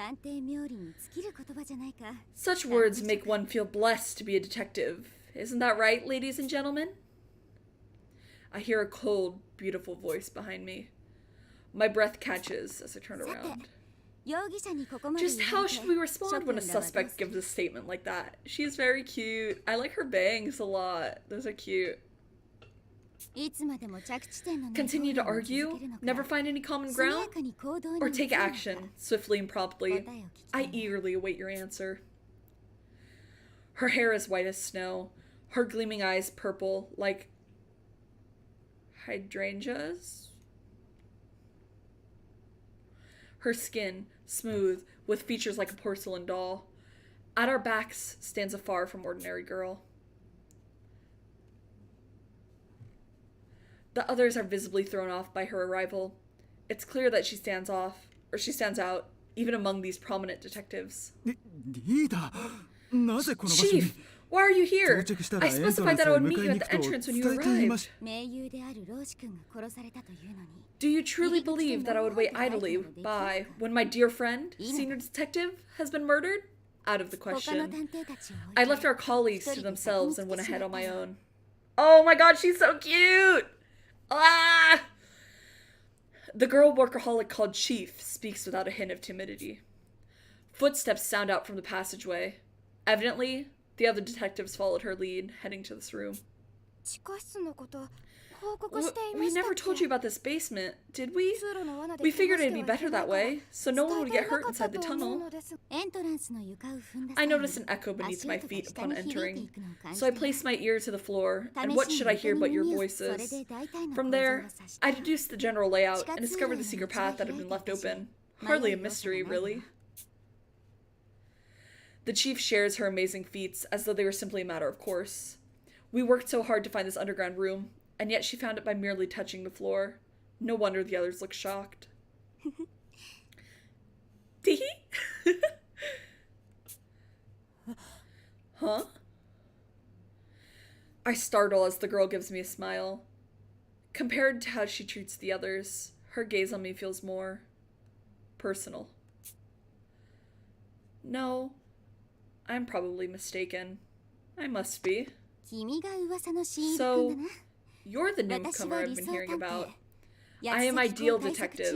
Speaker 1: Such words make one feel blessed to be a detective. Isn't that right, ladies and gentlemen? I hear a cold, beautiful voice behind me. My breath catches as I turn around. Just how should we respond when a suspect gives a statement like that? She's very cute. I like her bangs a lot. Those are cute. Continue to argue? Never find any common ground? Or take action, swiftly and promptly? I eagerly await your answer. Her hair is white as snow, her gleaming eyes purple, like hydrangeas? Her skin, smooth, with features like a porcelain doll. At our backs stands a far from ordinary girl. The others are visibly thrown off by her arrival. It's clear that she stands out, even among these prominent detectives. Chief! Why are you here? I specified that I would meet you at the entrance when you arrived. Do you truly believe that I would wait idly by when my dear friend, senior detective, has been murdered? Out of the question. I left our colleagues to themselves and went ahead on my own. Oh my god, she's so cute! Ah! The girl workaholic called Chief speaks without a hint of timidity. Footsteps sound out from the passageway. Evidently, the other detectives followed her lead, heading to this room. We never told you about this basement, did we? We figured it'd be better that way, so no one would get hurt inside the tunnel. I noticed an echo beneath my feet upon entering, so I placed my ear to the floor, and what should I hear but your voices? From there, I deduced the general layout and discovered the secret path that had been left open. Hardly a mystery, really. The chief shares her amazing feats as though they were simply a matter of course. We worked so hard to find this underground room, and yet she found it by merely touching the floor. No wonder the others looked shocked. Tee? Huh? I startle as the girl gives me a smile. Compared to how she treats the others, her gaze on me feels more personal. No, I'm probably mistaken. I must be. So, you're the newcomer I've been hearing about. I am Ideal Detective.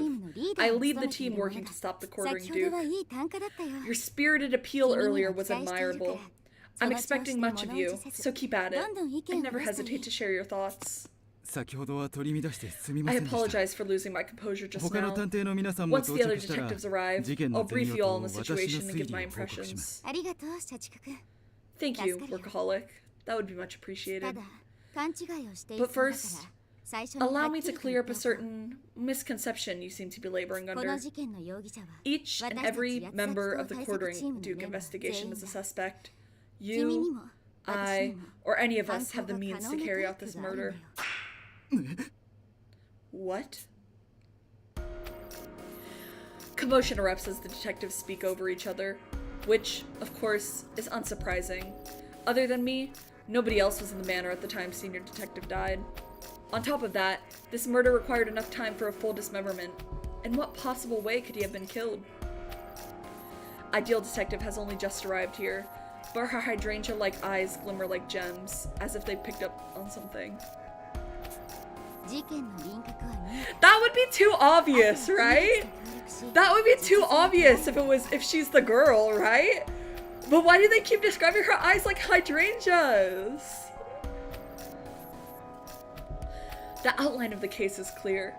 Speaker 1: I lead the team working to stop the quartering Duke. Your spirited appeal earlier was admirable. I'm expecting much of you, so keep at it. And never hesitate to share your thoughts. I apologize for losing my composure just now. Once the other detectives arrive, I'll brief you all on the situation and give my impressions. Thank you, workaholic. That would be much appreciated. But first, allow me to clear up a certain misconception you seem to be laboring under. Each and every member of the Quartering Duke investigation is a suspect. You, I, or any of us have the means to carry out this murder. What? Commotion erupts as the detectives speak over each other, which, of course, is unsurprising. Other than me, nobody else was in the manor at the time Senior Detective died. On top of that, this murder required enough time for a full dismemberment. In what possible way could he have been killed? Ideal Detective has only just arrived here, but her hydrangea-like eyes glimmer like gems, as if they picked up on something. That would be too obvious, right? That would be too obvious if she's the girl, right? But why do they keep describing her eyes like hydrangeas? The outline of the case is clear.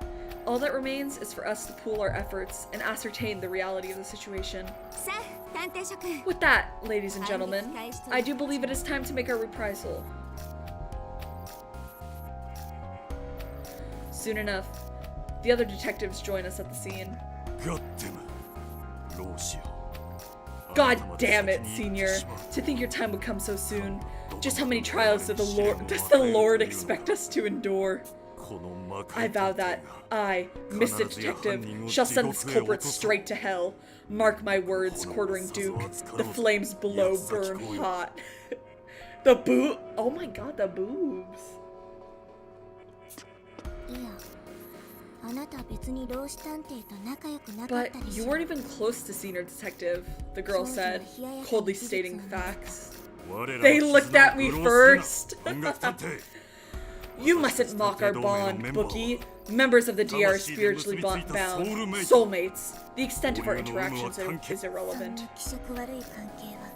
Speaker 1: All that remains is for us to pool our efforts and ascertain the reality of the situation. With that, ladies and gentlemen, I do believe it is time to make our reprisal. Soon enough, the other detectives join us at the scene. God damn it, Senior. To think your time would come so soon. Just how many trials does the Lord expect us to endure? I vow that I, Mr. Detective, shall send this culprit straight to hell. Mark my words, Quartering Duke. The flames below burn hot. Oh my god, the boobs. But you weren't even close to Senior Detective, the girl said, coldly stating facts. They looked at me first! You mustn't mock our bond, Bookie. Members of the DR are spiritually bound, soulmates. The extent of our interactions is irrelevant.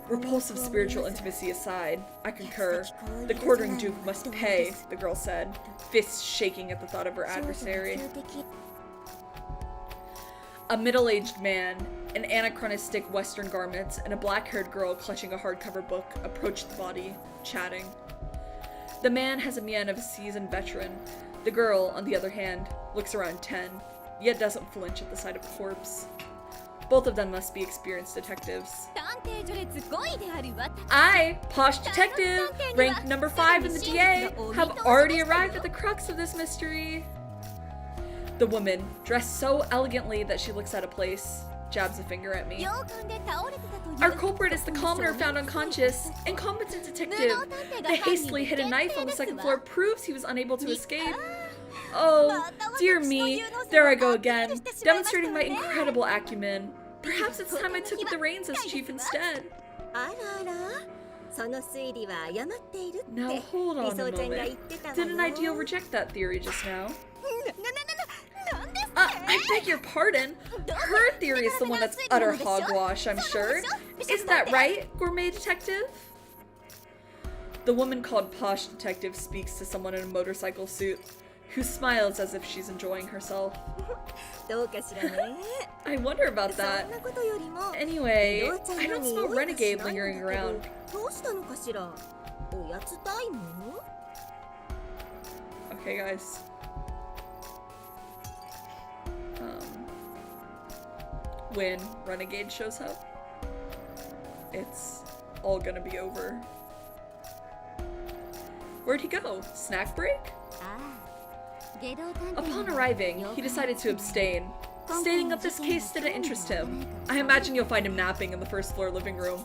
Speaker 1: Repulsive spiritual intimacy aside, I concur. The Quartering Duke must pay, the girl said, fists shaking at the thought of her adversary. A middle-aged man, in anachronistic Western garments, and a black-haired girl clutching a hardcover book approached the body, chatting. The man has a mien of a seasoned veteran. The girl, on the other hand, looks around 10, yet doesn't flinch at the sight of a corpse. Both of them must be experienced detectives. I, Posh Detective, ranked number 5 in the DA, have already arrived at the crux of this mystery. The woman, dressed so elegantly that she looks out of place, jabs a finger at me. Our culprit is the commoner found unconscious, incompetent detective. The hastily hidden knife on the second floor proves he was unable to escape. Oh, dear me, there I go again, demonstrating my incredible acumen. Perhaps it's time I took the reins as chief instead. Now hold on a moment. Didn't Ideal reject that theory just now? I beg your pardon. Her theory is the one that's utter hogwash, I'm sure. Isn't that right, Gourmet Detective? The woman called Posh Detective speaks to someone in a motorcycle suit, who smiles as if she's enjoying herself. I wonder about that. Anyway, I don't smell Renegade lingering around. Okay, guys. When Renegade shows up, it's all gonna be over. Where'd he go? Snack break? Upon arriving, he decided to abstain, stating that this case didn't interest him. I imagine you'll find him napping in the first floor living room.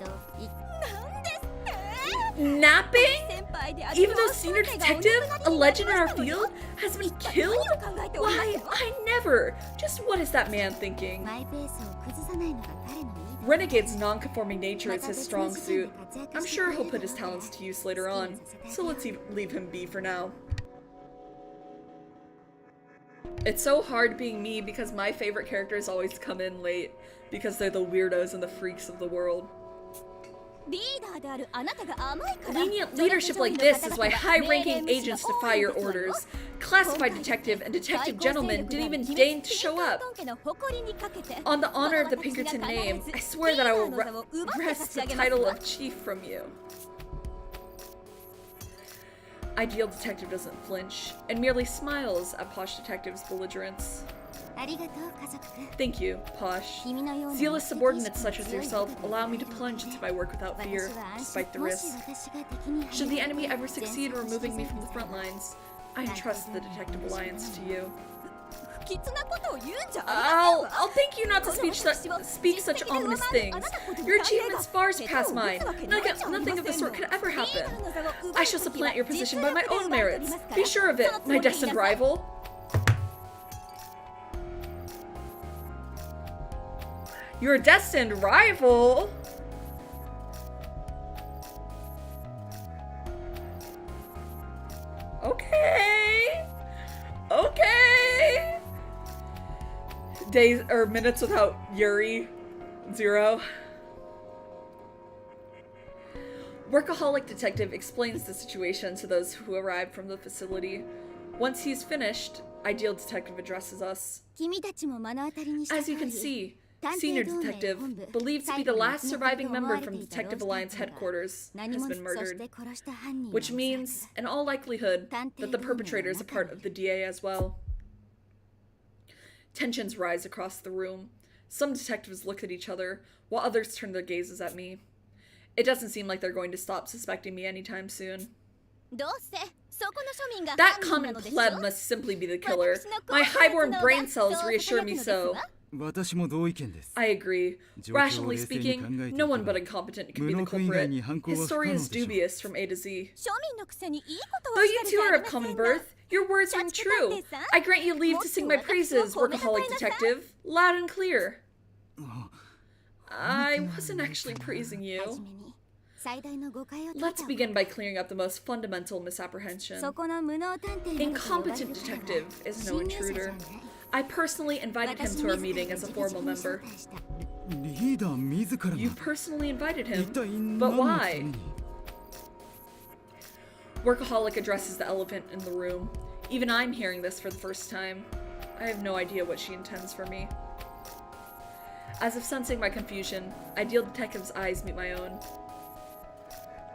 Speaker 1: Napping? Even though Senior Detective, a legend in our field, has been killed? Why, I never! Just what is that man thinking? Renegade's non-conforming nature is his strong suit. I'm sure he'll put his talents to use later on, so let's leave him be for now. It's so hard being me because my favorite characters always come in late, because they're the weirdos and the freaks of the world.
Speaker 3: Lenient leadership like this is why high-ranking agents defy your orders. Classified detective and detective gentleman didn't even deign to show up. On the honor of the Pinkerton name, I swear that I will wrest the title of chief from you. Ideal detective doesn't flinch, and merely smiles at Posh Detective's belligerence. Thank you, Posh. Zealous subordinates such as yourself allow me to plunge into my work without fear, despite the risk. Should the enemy ever succeed in removing me from the front lines, I entrust the Detective Alliance to you. I'll thank you not to speak such ominous things. Your achievements far surpass mine. Nothing of the sort could ever happen. I shall supplant your position by my own merits. Be sure of it, my destined rival. Your destined rival? Okay. Okay. Days or minutes without Yuri. 0. Workaholic detective explains the situation to those who arrive from the facility. Once he's finished, ideal detective addresses us. As you can see, Senior Detective, believed to be the last surviving member from Detective Alliance headquarters, has been murdered. Which means, in all likelihood, that the perpetrator is a part of the DA as well. Tensions rise across the room. Some detectives look at each other, while others turn their gazes at me. It doesn't seem like they're going to stop suspecting me anytime soon. That common pleb must simply be the killer. My highborn brain cells reassure me so. I agree. Rationally speaking, no one but incompetent could be the culprit. His story is dubious from A to Z. Though you two are of common birth, your words ring true. I grant you leave to sing my praises, workaholic detective, loud and clear. I wasn't actually praising you. Let's begin by clearing up the most fundamental misapprehension. Incompetent detective is no intruder. I personally invited him to our meeting as a formal member. You personally invited him? But why? Workaholic addresses the elephant in the room. Even I'm hearing this for the first time. I have no idea what she intends for me. As if sensing my confusion, Ideal Detective's eyes meet my own.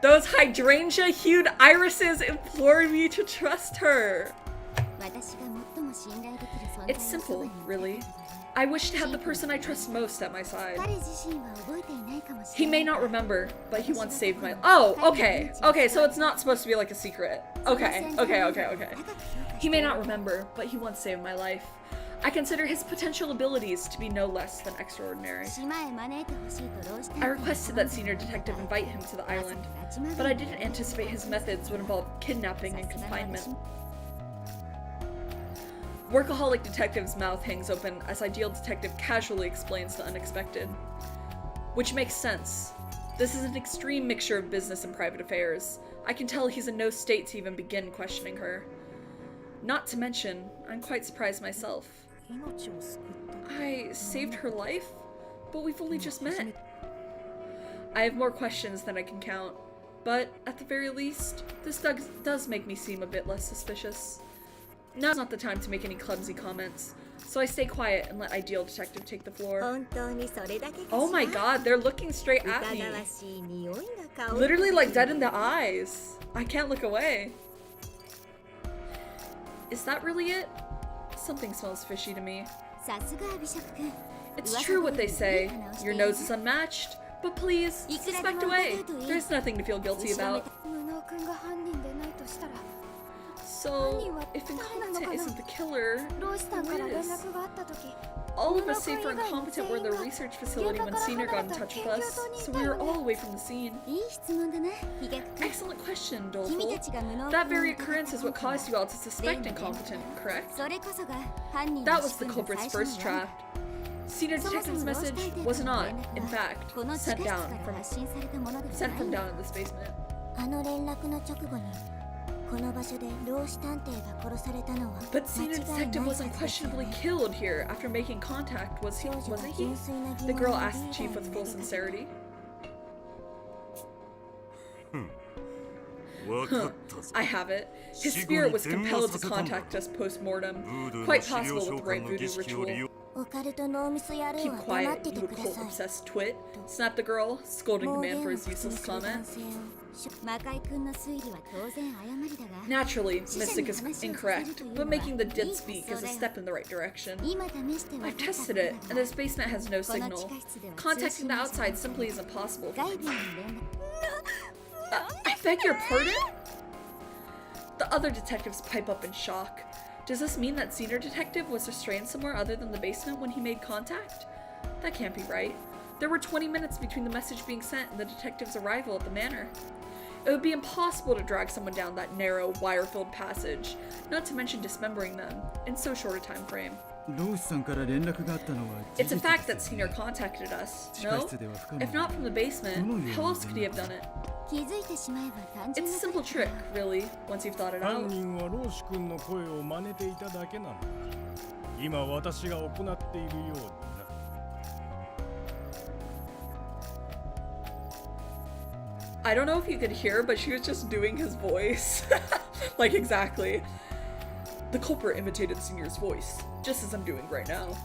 Speaker 3: Those hydrangea-hued irises implored me to trust her. It's simple, really. I wish to have the person I trust most at my side. He may not remember, but he once saved my— Oh, okay. Okay, so it's not supposed to be like a secret. Okay. He may not remember, but he once saved my life. I consider his potential abilities to be no less than extraordinary. I requested that Senior Detective invite him to the island, but I didn't anticipate his methods would involve kidnapping and confinement. Workaholic Detective's mouth hangs open as Ideal Detective casually explains the unexpected. Which makes sense. This is an extreme mixture of business and private affairs. I can tell he's in no state to even begin questioning her. Not to mention, I'm quite surprised myself. I saved her life? But we've only just met. I have more questions than I can count, but at the very least, this does make me seem a bit less suspicious. Now's not the time to make any clumsy comments, so I stay quiet and let Ideal Detective take the floor. Oh my god, they're looking straight at me. Literally like dead in the eyes. I can't look away. Is that really it? Something smells fishy to me. It's true what they say. Your nose is unmatched, but please, suspect away. There's nothing to feel guilty about. So, if incompetent isn't the killer, who is? All of us save for incompetent were at the research facility when Senior got in touch with us, so we were all away from the scene. Excellent question, Doleful. That very occurrence is what caused you all to suspect incompetent, correct? That was the culprit's first trap. Senior Detective's message was not, in fact, sent from down in this basement. But Senior Detective was unquestionably killed here after making contact, wasn't he? The girl asked the chief with full sincerity. I have it. His spirit was compelled to contact us post-mortem. Quite possible with the right voodoo ritual. Keep quiet, you occult-obsessed twit, snapped the girl, scolding the man for his useless comment. Naturally, Mystic is incorrect, but making the dead speak is a step in the right direction. I've tested it, and this basement has no signal. Contacting the outside simply isn't possible. I beg your pardon? The other detectives pipe up in shock. Does this mean that Senior Detective was restrained somewhere other than the basement when he made contact? That can't be right. There were 20 minutes between the message being sent and the detective's arrival at the manor. It would be impossible to drag someone down that narrow, wire-filled passage, not to mention dismembering them, in so short a time frame. It's a fact that Senior contacted us, no? If not from the basement, how else could he have done it? It's a simple trick, really, once you've thought it out. I don't know if you could hear, but she was just doing his voice. Like, exactly. The culprit imitated Senior's voice, just as I'm doing right now.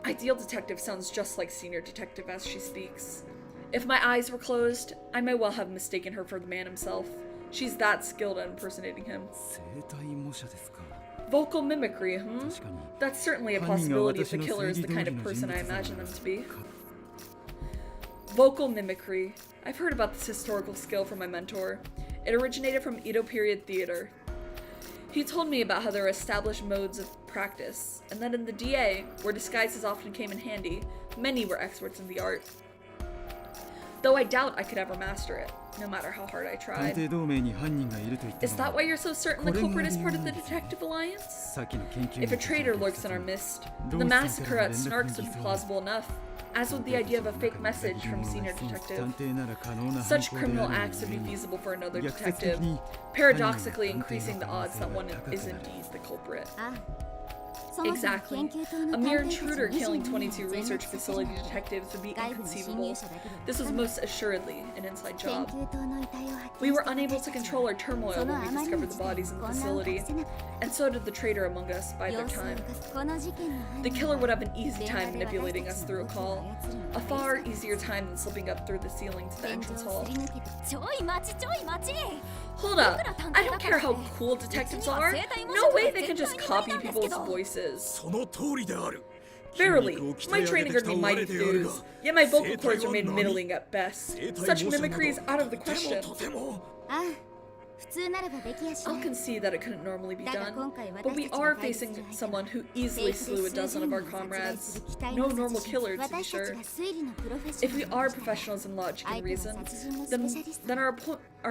Speaker 3: Ideal Detective sounds just like Senior Detective as she speaks. If my eyes were closed, I may well have mistaken her for the man himself. She's that skilled at impersonating him. Vocal mimicry, That's certainly a possibility if the killer is the kind of person I imagine them to be. Vocal mimicry. I've heard about this historical skill from my mentor. It originated from Edo period theater. He told me about how there are established modes of practice, and that in the DA, where disguises often came in handy, many were experts in the art. Though I doubt I could ever master it, no matter how hard I tried. Is that why you're so certain the culprit is part of the Detective Alliance? If a traitor lurks in our midst, the massacre at Snarks would be plausible enough, as would the idea of a fake message from Senior Detective. Such criminal acts would be feasible for another detective, paradoxically increasing the odds that one is indeed the culprit. Exactly. A mere intruder killing 22 research facility detectives would be inconceivable. This was most assuredly an inside job. We were unable to control our turmoil when we discovered the bodies in the facility, and so did the traitor among us by their time. The killer would have an easy time manipulating us through a call, a far easier time than slipping up through the ceiling to the entrance hall. Hold up, I don't care how cool detectives are, no way they can just copy people's voices. Verily, my training earned me mighty thews, yet my vocal cords remain middling at best. Such mimicry is out of the question. I'll concede that it couldn't normally be done, but we are facing someone who easily slew a dozen of our comrades. No normal killer, to be sure. If we are professionals in logic and reason, then our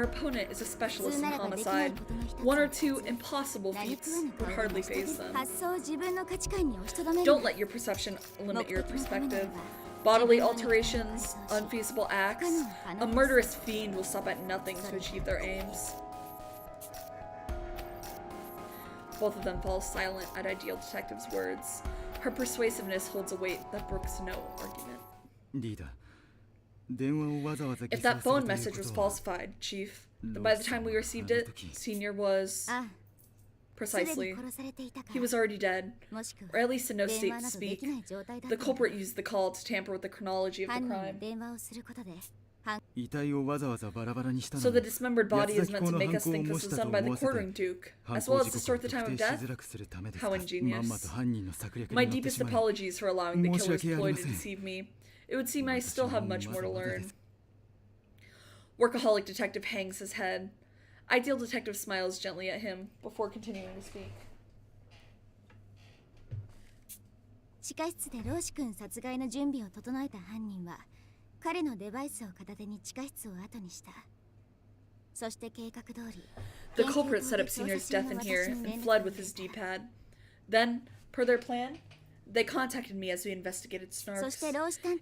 Speaker 3: opponent is a specialist in homicide. One or two impossible feats would hardly faze them. Don't let your perception limit your perspective. Bodily alterations, unfeasible acts, a murderous fiend will stop at nothing to achieve their aims. Both of them fall silent at Ideal Detective's words. Her persuasiveness holds a weight that brooks no argument. If that phone message was falsified, Chief, then by the time we received it, Senior was... Precisely. He was already dead, or at least in no state to speak. The culprit used the call to tamper with the chronology of the crime. So the dismembered body is meant to make us think this was done by the quartering duke, as well as distort the time of death? How ingenious. My deepest apologies for allowing the killer's ploy to deceive me. It would seem I still have much more to learn. Workaholic Detective hangs his head. Ideal Detective smiles gently at him before continuing to speak.
Speaker 4: 地下室でローシ君殺害の準備を整えた犯人は彼のデバイスを片手に地下室を後にした。そして計画通り
Speaker 3: The culprit set up Senior's death in here and fled with his D-pad. Then, per their plan, they contacted me as we investigated Snarks.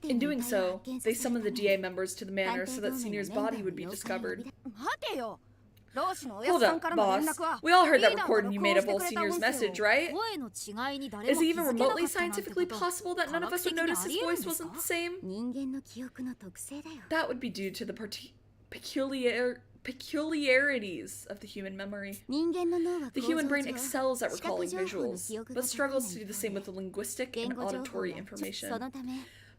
Speaker 3: In doing so, they summoned the DA members to the manor so that Senior's body would be discovered. Hold up, boss. We all heard that recording you made of old Senior's message, right? Is it even remotely scientifically possible that none of us would notice his voice wasn't the same? That would be due to the peculiarities of the human memory. The human brain excels at recalling visuals, but struggles to do the same with the linguistic and auditory information.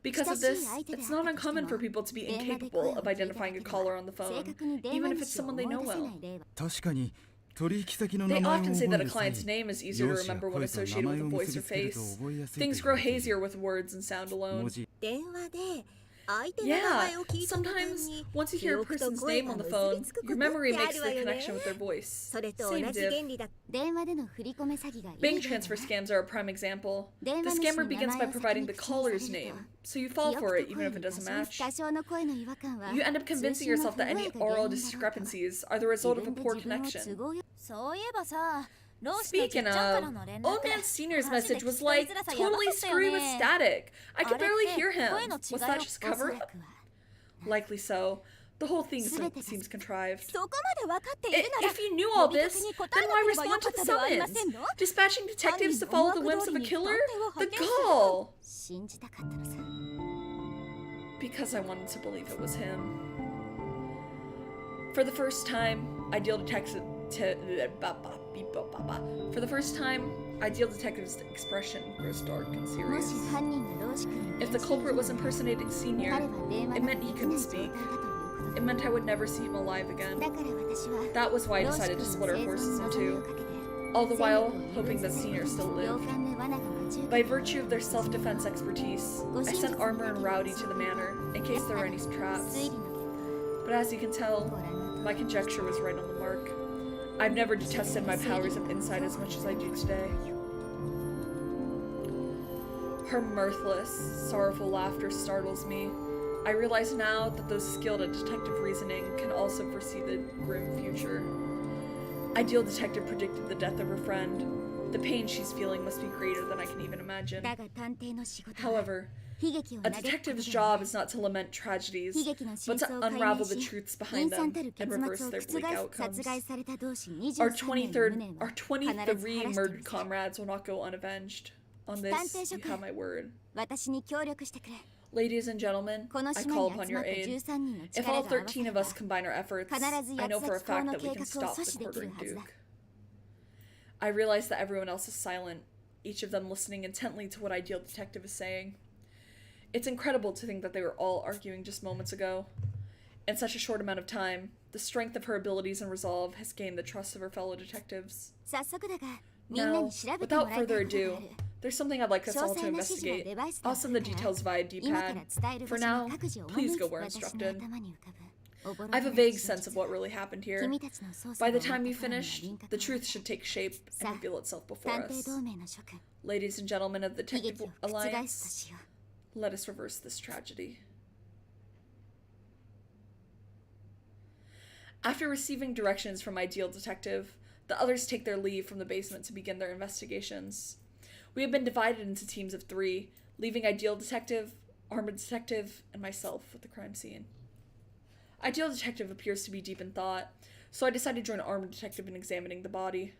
Speaker 3: Because of this, it's not uncommon for people to be incapable of identifying a caller on the phone, even if it's someone they know well. They often say that a client's name is easier to remember when associated with a voice or face. Things grow hazier with words and sound alone. Yeah, sometimes, once you hear a person's name on the phone, your memory makes the connection with their voice. Same diff. Bank transfer scams are a prime example. The scammer begins by providing the caller's name, so you fall for it even if it doesn't match. You end up convincing yourself that any oral discrepancies are the result of a poor connection. Speaking of, Old Man Senior's message was like totally screwy with static. I could barely hear him. Was that just cover up? Likely so. The whole thing seems contrived. If you knew all this, then why respond to the summons? Dispatching detectives to follow the whims of a killer? The gall! Because I wanted to believe it was him. For the first time, Ideal Detective's expression grows dark and serious. If the culprit was impersonating Senior, it meant he couldn't speak. It meant I would never see him alive again. That was why I decided to split our forces in two, all the while hoping that Senior still lived. By virtue of their self-defense expertise, I sent Armor and Rowdy to the manor, in case there were any traps. But as you can tell, my conjecture was right on the mark. I've never detested my powers of insight as much as I do today. Her mirthless, sorrowful laughter startles me. I realize now that those skilled at detective reasoning can also foresee the grim future. Ideal Detective predicted the death of her friend. The pain she's feeling must be greater than I can even imagine. However, a detective's job is not to lament tragedies, but to unravel the truths behind them and reverse their bleak outcomes. Our 23 murdered comrades will not go unavenged. On this, you have my word. Ladies and gentlemen, I call upon your aid. If all 13 of us combine our efforts, I know for a fact that we can stop the quartering Duke. I realize that everyone else is silent, each of them listening intently to what Ideal Detective is saying. It's incredible to think that they were all arguing just moments ago. In such a short amount of time, the strength of her abilities and resolve has gained the trust of her fellow detectives. Now, without further ado, there's something I'd like us all to investigate. I'll send the details via D-pad. For now, please go where instructed. I have a vague sense of what really happened here. By the time you finish, the truth should take shape and reveal itself before us. Ladies and gentlemen of the Detective Alliance, let us reverse this tragedy. After receiving directions from Ideal Detective, the others take their leave from the basement to begin their investigations. We have been divided into teams of 3, leaving Ideal Detective, Armored Detective, and myself at the crime scene. Ideal Detective appears to be deep in thought, so I decided to join Armored Detective in examining the body.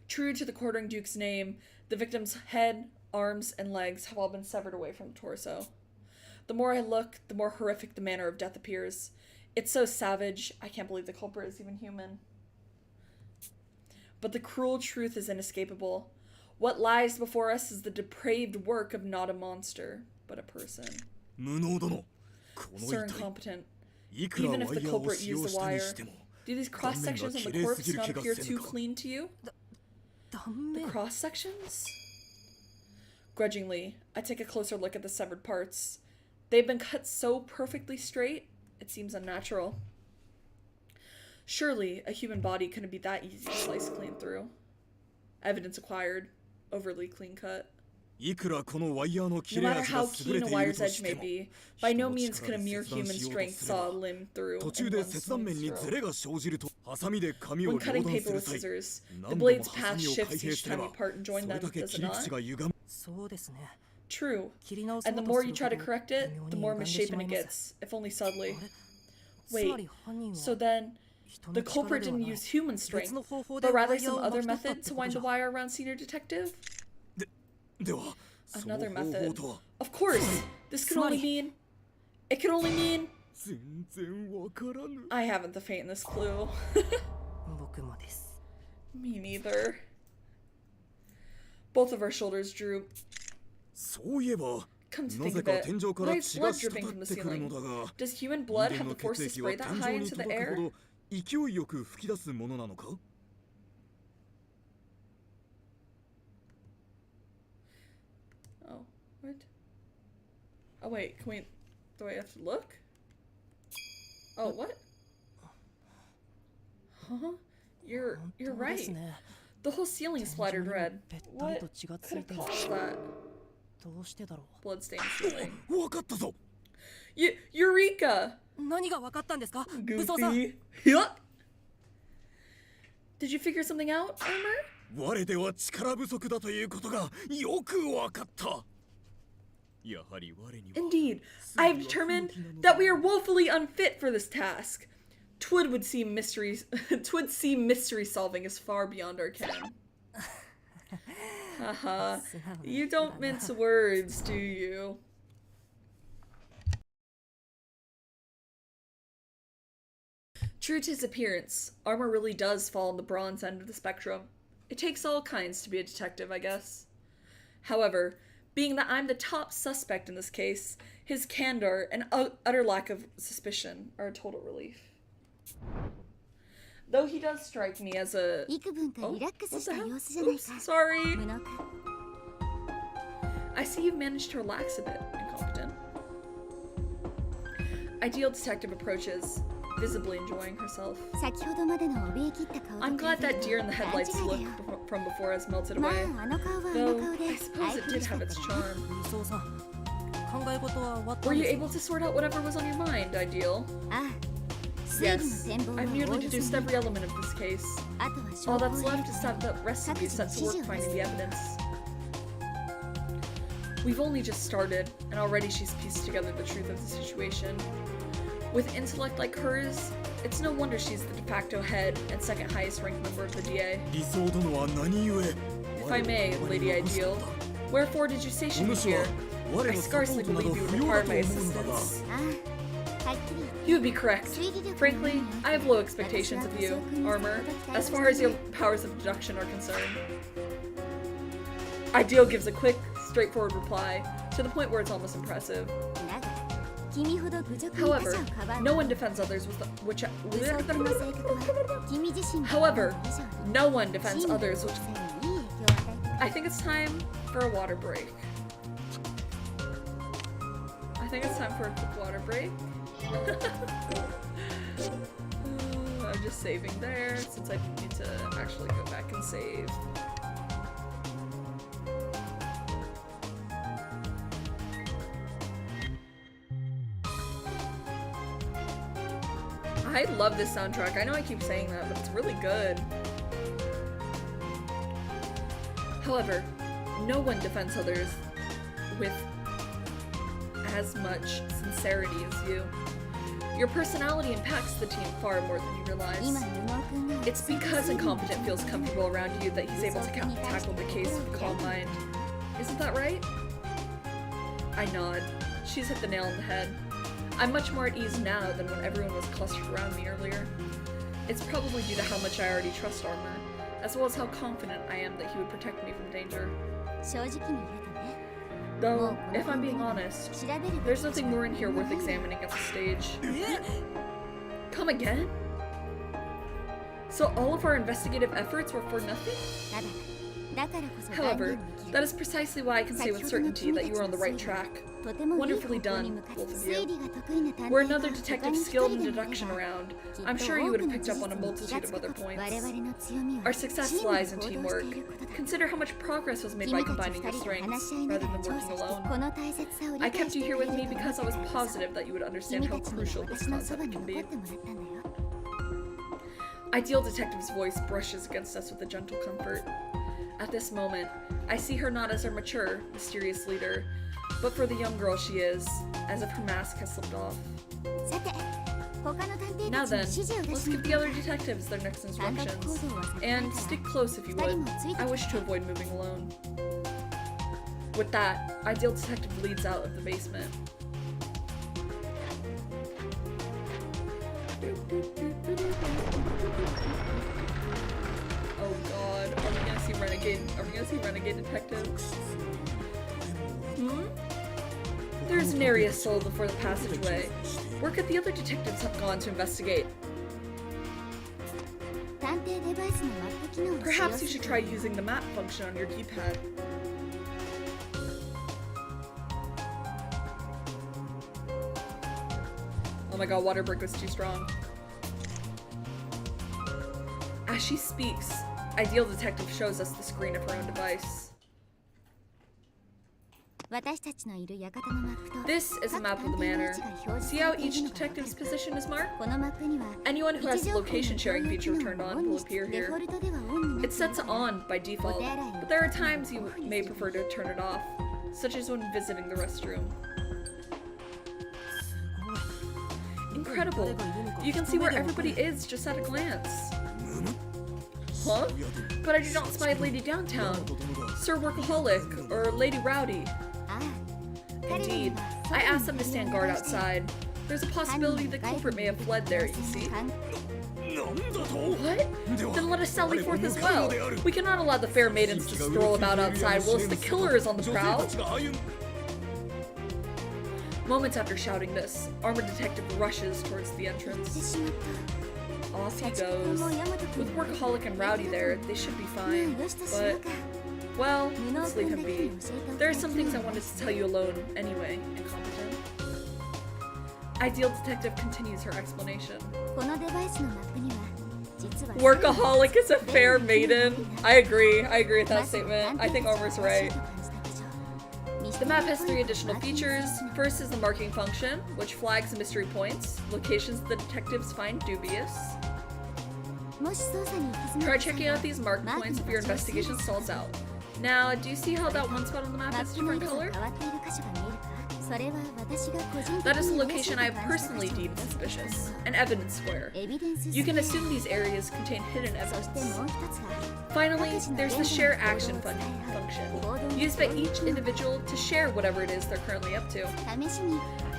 Speaker 3: True to the quartering Duke's name, the victim's head, arms, and legs have all been severed away from the torso. The more I look, the more horrific the manner of death appears. It's so savage, I can't believe the culprit is even human. But the cruel truth is inescapable. What lies before us is the depraved work of not a monster, but a person. Sir Incompetent, even if the culprit used the wire, do these cross-sections of the corpse not appear too clean to you? The cross-sections? Grudgingly, I take a closer look at the severed parts. They've been cut so perfectly straight, it seems unnatural. Surely, a human body couldn't be that easy to slice clean through. Evidence acquired. Overly clean cut. No matter how keen a wire's edge may be, by no means could a mere human strength saw a limb through in one smooth stroke. When cutting paper with scissors, the blade's path shifts each time you part and join them, does it not? True, and the more you try to correct it, the more misshapen it gets, if only subtly. Wait, so then,
Speaker 1: The culprit didn't use human strength, but rather some other method to wind the wire around Senior Detective? Another method. Of course! This could only mean... It could only mean... I haven't the faintest clue. Me neither. Both of our shoulders droop. Come to think of it, why is blood dripping from the ceiling? Does human blood have the force to spray that high into the air? Oh, what? Oh wait, do I have to look? Oh, what? Huh? You're right. The whole ceiling splattered red. What could have caused that? Bloodstained ceiling. Eureka! Goofy. Yuck! Did you figure something out, Armor? Indeed, I have determined that we are woefully unfit for this task. Twid would see mystery solving as far beyond our ken. Haha, you don't mince words, do you? True to his appearance, Armor really does fall on the bronze end of the spectrum. It takes all kinds to be a detective, I guess. However, being that I'm the top suspect in this case, his candor and utter lack of suspicion are a total relief. Though he does strike me as a... Oh, what the hell? Oops, sorry! I see you've managed to relax a bit, incompetent. Ideal detective approaches, visibly enjoying herself. I'm glad that deer in the headlights look from before has melted away, though I suppose it did have its charm. Were you able to sort out whatever was on your mind, Ideal? Yes, I've nearly deduced every element of this case. All that's left is that the rest of you set to work finding the evidence. We've only just started, and already she's pieced together the truth of the situation. With intellect like hers, it's no wonder she's the de facto head and second highest ranked member of the DA. If I may, Lady Ideal, wherefore did you station me here? I scarcely believe you would require my assistance. You would be correct. Frankly, I have low expectations of you, Armor, as far as your powers of deduction are concerned. Ideal gives a quick, straightforward reply, to the point where it's almost impressive. However, no one defends others with I think it's time for a water break. I'm just saving there, since I need to actually go back and save. I love this soundtrack. I know I keep saying that, but it's really good. However, no one defends others with as much sincerity as you. Your personality impacts the team far more than you realize. It's because Incompetent feels comfortable around you that he's able to tackle the case with a calm mind. Isn't that right? I nod. She's hit the nail on the head. I'm much more at ease now than when everyone was clustered around me earlier. It's probably due to how much I already trust Armor, as well as how confident I am that he would protect me from danger. Though, if I'm being honest, there's nothing more in here worth examining at this stage. Come again? So all of our investigative efforts were for nothing? However, that is precisely why I can say with certainty that you were on the right track. Wonderfully done, both of you. Were another detective skilled in deduction around, I'm sure you would have picked up on a multitude of other points. Our success lies in teamwork. Consider how much progress was made by combining your strengths, rather than working alone. I kept you here with me because I was positive that you would understand how crucial this concept can be. Ideal Detective's voice brushes against us with a gentle comfort. At this moment, I see her not as our mature, mysterious leader, but for the young girl she is, as if her mask has slipped off.
Speaker 3: Now then, let's give the other detectives their next instructions. And stick close if you would. I wish to avoid moving alone. With that, Ideal Detective leads out of the basement. Oh god, are we gonna see Renegade Detective? There's nary a soul before the passageway. Work at the other detectives have gone to investigate. Perhaps you should try using the map function on your D-pad. Oh my god, water break was too strong. As she speaks, Ideal Detective shows us the screen of her own device. This is a map of the manor. See how each detective's position is marked? Anyone who has the location sharing feature turned on will appear here. It's set to on by default, but there are times you may prefer to turn it off, such as when visiting the restroom. Incredible! You can see where everybody is just at a glance. Huh? But I do not spy Lady Downtown, Sir Workaholic, or Lady Rowdy. Indeed. I asked them to stand guard outside. There's a possibility the culprit may have fled there, you see. What? Then let us sally forth as well. We cannot allow the fair maidens to stroll about outside whilst the killer is on the prowl. Moments after shouting this, Armored Detective rushes towards the entrance. Off he goes. With Workaholic and Rowdy there, they should be fine. But, well, let's leave him be. There are some things I wanted to tell you alone anyway, incompetent. Ideal Detective continues her explanation. Workaholic is a fair maiden. I agree with that statement. I think Armor's right. The map has 3 additional features. First is the marking function, which flags mystery points, locations the detectives find dubious. Try checking out these marked points if your investigation stalls out. Now, do you see how that one spot on the map is a different color? That is a location I have personally deemed suspicious, an evidence square. You can assume these areas contain hidden evidence. Finally, there's the share action function, used by each individual to share whatever it is they're currently up to.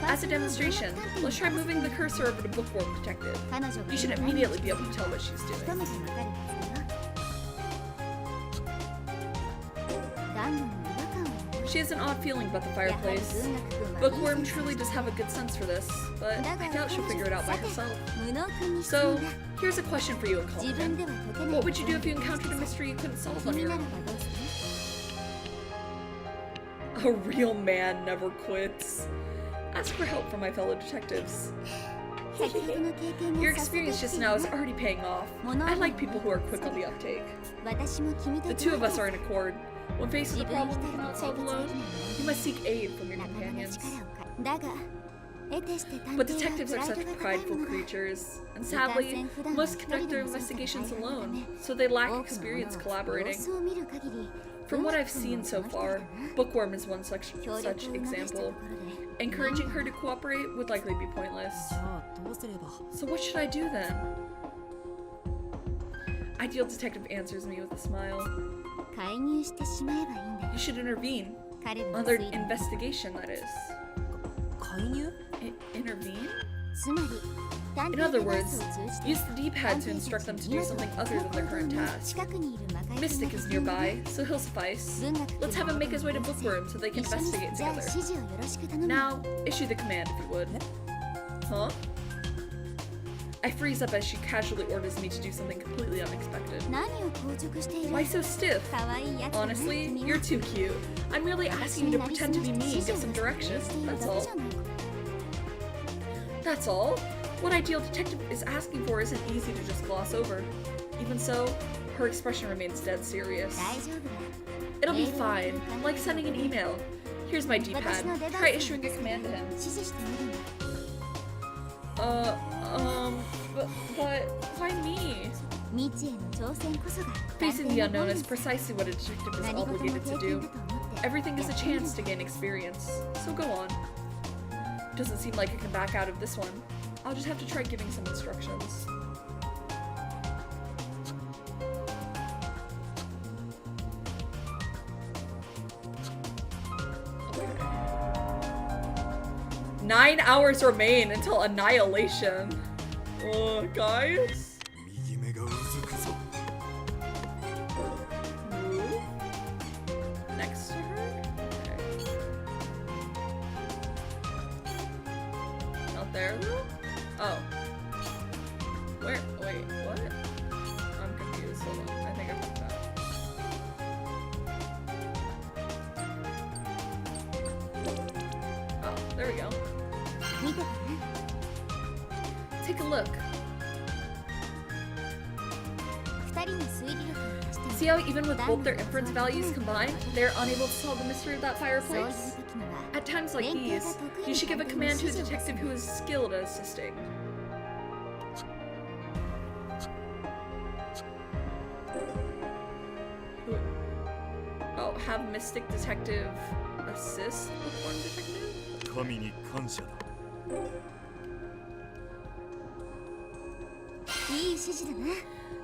Speaker 3: As a demonstration, let's try moving the cursor over to Bookworm Detective. You should immediately be able to tell what she's doing. She has an odd feeling about the fireplace. Bookworm truly does have a good sense for this, but I doubt she'll figure it out by herself. So, here's a question for you, incompetent. What would you do if you encountered a mystery you couldn't solve on your own? A real man never quits. Ask for help from my fellow detectives. Your experience just now is already paying off. I like people who are quick on the uptake. The two of us are in accord. When faced with a problem you cannot solve alone, you must seek aid from your companions. But detectives are such prideful creatures, and sadly, most conduct their investigations alone, so they lack experience collaborating. From what I've seen so far, Bookworm is one such example. Encouraging her to cooperate would likely be pointless. So what should I do then? Ideal Detective answers me with a smile. You should intervene. On their investigation, that is. Intervene? In other words, use the D-pad to instruct them to do something other than their current task. Mystic is nearby, so he'll suffice. Let's have him make his way to Bookworm so they can investigate together. Now, issue the command if you would. Huh? I freeze up as she casually orders me to do something completely unexpected. Why so stiff? Honestly, you're too cute. I'm merely asking you to pretend to be me and give some direction. That's all. That's all? What Ideal Detective is asking for isn't easy to just gloss over. Even so, her expression remains dead serious. It'll be fine, like sending an email. Here's my D-pad. Try issuing a command to him. But why me? Facing the unknown is precisely what a detective is obligated to do. Everything is a chance to gain experience, so go on. Doesn't seem like I can back out of this one. I'll just have to try giving some instructions. Okay. 9 hours remain until annihilation. Guys. Move. Next to her? Okay. Not there though? Oh. Where? Wait, what? I'm confused. Hold on. I think I fucked that. Oh, there we go. Take a look. See how even with both their inference values combined, they're unable to solve the mystery of that fireplace? At times like these, you should give a command to a detective who is skilled at assisting. Oh, have Mystic Detective assist Bookworm Detective?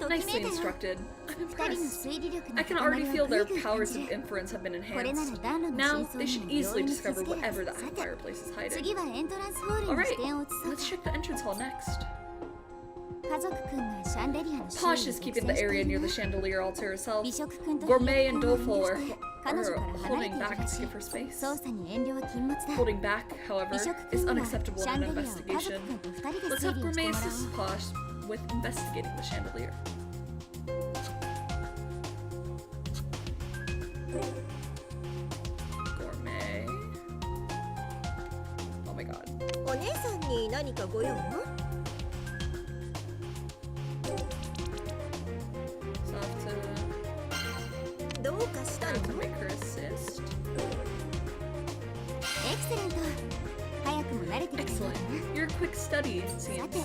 Speaker 3: Nicely instructed. I'm impressed. I can already feel their powers of inference have been enhanced. Now, they should easily discover whatever that fireplace is hiding. Alright, let's check the entrance hall next. Posh is keeping the area near the chandelier all to herself. Gourmet and Doleful are holding back to give her space. Holding back, however, is unacceptable in an investigation. Let's have Gourmet assist Posh with investigating the chandelier. Gourmet. Oh my god. So I have to make her assist. Excellent. You're a quick study, it seems.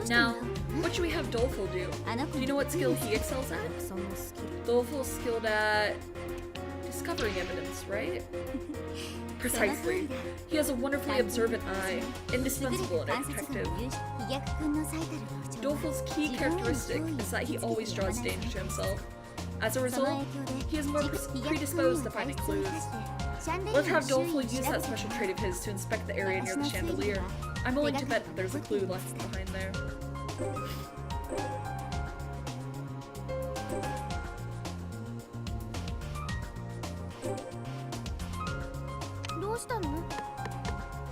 Speaker 3: Now, what should we have Doleful do? Do you know what skill he excels at? Doleful's skilled at discovering evidence, right? Precisely. He has a wonderfully observant eye, indispensable in a detective. Doleful's key characteristic is that he always draws danger to himself. As a result, he is more predisposed to finding clues. Let's have Doleful use that special trait of his to inspect the area near the chandelier. I'm willing to bet that there's a clue left behind there.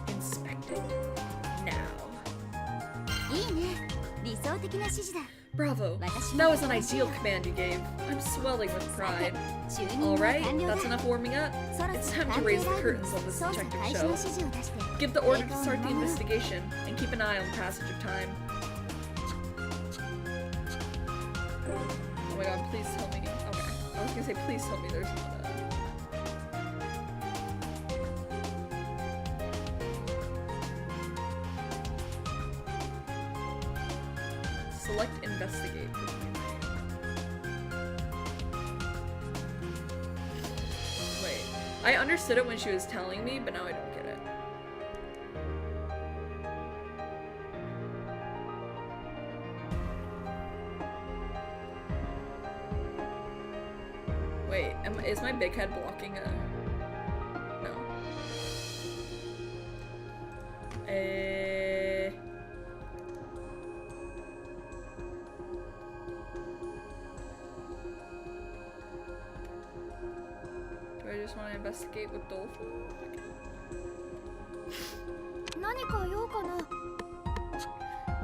Speaker 3: Inspect it. Now. Bravo! That was an ideal command you gave. I'm swelling with pride. Alright, that's enough warming up. It's time to raise the curtains on this detective show. Give the order to start the investigation, and keep an eye on the passage of time. Oh my god, please tell me. Okay. I was gonna say, please tell me there's not a... Select investigate. Wait, I understood it when she was telling me, but now I don't get it. Wait, is my big head blocking a... No. Do I just want to investigate with Doleful?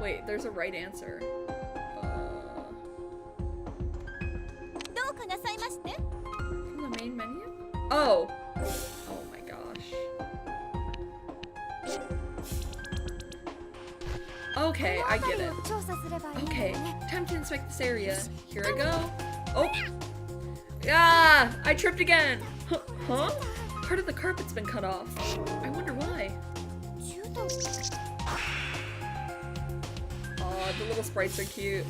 Speaker 3: Wait, there's a right answer. From the main menu? Oh! Oh my gosh. Okay, I get it. Okay, time to inspect this area. Here I go. Oh! Ah! I tripped again! Huh? Part of the carpet's been cut off. I wonder why. Aw, the little sprites are cute.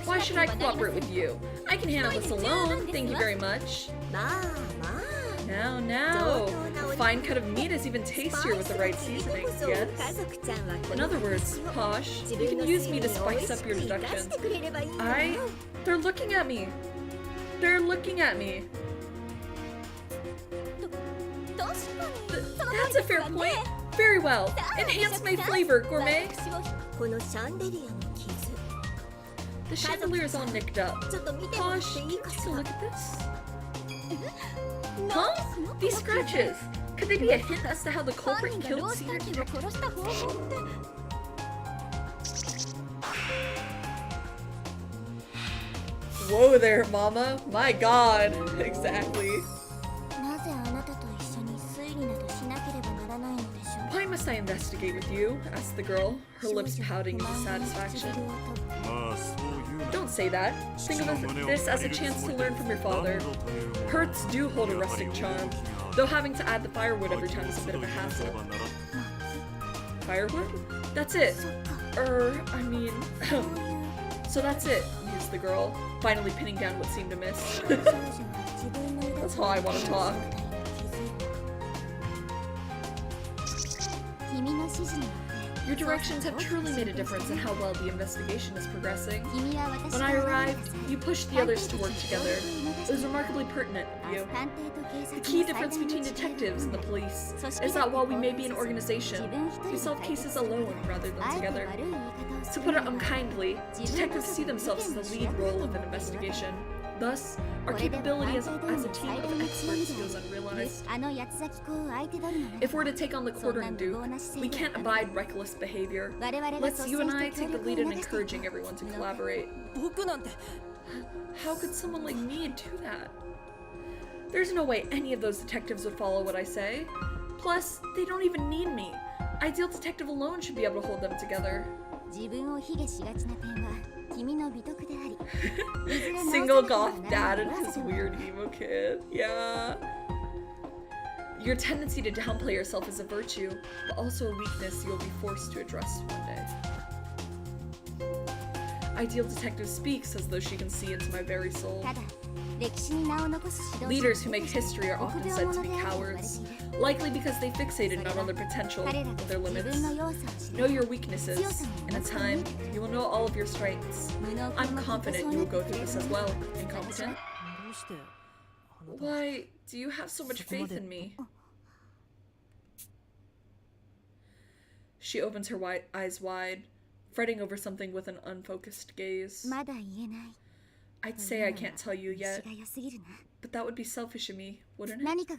Speaker 3: Why should I cooperate with you? I can handle this alone, thank you very much. Now. A fine cut of meat is even tastier with the right seasonings, yes? In other words, Posh, you can use me to spice up your deductions. They're looking at me. They're looking at me. That's a fair point. Very well. Enhance my flavor, gourmet. The chandelier is all nicked up. Posh, take a look at this. Huh? These scratches. Could they be a hint as to how the culprit killed senior detective? Whoa there, mama. My god. Exactly. Why must I investigate with you? Asked the girl, her lips pouting in dissatisfaction. Don't say that. Think of this as a chance to learn from your father. Hurts do hold a rustic charm, though having to add the firewood every time is a bit of a hassle. Firewood? That's it. I mean... So that's it, mused the girl, finally pinning down what seemed a miss. That's how I want to talk. Your directions have truly made a difference in how well the investigation is progressing. When I arrived, you pushed the others to work together. It was remarkably pertinent of you. The key difference between detectives and the police is that while we may be an organization, we solve cases alone rather than together. To put it unkindly, detectives see themselves as the lead role of an investigation. Thus, our capability as a team of experts goes unrealized. If we're to take on the quartering duke, we can't abide reckless behavior. Let's you and I take the lead in encouraging everyone to collaborate. How could someone like me do that? There's no way any of those detectives would follow what I say. Plus, they don't even need me. Ideal Detective alone should be able to hold them together. Single goth dad and his weird emo kid. Yeah. Your tendency to downplay yourself is a virtue, but also a weakness you'll be forced to address one day. Ideal Detective speaks as though she can see into my very soul. Leaders who make history are often said to be cowards, likely because they fixated not on their potential, but their limits. Know your weaknesses. In a time, you will know all of your strengths. I'm confident you will go through this as well, incompetent. Why do you have so much faith in me? She opens her eyes wide, fretting over something with an unfocused gaze. I'd say I can't tell you yet, but that would be selfish of me, wouldn't it?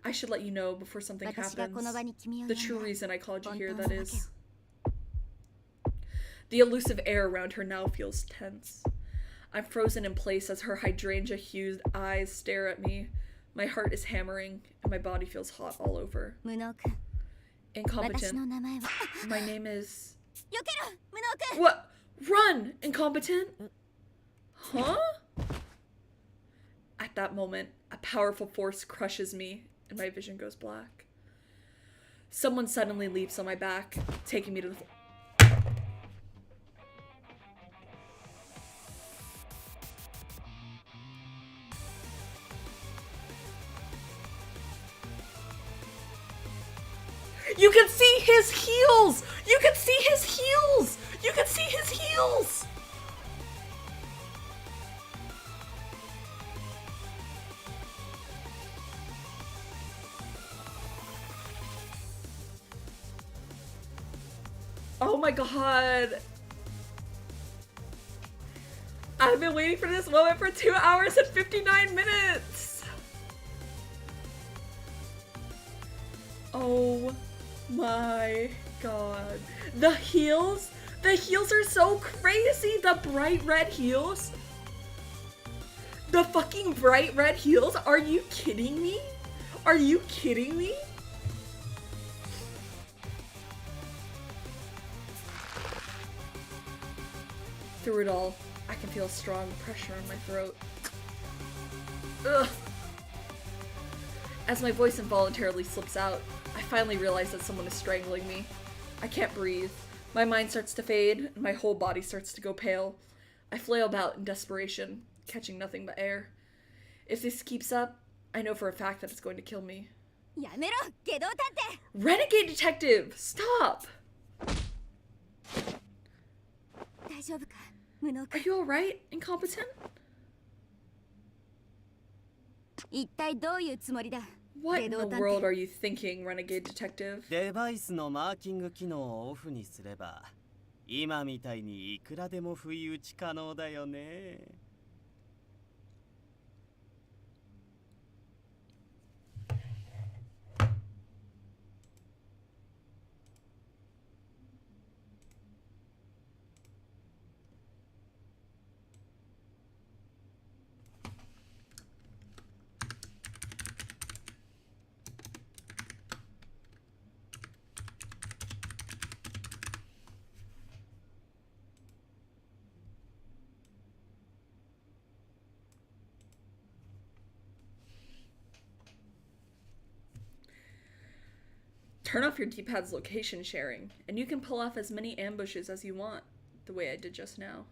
Speaker 3: I should let you know before something happens. The true reason I called you here, that is. The elusive air around her now feels tense. I'm frozen in place as her hydrangea-hued eyes stare at me. My heart is hammering, and my body feels hot all over. Incompetent. My name is... What? Run, incompetent! Huh? At that moment, a powerful force crushes me, and my vision goes black. Someone suddenly leaps on my back, taking me to the... You can see his heels! You can see his heels! You can see his heels! Oh my god. I've been waiting for this moment for 2 hours and 59 minutes. Oh my god. The heels? The heels are so crazy. The bright red heels. The fucking bright red heels. Are you kidding me? Are you kidding me? Through it all, I can feel a strong pressure on my throat. Ugh. As my voice involuntarily slips out, I finally realize that someone is strangling me. I can't breathe. My mind starts to fade, and my whole body starts to go pale. I flail about in desperation, catching nothing but air. If this keeps up,
Speaker 2: I know for a fact that it's going to kill me.
Speaker 4: やめろ下道探偵
Speaker 2: Renegade detective! Stop!
Speaker 4: 大丈夫か無能か
Speaker 2: Are you alright, incompetent?
Speaker 4: 一体どういうつもりだ
Speaker 2: What
Speaker 4: 下
Speaker 2: in the
Speaker 4: 道探
Speaker 2: world
Speaker 4: 偵
Speaker 2: are you thinking, Renegade detective?
Speaker 5: デバイスのマーキング機能をオフにすれば今みたいにいくらでも不意打ち可能だよね。
Speaker 2: Turn off your D-pad's location sharing, and you can pull off as many ambushes as you want, the way I did just now.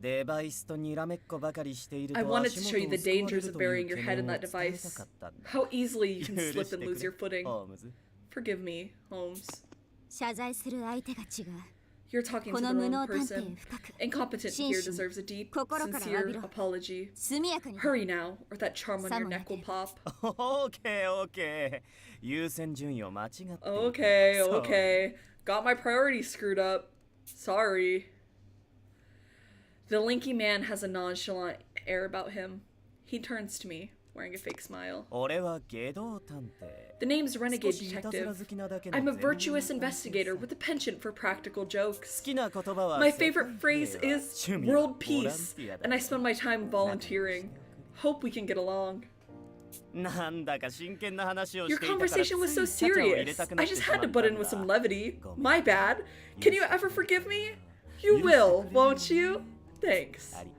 Speaker 5: デバイスとにらめっこばかりしていると
Speaker 2: I
Speaker 5: 足
Speaker 2: wanted
Speaker 5: 元
Speaker 2: to show you
Speaker 5: を
Speaker 2: the
Speaker 5: 救われ
Speaker 2: dangers
Speaker 5: る
Speaker 2: of
Speaker 5: と
Speaker 2: burying
Speaker 5: いう
Speaker 2: your
Speaker 5: 懸
Speaker 2: head in
Speaker 5: 念を
Speaker 2: that
Speaker 5: 伝えた
Speaker 2: device.
Speaker 5: かったんだ。
Speaker 2: How easily you can
Speaker 5: 許
Speaker 2: slip
Speaker 5: して
Speaker 2: and
Speaker 5: く
Speaker 2: lose
Speaker 5: れ
Speaker 2: your footing.
Speaker 5: ホームズ。
Speaker 2: Forgive me, Holmes.
Speaker 4: 謝罪する相手が違う
Speaker 2: You're talking to
Speaker 4: こ
Speaker 2: the
Speaker 4: の無
Speaker 2: wrong
Speaker 4: 能探偵
Speaker 2: person.
Speaker 4: 深く
Speaker 2: Incompetent here
Speaker 4: 真摯に
Speaker 2: deserves a deep,
Speaker 4: 心から詫び
Speaker 2: sincere
Speaker 4: ろ
Speaker 2: apology.
Speaker 4: 速やかに
Speaker 2: Hurry now, or that charm on your
Speaker 4: さもな
Speaker 2: neck
Speaker 4: け
Speaker 2: will pop.
Speaker 5: オーケーオーケー。優先順位を間違っている。
Speaker 2: Okay,
Speaker 5: そう
Speaker 2: okay. Got my priorities screwed up. Sorry. The lanky man has a nonchalant air about him. He turns to me, wearing a fake smile.
Speaker 5: 俺は下道探偵。
Speaker 2: The name's Renegade
Speaker 5: 少しいたずら
Speaker 2: Detective.
Speaker 5: 好きなだけの
Speaker 2: I'm a
Speaker 5: 全能
Speaker 2: virtuous
Speaker 5: 探偵さ。
Speaker 2: investigator with a penchant for practical
Speaker 5: 好
Speaker 2: jokes.
Speaker 5: きな言葉は
Speaker 2: My
Speaker 5: 世界
Speaker 2: favorite phrase
Speaker 5: 平和
Speaker 2: is
Speaker 5: 趣味は
Speaker 2: world
Speaker 5: ボラン
Speaker 2: peace,
Speaker 5: ティアだ
Speaker 2: and I spend my time volunteering. Hope we can get along.
Speaker 5: なんだか真剣な話を
Speaker 2: Your
Speaker 5: していたから
Speaker 2: conversation was so
Speaker 5: ついちゃちゃを入れ
Speaker 2: serious.
Speaker 5: たくな
Speaker 2: I
Speaker 5: って
Speaker 2: just
Speaker 5: しま
Speaker 2: had
Speaker 5: っ
Speaker 2: to
Speaker 5: たん
Speaker 2: butt in
Speaker 5: だ
Speaker 2: with some levity.
Speaker 5: ごめん
Speaker 2: My bad. Can you ever forgive me? You will, won't you? Thanks.
Speaker 5: あり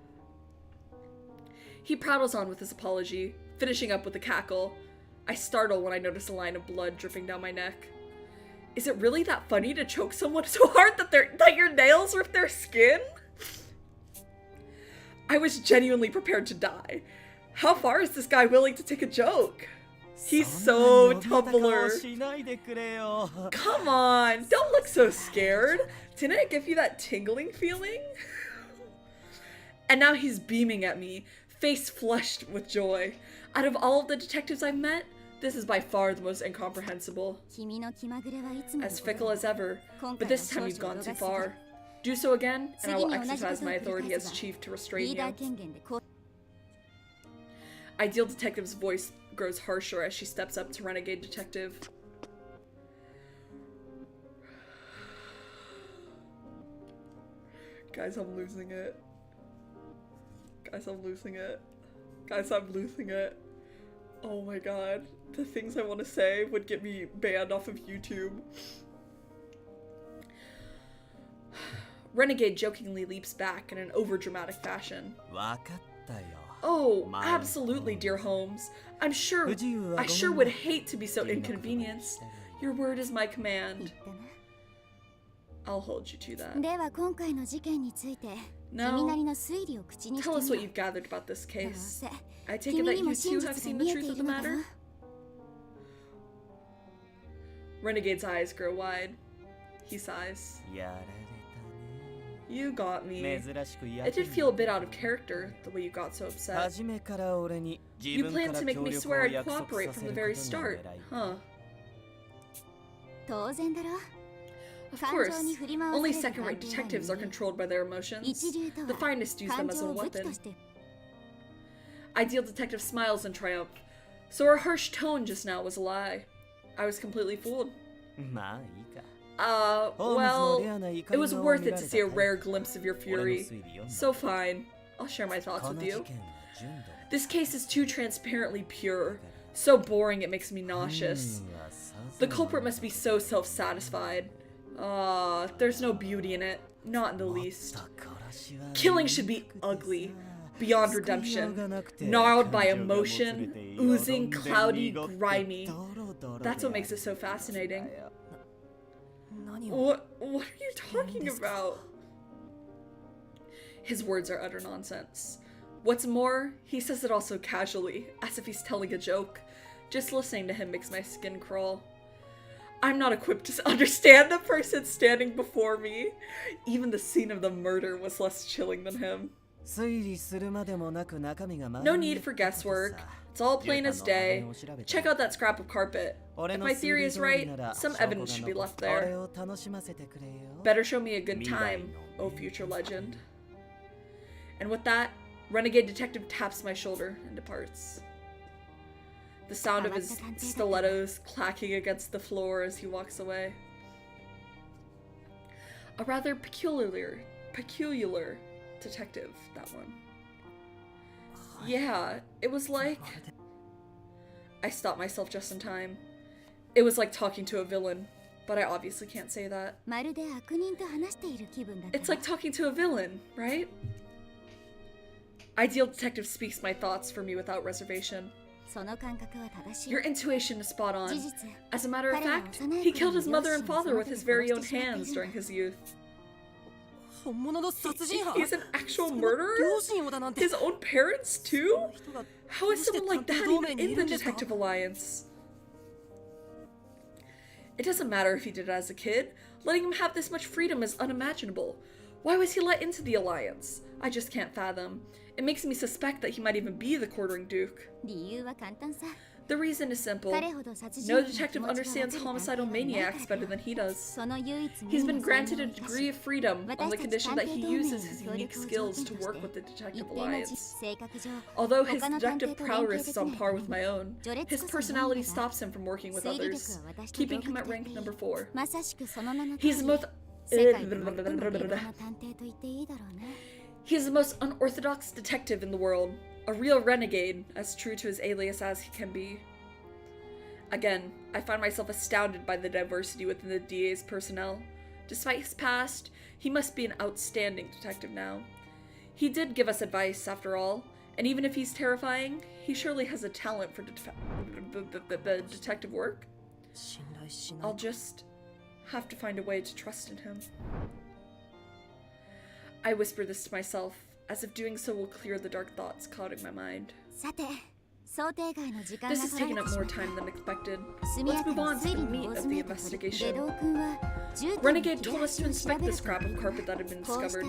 Speaker 2: He prattles on with his apology, finishing up with a cackle. I startle when I notice a line of blood dripping down my neck. Is it really that funny to choke someone so hard that your nails rip their skin? I was genuinely prepared to die. How far is this guy willing to take a joke? He's
Speaker 5: そ
Speaker 2: so
Speaker 5: んなに怯えた顔
Speaker 2: Tumblr.
Speaker 5: しないでくれよ
Speaker 2: Come on, don't look so scared. Didn't I give you that tingling feeling? And now he's beaming at me, face flushed with joy. Out of all of the detectives I've met, this is by far the most incomprehensible.
Speaker 4: 君の気まぐれはいつもの
Speaker 2: As
Speaker 4: こと
Speaker 2: fickle as ever,
Speaker 4: 今
Speaker 2: but
Speaker 4: 回は
Speaker 2: this time
Speaker 4: 少
Speaker 2: you've
Speaker 4: 々
Speaker 2: gone
Speaker 4: 度
Speaker 2: too
Speaker 4: が過ぎ
Speaker 2: far.
Speaker 4: る
Speaker 2: Do so again, and I
Speaker 4: 次
Speaker 2: will
Speaker 4: に同じことを
Speaker 2: exercise my
Speaker 4: 繰り
Speaker 2: authority
Speaker 4: 返
Speaker 2: as
Speaker 4: す
Speaker 2: chief to
Speaker 4: が
Speaker 2: restrain
Speaker 4: リーダ
Speaker 2: you.
Speaker 4: ー権限でこう
Speaker 2: Ideal Detective's voice grows harsher as she steps up to Renegade Detective. Guys, I'm losing it. Guys, I'm losing it. Guys, I'm losing it. Oh my god. The things I want to say would get me banned off of YouTube. Renegade jokingly leaps back in an overdramatic fashion.
Speaker 5: わかったよ
Speaker 2: Oh,
Speaker 5: My
Speaker 2: absolutely, dear Holmes. I sure would hate to be so inconvenienced. Your word is my
Speaker 4: 言
Speaker 2: command.
Speaker 4: ったな
Speaker 2: I'll hold you to that.
Speaker 4: では今回の事件について
Speaker 2: Now,
Speaker 4: 君なりの推理を口にして
Speaker 2: Tell
Speaker 4: み
Speaker 2: us
Speaker 4: よ
Speaker 2: what
Speaker 4: う
Speaker 2: you've gathered about this
Speaker 4: どう
Speaker 2: case.
Speaker 4: せ
Speaker 2: I take it
Speaker 4: 君
Speaker 2: that
Speaker 4: にも
Speaker 2: you
Speaker 4: 真
Speaker 2: too have
Speaker 4: 実が
Speaker 2: seen
Speaker 4: 見
Speaker 2: the
Speaker 4: えて
Speaker 2: truth
Speaker 4: い
Speaker 2: of the
Speaker 4: るのだ
Speaker 2: matter?
Speaker 4: な
Speaker 2: Renegade's eyes grow wide. He sighs.
Speaker 5: やられたね
Speaker 2: You got me.
Speaker 5: 珍しくや
Speaker 2: It did feel a bit out of character, the way you got so upset.
Speaker 5: 初めから俺に自
Speaker 2: You
Speaker 5: 分か
Speaker 2: planned
Speaker 5: ら
Speaker 2: to make
Speaker 5: 協
Speaker 2: me
Speaker 5: 力
Speaker 2: swear
Speaker 5: を
Speaker 2: I'd
Speaker 5: 約束
Speaker 2: cooperate
Speaker 5: さ
Speaker 2: from
Speaker 5: せ
Speaker 2: the
Speaker 5: る
Speaker 2: very
Speaker 5: ことが
Speaker 2: start,
Speaker 5: 狙い
Speaker 2: huh?
Speaker 4: 当然だろ
Speaker 2: Of
Speaker 4: 感
Speaker 2: course.
Speaker 4: 情に振り回さ
Speaker 2: Only
Speaker 4: れる
Speaker 2: second-rate
Speaker 4: 探偵
Speaker 2: detectives are
Speaker 4: なのに
Speaker 2: controlled by their emotions.
Speaker 4: 一流と
Speaker 2: The
Speaker 4: は
Speaker 2: finest use
Speaker 4: 感
Speaker 2: them as
Speaker 4: 情
Speaker 2: a
Speaker 4: を武器と
Speaker 2: weapon.
Speaker 4: して
Speaker 2: Ideal Detective smiles in triumph. So her harsh tone just now was a lie. I was completely fooled.
Speaker 5: まあいいか
Speaker 2: Well, it was worth it to see a rare glimpse of your
Speaker 5: 俺の
Speaker 2: fury.
Speaker 5: 推理読んだ
Speaker 2: So fine. I'll share my thoughts
Speaker 5: こ
Speaker 2: with
Speaker 5: の
Speaker 2: you.
Speaker 5: 事件は純度
Speaker 2: This case is too transparently pure. So boring it makes me nauseous.
Speaker 5: 犯人はさぞ
Speaker 2: The culprit must be so self-satisfied. There's no beauty in it. Not in the
Speaker 5: もっ
Speaker 2: least.
Speaker 5: と殺しは
Speaker 2: Killing should be ugly, beyond redemption, gnarled by emotion, oozing, cloudy, grimy. That's what makes it so fascinating.
Speaker 5: 何を
Speaker 2: What are you talking about? His words are utter nonsense.
Speaker 3: What's more, he says it all so casually, as if he's telling a joke. Just listening to him makes my skin crawl. I'm not equipped to understand the person standing before me. Even the scene of the murder was less chilling than him. No need for guesswork. It's all plain as day. Check out that scrap of carpet. If my theory is right, some evidence should be left there. Better show me a good time, oh future legend. And with that, Renegade Detective taps my shoulder and departs. The sound of his stilettos clacking against the floor as he walks away. A rather peculiar detective, that one. Yeah, it was like... I stopped myself just in time. It was like talking to a villain, but I obviously can't say that. It's like talking to a villain, right? Ideal Detective speaks my thoughts for me without reservation. Your intuition is spot on. As a matter of fact, he killed his mother and father with his very own hands during his youth. He's an actual murderer? His own parents, too? How is someone like that even in the Detective Alliance? It doesn't matter if he did it as a kid. Letting him have this much freedom is unimaginable. Why was he let into the Alliance? I just can't fathom. It makes me suspect that he might even be the quartering duke. The reason is simple. No detective understands homicidal maniacs better than he does. He's been granted a degree of freedom on the condition that he uses his unique skills to work with the Detective Alliance. Although his deductive prowess is on par with my own, his personality stops him from working with others, keeping him at rank number 4. He's the most unorthodox detective in the world. A real renegade, as true to his alias as he can be. Again, I find myself astounded by the diversity within the DA's personnel. Despite his past, he must be an outstanding detective now. He did give us advice, after all, and even if he's terrifying, he surely has a talent for detective work. I'll just have to find a way to trust in him. I whisper this to myself, as if doing so will clear the dark thoughts clouding my mind. This has taken up more time than expected. Let's move on to the meat of the investigation. Renegade told us to inspect the scrap of carpet that had been discovered.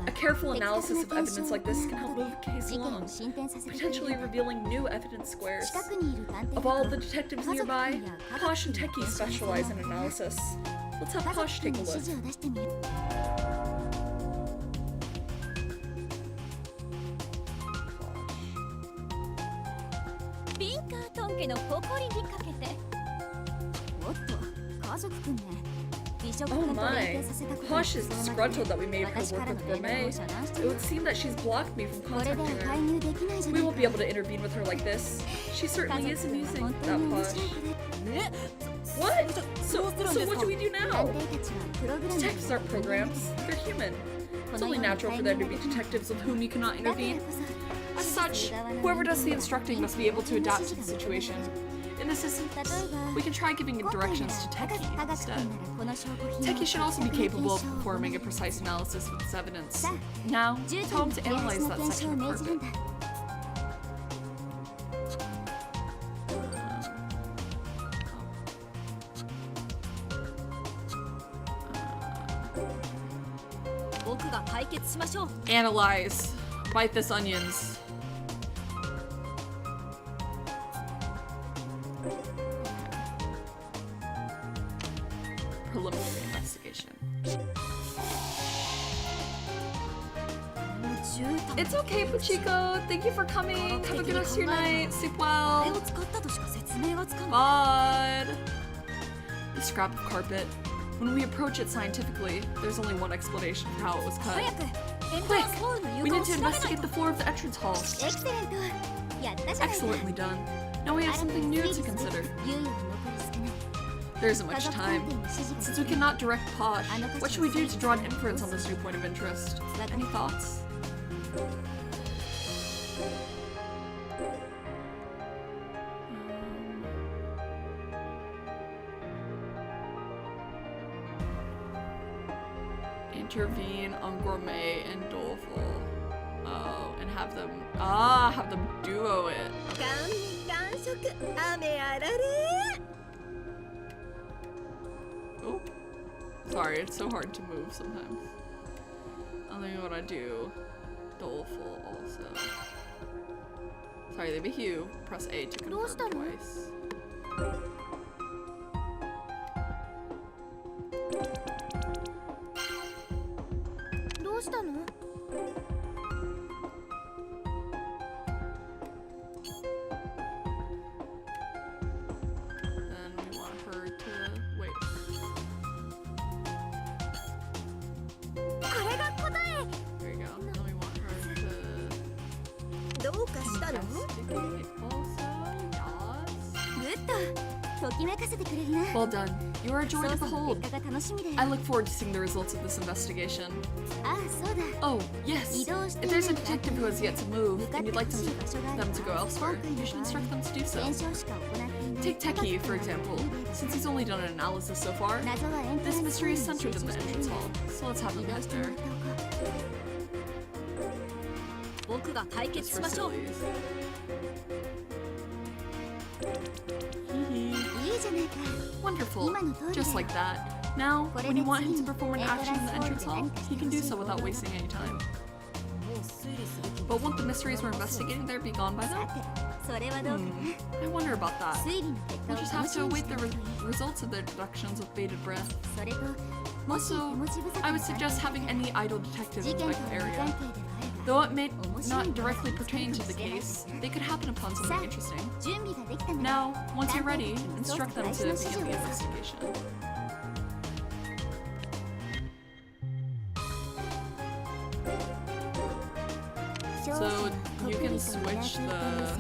Speaker 3: A careful analysis of evidence like this can help move the case along, potentially revealing new evidence squares. Of all the detectives nearby, Posh and Techie specialize in analysis. Let's have Posh take a look. Oh my, Posh is disgruntled that we made her work with Gourmet. It would seem that she's blocked me from contacting her. We won't be able to intervene with her like this. She certainly is amusing, that Posh. What? So what do we do now? Detectives aren't programs, they're human. It's only natural for there to be detectives with whom you cannot intervene. As such, whoever does the instructing must be able to adapt to the situation. In this instance, we can try giving directions to Techie instead. Techie should also be capable of performing a precise analysis of this evidence. Now, tell him to analyze that section of carpet. Analyze. Bite this onions. Preliminary investigation. It's okay, Puchiko. Thank you for coming. Have a good rest of your night. Sleep well. Bud. The scrap of carpet. When we approach it scientifically, there's only one explanation for how it was cut. Quick! We need to investigate the floor of the entrance hall. Excellently done. Now we have something new to consider. There isn't much time. Since we cannot direct Posh, what should we do to draw an inference on this new point of interest? Any thoughts? Intervene on Gourmet and Doleful. Oh, and
Speaker 2: have them duo it. Oh, sorry, it's so hard to move sometimes. I don't know what I do. Doleful also. Sorry, leave a hue. Press A to confirm twice. Then we want her to wait. There you go. Then we want her to investigate also. Yes. Well done. You are a joy to behold. I look forward to seeing the results of this investigation. Oh, yes. If there's a detective who has yet to move, and you'd like them to go elsewhere, you should instruct them to do so. Take Teki, for example. Since he's only done an analysis so far, this mystery is centered in the entrance hall, so let's have him head there. Just for sillies. Wonderful. Just like that. Now, when you want him to perform an action in the entrance hall, he can do so without wasting any time. But won't the mysteries we're investigating there be gone by then? I wonder about that. We'll just have to await the results of their deductions with bated breath. Also, I would suggest having any idle detectives inspect the area. Though it may not directly pertain to the case, they could happen upon something interesting. Now, once you're ready, instruct them to begin the investigation. So, you can switch the...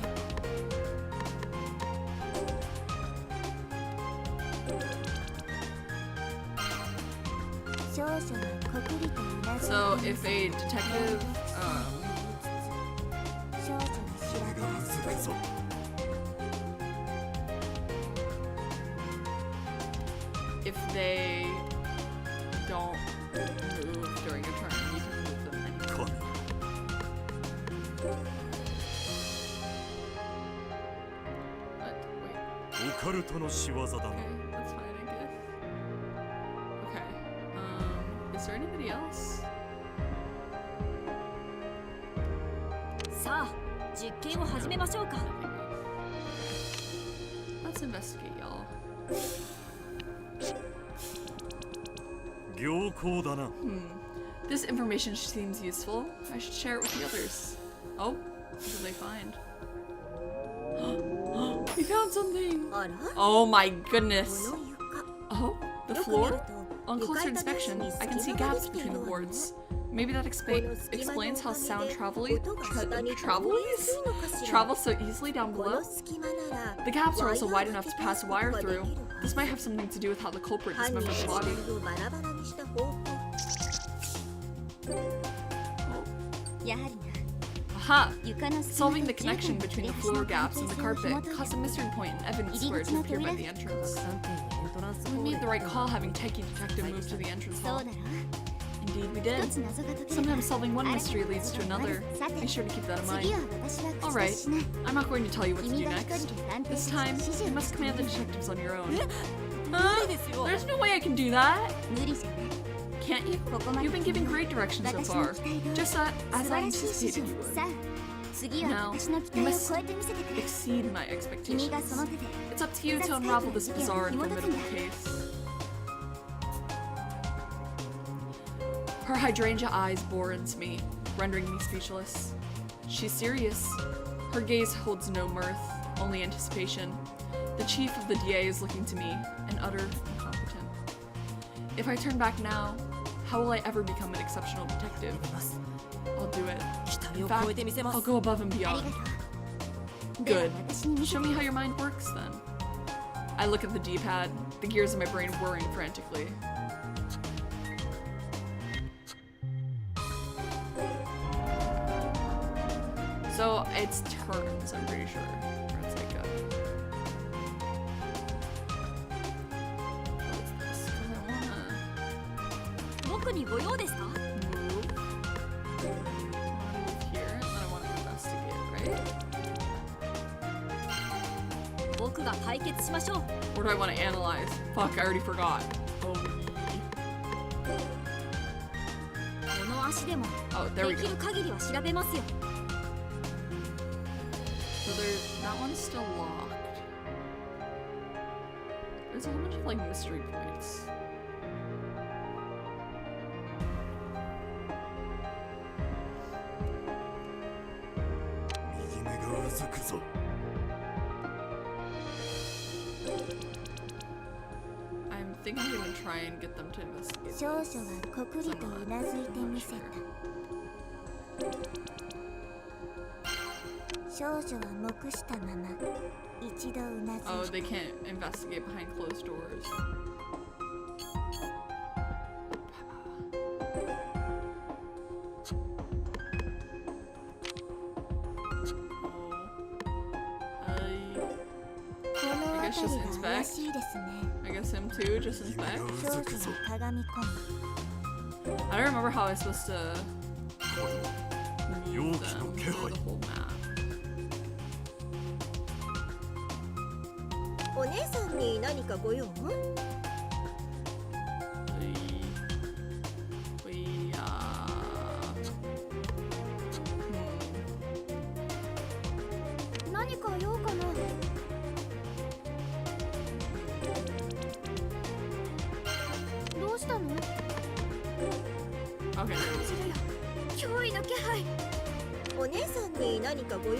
Speaker 2: So, if a detective, if they don't move during a turn, you can move them anywhere. Wait. Okay, that's fine, I guess. Okay. Is there anybody else? Let's investigate, y'all. This information seems useful. I should share it with the others. Oh, what did they find? We found something! Oh my goodness! Oh, the floor? On closer inspection, I can see gaps between the boards. Maybe that explains how sound travel so easily down below. The gaps are also wide enough to pass a wire through. This might have something to do with how the culprit dismembered the body. Aha! Solving the connection between the floor gaps and the carpet caused a missing point in evidence square to appear by the entrance. We made the right call having Teki Detective move to the entrance hall. Indeed we did. Sometimes solving one mystery leads to another. Be sure to keep that in mind. Alright, I'm not going to tell you what to do next. This time, you must command the detectives on your own. There's no way I can do that! Can't you? You've been giving great direction so far. Just as I anticipated you would. Now, you must exceed my expectations. It's up to you to unravel this bizarre and formidable case. Her hydrangea eyes bore into me, rendering me speechless. She's serious. Her gaze holds no mirth, only anticipation. The chief of the DA is looking to me, an utter incompetent. If I turn back now, how will I ever become an exceptional detective? I'll do it. In fact, I'll go above and beyond. Good. Show me how your mind works, then. I look at the D-pad, the gears in my brain whirring frantically. So it's turns, I'm pretty sure. Or it's like what's this? 'Cause I wanna move. I wanna move here, and then I wanna
Speaker 4: 僕が解決しましょう。
Speaker 2: What do I want to analyze? Fuck, I already forgot. Oh,
Speaker 4: この足でも
Speaker 2: oh, there we
Speaker 4: で
Speaker 2: go.
Speaker 4: きる限りは調べますよ。
Speaker 2: So there's that one's still locked. There's a whole bunch of like mystery points. I'm thinking I'm gonna try and get them to investigate.
Speaker 4: 少々はこくりとうなずいてみせた。少女は黙したまま一度うなずいた。
Speaker 2: Oh, they can't investigate behind closed doors. I guess just inspect. I guess him too, just inspect.
Speaker 4: 少女はかがみ込む。
Speaker 2: I don't remember how I was supposed to move them through the whole map.
Speaker 4: お姉さんに何かご用？ 何か用かな？どうしたの？
Speaker 2: Okay.
Speaker 4: 脅威の気配。お姉さんに何かご用？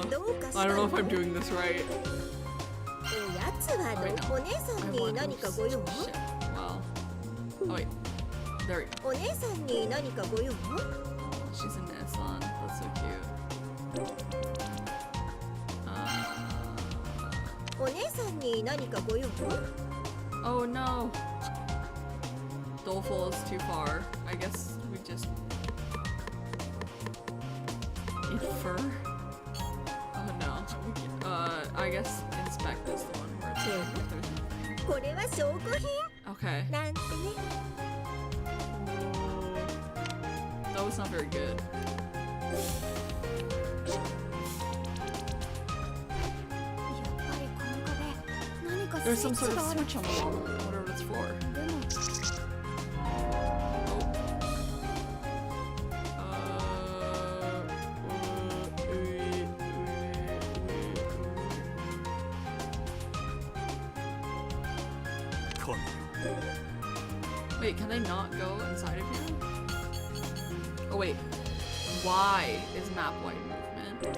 Speaker 4: どうかし
Speaker 2: I
Speaker 4: た
Speaker 2: don't
Speaker 4: の？
Speaker 2: know if I'm doing this right.
Speaker 4: おやつはどう？お姉さん
Speaker 2: I
Speaker 4: に
Speaker 2: want
Speaker 4: 何か
Speaker 2: this
Speaker 4: ご用？
Speaker 2: shit. Well. Oh wait. There we go.
Speaker 4: お姉さんに何かご用？
Speaker 2: She's in Nissan. That's so cute.
Speaker 4: お姉さんに何かご用？
Speaker 2: Oh no. Doleful is too far. I guess we just infer. Oh no. I guess inspect is the one where it's like if there's nothing.
Speaker 4: これは証拠品
Speaker 2: Okay.
Speaker 4: なんてね。
Speaker 2: That was not very good.
Speaker 4: やっぱりこの壁何か
Speaker 2: There's
Speaker 4: スイ
Speaker 2: some
Speaker 4: ッ
Speaker 2: sort
Speaker 4: チ
Speaker 2: of
Speaker 4: がある。
Speaker 2: switch on the wall. Whatever it's for.
Speaker 4: でも
Speaker 2: Wait, can they not go inside of here? Oh wait, Y is map wide movement.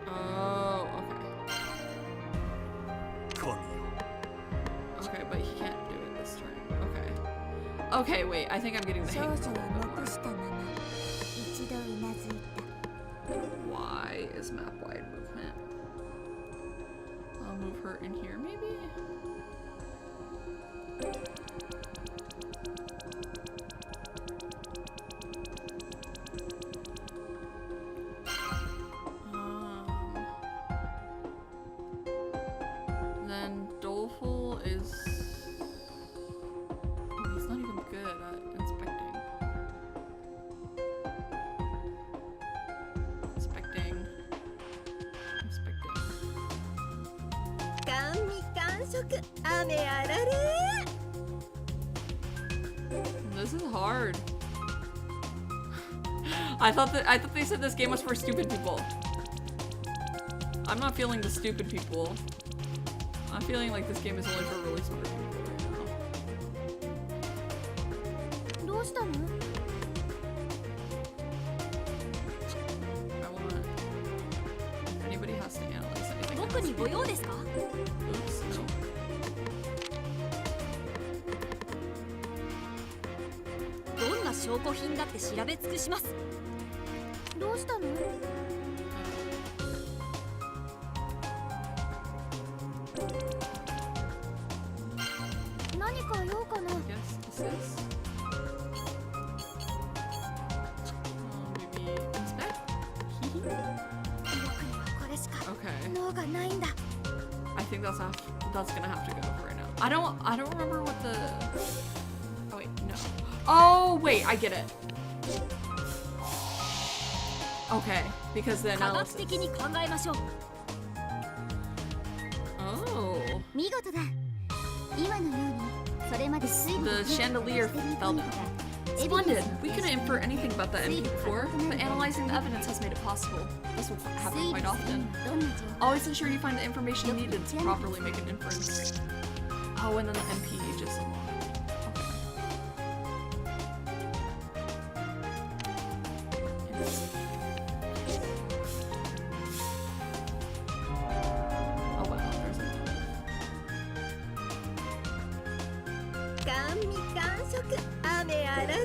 Speaker 2: Oh, okay. Okay, but he can't do it this turn. Okay. Okay, wait, I think I'm getting the
Speaker 4: 少
Speaker 2: hang
Speaker 4: 女
Speaker 2: of it a
Speaker 4: は
Speaker 2: little bit
Speaker 4: 黙したまま一度うなずいた。
Speaker 2: more. Y is map wide movement. I'll move her in here, maybe? Then Doleful is... Oh, he's not even good at inspecting. Inspecting.
Speaker 4: 甘味完食雨あられ。
Speaker 2: This is hard. I thought they said this game was for stupid people. I'm not feeling the stupid people. I'm feeling like this game is only for really smart people right
Speaker 4: どうしたの？
Speaker 2: now. I want... If anybody has to analyze anything.
Speaker 4: 僕にご用ですか？
Speaker 2: Oops, no.
Speaker 4: どんな証拠品だって調べ尽くします。どうしたの？何か用かな？
Speaker 2: I guess this is... maybe inspect?
Speaker 4: 僕にはこれしか
Speaker 2: Okay.
Speaker 4: 脳がないんだ。
Speaker 2: I think that's gonna have to go for right now. I don't remember what the... Oh wait, no. Oh wait, I get it. Okay, because the
Speaker 4: 科学
Speaker 2: analysis.
Speaker 4: 的に考えましょう。
Speaker 2: Oh.
Speaker 4: 見事だ。今のようにそれまで水分
Speaker 2: The chandelier fell down. Splendid. We couldn't infer anything about that MP before, but analyzing the evidence has made it possible. This will happen quite often.
Speaker 4: どんな情報
Speaker 2: Always ensure you find the information needed to properly make an inference. Oh, and then the MP just unlocked. Okay. Oh wow, there's a
Speaker 6: 甘味完食雨あられ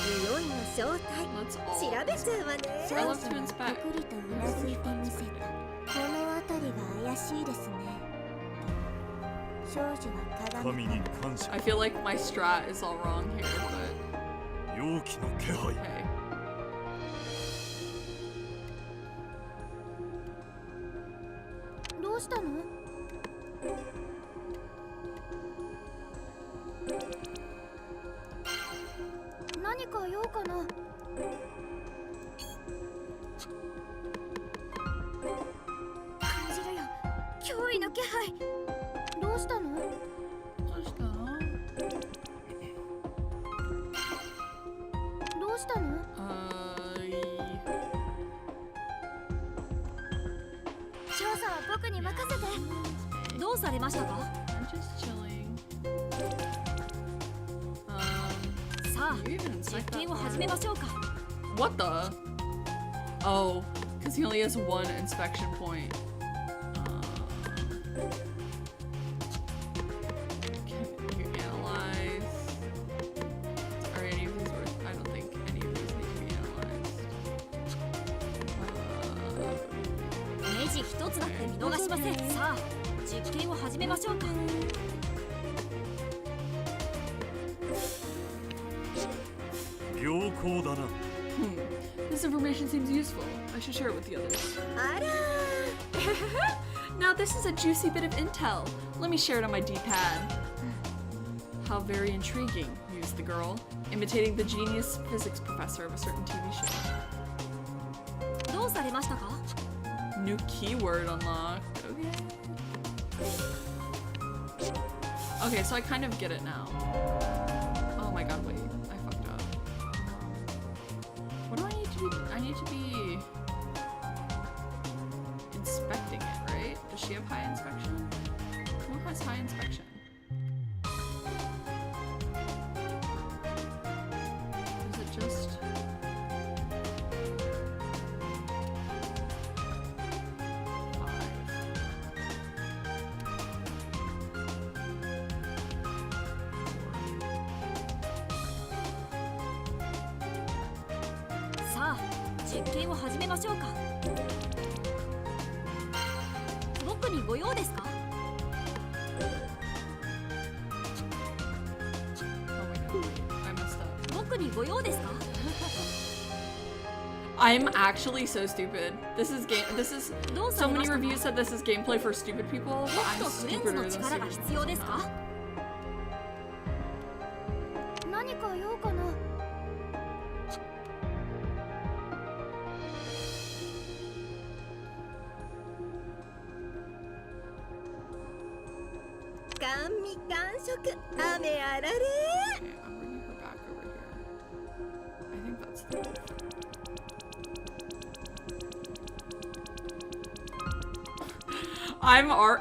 Speaker 6: 匂いの正体
Speaker 2: Let's
Speaker 6: 調
Speaker 2: all.
Speaker 6: べちゃうわね
Speaker 2: I love to inspect.
Speaker 4: ゆっくりとうなずいてみせた。この辺りが怪しいですね。少女は鏡。
Speaker 7: 神に感謝
Speaker 2: I feel like my strat is all wrong here, but
Speaker 7: 容器の気配
Speaker 2: hey.
Speaker 4: どうしたの？何か用かな？感じるよ。脅威の気配。どうしたの？どうしたの？調査は僕に任せて。どうされましたか？
Speaker 2: I'm just chilling.
Speaker 4: さあ、
Speaker 2: Can you even
Speaker 4: 実
Speaker 2: inspect
Speaker 4: 験
Speaker 2: that
Speaker 4: を始めましょうか。
Speaker 2: What the? Oh, because he only has one inspection point. Can you analyze? Are any of these worth? I don't think any of these need to be analyzed.
Speaker 4: ネジ一つだって見逃しません。さあ、実験を始めましょうか。
Speaker 7: 良好だな
Speaker 2: This information seems useful. I should share it with the others.
Speaker 6: あら
Speaker 2: Now this is a juicy bit of intel. Let me share it on my D-pad. How very intriguing, mused the girl, imitating the genius physics professor of a certain TV show.
Speaker 4: どうされましたか？
Speaker 2: New keyword unlocked. Okay. Okay, so I kind of get it now. Oh my god, wait. I fucked up. What do I need to be? I need to be inspecting it, right? Does she have high inspection? Who has high inspection? Is it just... Five.
Speaker 4: さあ、実験を始めましょうか。僕にご用ですか？
Speaker 2: Oh my god, I messed up.
Speaker 4: 僕にご用ですか？
Speaker 2: I'm actually so stupid. This is
Speaker 4: どうさ
Speaker 2: so
Speaker 4: れま
Speaker 2: many
Speaker 4: したか？
Speaker 2: reviews said this is gameplay for stupid people, but
Speaker 4: 僕
Speaker 2: I'm
Speaker 4: とフレンズ
Speaker 2: stupider
Speaker 4: の
Speaker 2: than
Speaker 4: 力が
Speaker 2: stupid
Speaker 4: 必要です
Speaker 2: people.
Speaker 4: か？何か用かな？
Speaker 6: 甘味完食雨あられ
Speaker 2: Okay, I'm bringing her back over here. I think that's the...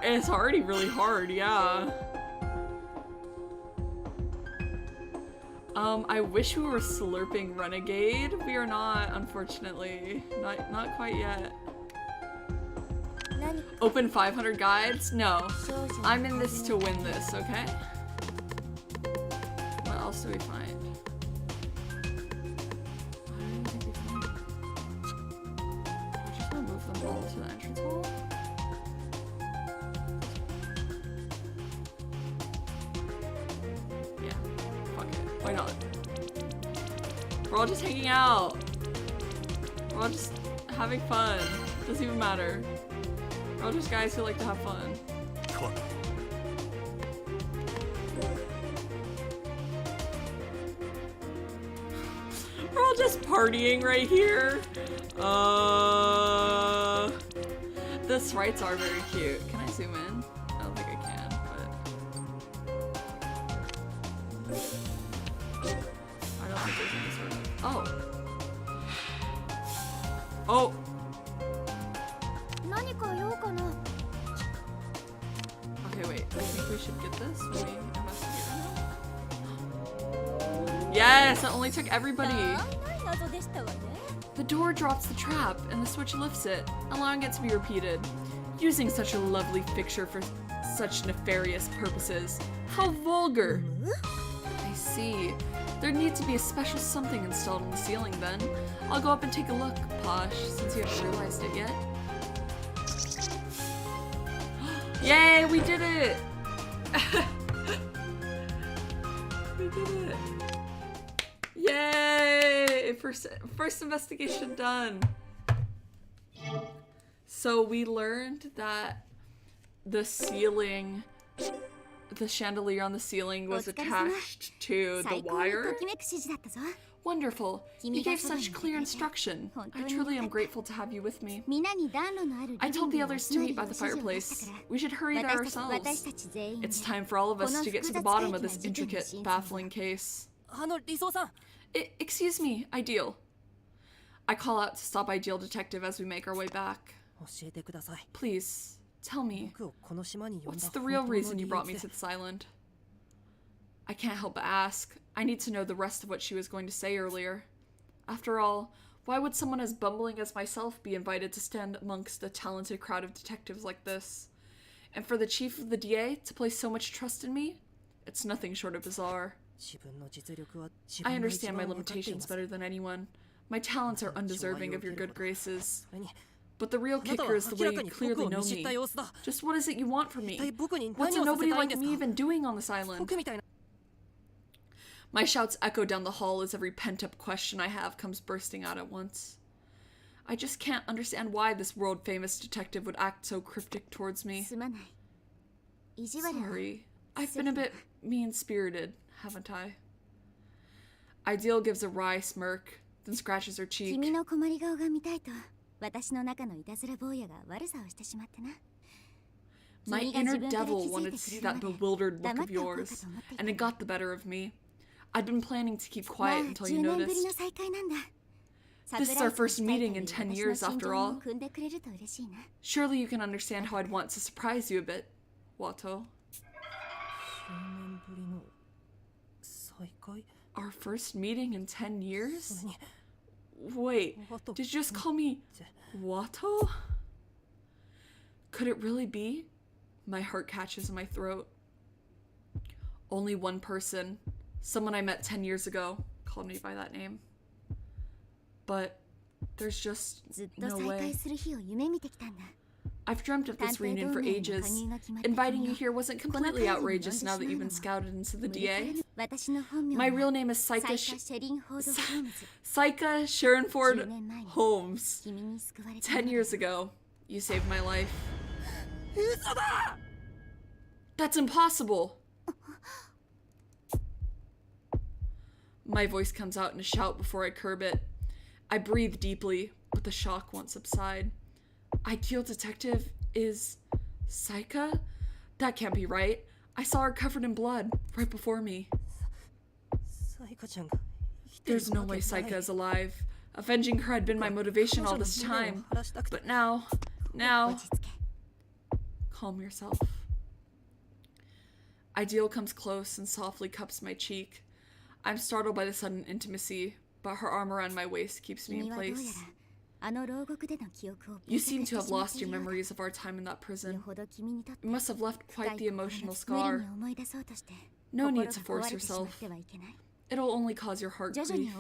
Speaker 2: It's already really hard, yeah. I wish we were slurping Renegade. We are not, unfortunately. Not quite yet.
Speaker 4: 何か
Speaker 2: Open 500 guides? No.
Speaker 4: 少女
Speaker 2: I'm in this to win this, okay? What else do we find? I don't think we find. I just want to move them all to the entrance hall. Yeah, fuck it. Why not? We're all just hanging out. We're all just having fun. Doesn't even matter. We're all just guys who like to have fun.
Speaker 7: か
Speaker 1: all just partying right here. The sprites are very cute. Can I zoom in? I don't think I can, but I don't think there's any sort of. Oh. Oh. Okay, wait. I think we should get this when we investigate now. Yes, it only took everybody. The door drops the trap, and the switch lifts it, allowing it to be repeated. Using such a lovely fixture for such nefarious purposes. How vulgar! I see. There needs to be a special something installed on the ceiling then. I'll go up and take a look, Posh, since you haven't realized it yet. Yay, we did it! We did it! Yay! First investigation done. So we learned that the chandelier on the ceiling was attached to the wire. Wonderful. You gave such clear instruction. I truly am grateful to have you with me. I told the others to meet by the fireplace. We should hurry there ourselves. It's time for all of us to get to the bottom of this intricate, baffling case. Excuse me, Ideal. I call out to stop Ideal Detective as we make our way back. Please, tell me, what's the real reason you brought me to this island? I can't help but ask. I need to know the rest of what she was going to say earlier. After all, why would someone as bumbling as myself be invited to stand amongst a talented crowd of detectives like this? And for the chief of the DA to place so much trust in me? It's nothing short of bizarre. I understand my limitations better than anyone. My talents are undeserving of your good graces. But the real kicker is the way you clearly know me. Just what is it you want from me? What's a nobody like me even doing on this island? My shouts echo down the hall as every pent-up question I have comes bursting out at once. I just can't understand why this world-famous detective would act so cryptic towards me. Sorry. I've been a bit mean-spirited, haven't I? Ideal gives a wry smirk, then scratches her cheek. My inner devil wanted to see that bewildered look of yours, and it got the better of me. I'd been planning to keep quiet until you noticed. This is our first meeting in 10 years, after all. Surely you can understand how I'd want to surprise you a bit, Wato. Our first meeting in 10 years? Wait, did you just call me Wato? Could it really be? My heart catches in my throat. Only one person, someone I met 10 years ago, called me by that name. But there's just no way. I've dreamt of this reunion for ages. Inviting you here wasn't completely outrageous now that you've been scouted into the DA. My real name is Saika Sharonford Holmes. 10 years ago, you saved my life. That's impossible! My voice comes out in a shout before I curb it. I breathe deeply, but the shock won't subside. Ideal Detective is Saika? That can't be right. I saw her covered in blood right before me. There's no way Saika is alive. Avenging her had been my motivation all this time. But now... Calm yourself. Ideal comes close and softly cups my cheek. I'm startled by the sudden intimacy, but her arm around my waist keeps me in place. You seem to have lost your memories of our time in that prison. It must have left quite the emotional scar. No need to force yourself. It'll only cause your heart grief.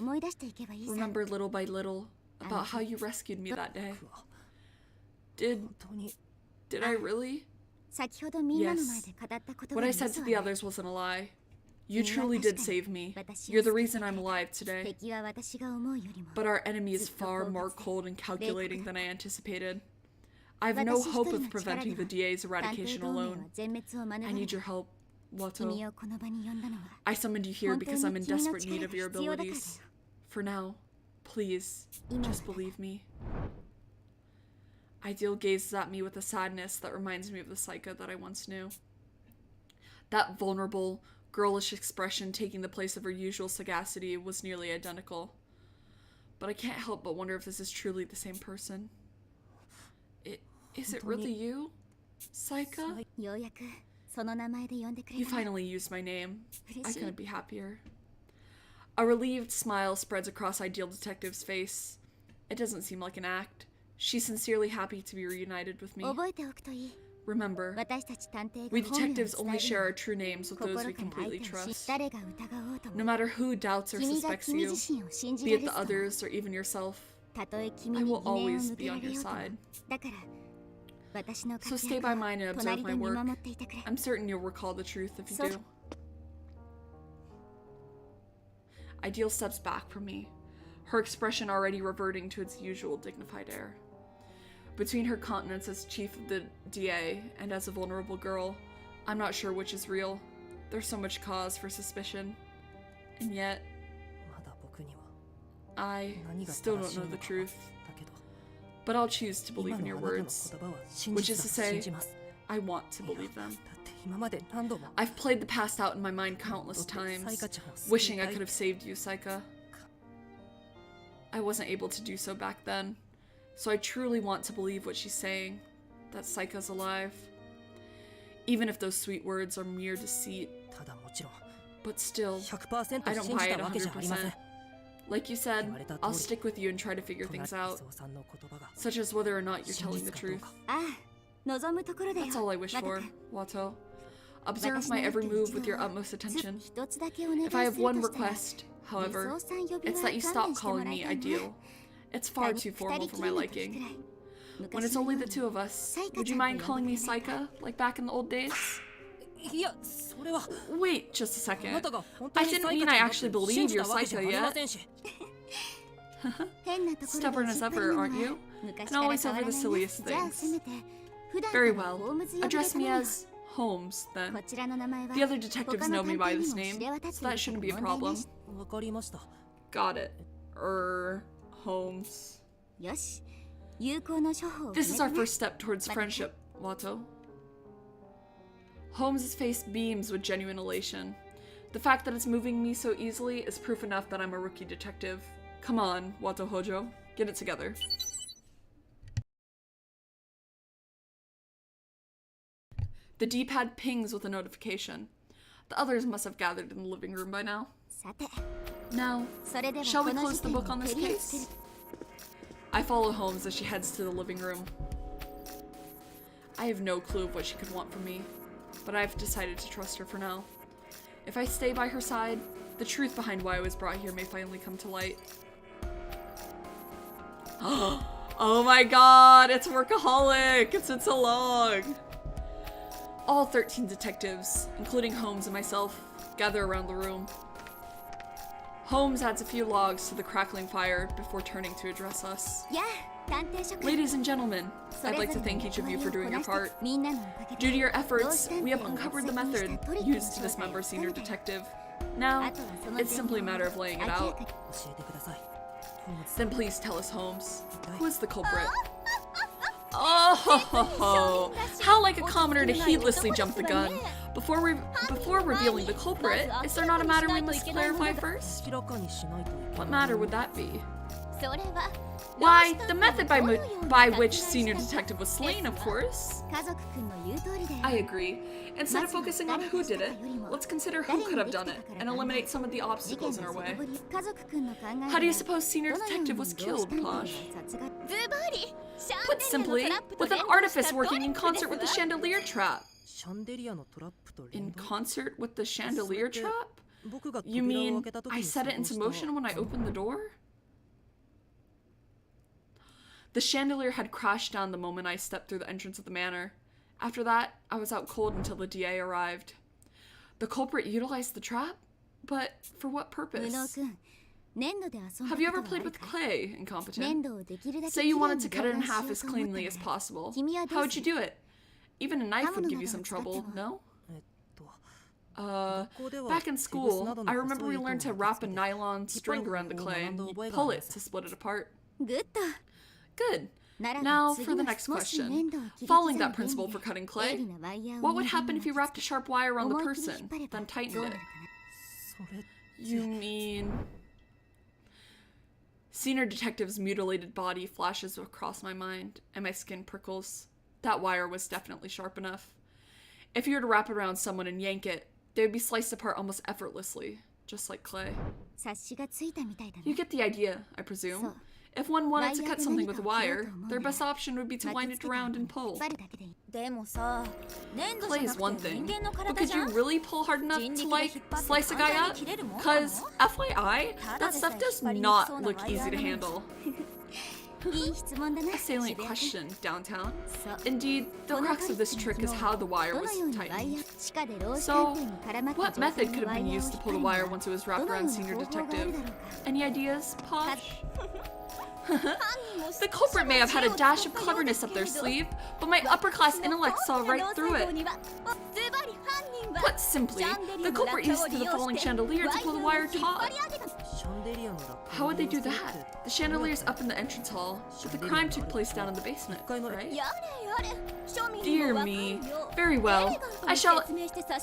Speaker 1: Remember little by little about how you rescued me that day. Did I really? Yes. What I said to the others wasn't a lie. You truly did save me. You're the reason I'm alive today. But our enemy is far more cold and calculating than I anticipated. I have no hope of preventing the DA's eradication alone. I need your help, Wato. I summoned you here because I'm in desperate need of your abilities. For now,
Speaker 2: Please, just believe me. Ideal gazes at me with a sadness that reminds me of the Saika that I once knew. That vulnerable, girlish expression taking the place of her usual sagacity was nearly identical. But I can't help but wonder if this is truly the same person. Is it really you, Saika? You finally used my name. I couldn't be happier. A relieved smile spreads across Ideal Detective's face. It doesn't seem like an act. She's sincerely happy to be reunited with me. Remember, we detectives only share our true names with those we completely trust. No matter who doubts or suspects you, be it the others or even yourself, I will always be on your side. So stay by mine and observe my work. I'm certain you'll recall the truth if you do. Ideal steps back from me, her expression already reverting to its usual dignified air. Between her countenance as chief of the DA and as a vulnerable girl, I'm not sure which is real. There's so much cause for suspicion. And yet, I still don't know the truth. But I'll choose to believe in your words, which is to say, I want to believe them. I've played the past out in my mind countless times, wishing I could have saved you, Saika. I wasn't able to do so back then, so I truly want to believe what she's saying, that Saika's alive. Even if those sweet words are mere deceit. But still, I don't buy it 100%. Like you said, I'll stick with you and try to figure things out, such as whether or not you're telling the truth. That's all I wish for, Wato. Observe my every move with your utmost attention. If I have one request, however, it's that you stop calling me Ideal. It's far too formal for my liking. When it's only the two of us, would you mind calling me Saika, like back in the old days? Wait just a second. I didn't mean I actually believe you're Saika yet. Stubborn as ever, aren't you? And always over the silliest things. Very well. Address me as Holmes, then. The other detectives know me by this name, so that shouldn't be a problem. Got it. Holmes. This is our first step towards friendship, Wato. Holmes' face beams with genuine elation. The fact that it's moving me so easily is proof enough that I'm a rookie detective. Come on, Wato Hojo. Get it together. The D-pad pings with a notification. The others must have gathered in the living room by now. Now, shall we close the book on this case? I follow Holmes as she heads to the living room. I have no clue of what she could want from me, but I've decided to trust her for now. If I stay by her side, the truth behind why I was brought here may finally come to light. Oh my god, it's Workaholic! It's been so long! All 13 detectives, including Holmes and myself, gather around the room. Holmes adds a few logs to the crackling fire before turning to address us. Ladies and gentlemen, I'd like to thank each of you for doing your part. Due to your efforts, we have uncovered the method used to dismember Senior Detective. Now, it's simply a matter of laying it out. Then please tell us, Holmes, who is the culprit? Oh, how like a commoner to heedlessly jump the gun. Before revealing the culprit, is there not a matter we must clarify first? What matter would that be? Why, the method by which Senior Detective was slain, of course. I agree. Instead of focusing on who did it, let's consider who could have done it, and eliminate some of the obstacles in our way. How do you suppose Senior Detective was killed, Posh? Put simply, with an artifice working in concert with the chandelier trap. In concert with the chandelier trap? You mean, I set it into motion when I opened the door? The chandelier had crashed down the moment I stepped through the entrance of the manor. After that, I was out cold until the DA arrived. The culprit utilized the trap? But for what purpose? Have you ever played with clay, incompetent? Say you wanted to cut it in half as cleanly as possible. How would you do it? Even a knife would give you some trouble, no? Back in school, I remember we learned to wrap a nylon string around the clay and pull it to split it apart.
Speaker 4: グッド
Speaker 2: Good.
Speaker 4: なら
Speaker 2: Now
Speaker 4: 次
Speaker 2: for the
Speaker 4: は
Speaker 2: next
Speaker 4: もし
Speaker 2: question.
Speaker 4: 粘土を切り
Speaker 2: Following
Speaker 4: 刻
Speaker 2: that
Speaker 4: む
Speaker 2: principle
Speaker 4: 分
Speaker 2: for
Speaker 4: で
Speaker 2: cutting
Speaker 4: 鋭
Speaker 2: clay,
Speaker 4: 利なワイヤーを
Speaker 2: what would
Speaker 4: 右に
Speaker 2: happen if you
Speaker 4: 巻
Speaker 2: wrapped a sharp wire around the
Speaker 4: 思いっきり
Speaker 2: person,
Speaker 4: 引っ張れば
Speaker 2: then tightened
Speaker 4: どうな
Speaker 2: it?
Speaker 4: るかな
Speaker 2: You mean... Senior Detective's mutilated body flashes across my mind, and my skin prickles. That wire was definitely sharp enough. If you were to wrap it around someone and yank it, they would be sliced apart almost effortlessly, just like clay.
Speaker 4: 察しがついたみたいだ
Speaker 2: You
Speaker 4: ね
Speaker 2: get the idea, I presume.
Speaker 4: So,
Speaker 2: If one wanted to cut something with a
Speaker 4: ワイヤー
Speaker 2: wire,
Speaker 4: で何かを切ろうと思う
Speaker 2: their
Speaker 4: なら
Speaker 2: best option would be to
Speaker 4: 巻
Speaker 2: wind
Speaker 4: き
Speaker 2: it
Speaker 4: つけた
Speaker 2: around
Speaker 4: 後に
Speaker 2: and
Speaker 4: 引
Speaker 2: pull.
Speaker 4: っ張るだけでいい
Speaker 6: でもさ粘土
Speaker 2: Clay
Speaker 6: じゃ
Speaker 2: is
Speaker 6: な
Speaker 2: one
Speaker 6: くて
Speaker 2: thing,
Speaker 6: 人間の
Speaker 2: but
Speaker 6: 体
Speaker 2: could
Speaker 6: じゃ
Speaker 2: you
Speaker 6: ん
Speaker 2: really pull hard enough
Speaker 6: 人
Speaker 2: to,
Speaker 6: 力で
Speaker 2: like,
Speaker 6: 引っ張って
Speaker 2: slice a guy
Speaker 6: 簡単に
Speaker 2: up?
Speaker 6: 切れるもんなの
Speaker 2: Cause, FYI,
Speaker 6: ただ
Speaker 2: that
Speaker 6: でさ
Speaker 2: stuff
Speaker 6: え
Speaker 2: does
Speaker 6: 引っ張りにく
Speaker 2: not
Speaker 6: そうな
Speaker 2: look
Speaker 6: ワイヤ
Speaker 2: easy
Speaker 6: ー
Speaker 2: to
Speaker 6: なのに
Speaker 2: handle.
Speaker 4: いい質問だな
Speaker 2: A salient
Speaker 4: 渋谷君
Speaker 2: question, downtown.
Speaker 4: そう
Speaker 2: Indeed, the
Speaker 4: この
Speaker 2: crux of this
Speaker 4: トリッ
Speaker 2: trick
Speaker 4: クの
Speaker 2: is
Speaker 4: 肝
Speaker 2: how the wire
Speaker 4: ど
Speaker 2: was
Speaker 4: のようにワイヤ
Speaker 2: tightened.
Speaker 4: ー地下でロース
Speaker 2: So,
Speaker 4: 探偵に絡まった
Speaker 2: What
Speaker 4: 状
Speaker 2: method
Speaker 4: 態
Speaker 2: could
Speaker 4: の
Speaker 2: have
Speaker 4: ワ
Speaker 2: been
Speaker 4: イヤーを
Speaker 2: used
Speaker 4: 引
Speaker 2: to
Speaker 4: っ
Speaker 2: pull
Speaker 4: 張
Speaker 2: the
Speaker 4: るに
Speaker 2: wire
Speaker 4: は
Speaker 2: once it was
Speaker 4: ど
Speaker 2: wrapped
Speaker 4: のよ
Speaker 2: around
Speaker 4: うな
Speaker 2: Senior
Speaker 4: 方法がある
Speaker 2: Detective?
Speaker 4: だろうか
Speaker 2: Any ideas, Posh?
Speaker 6: The
Speaker 2: The culprit may have had a dash of cleverness up their sleeve, but my upper-class intellect saw right through it. Put simply, the culprit used the falling chandelier to pull the wire taut. How would they do that? The chandelier's up in the entrance hall, but the crime took place down in the basement, right? Dear me. Very well. I shall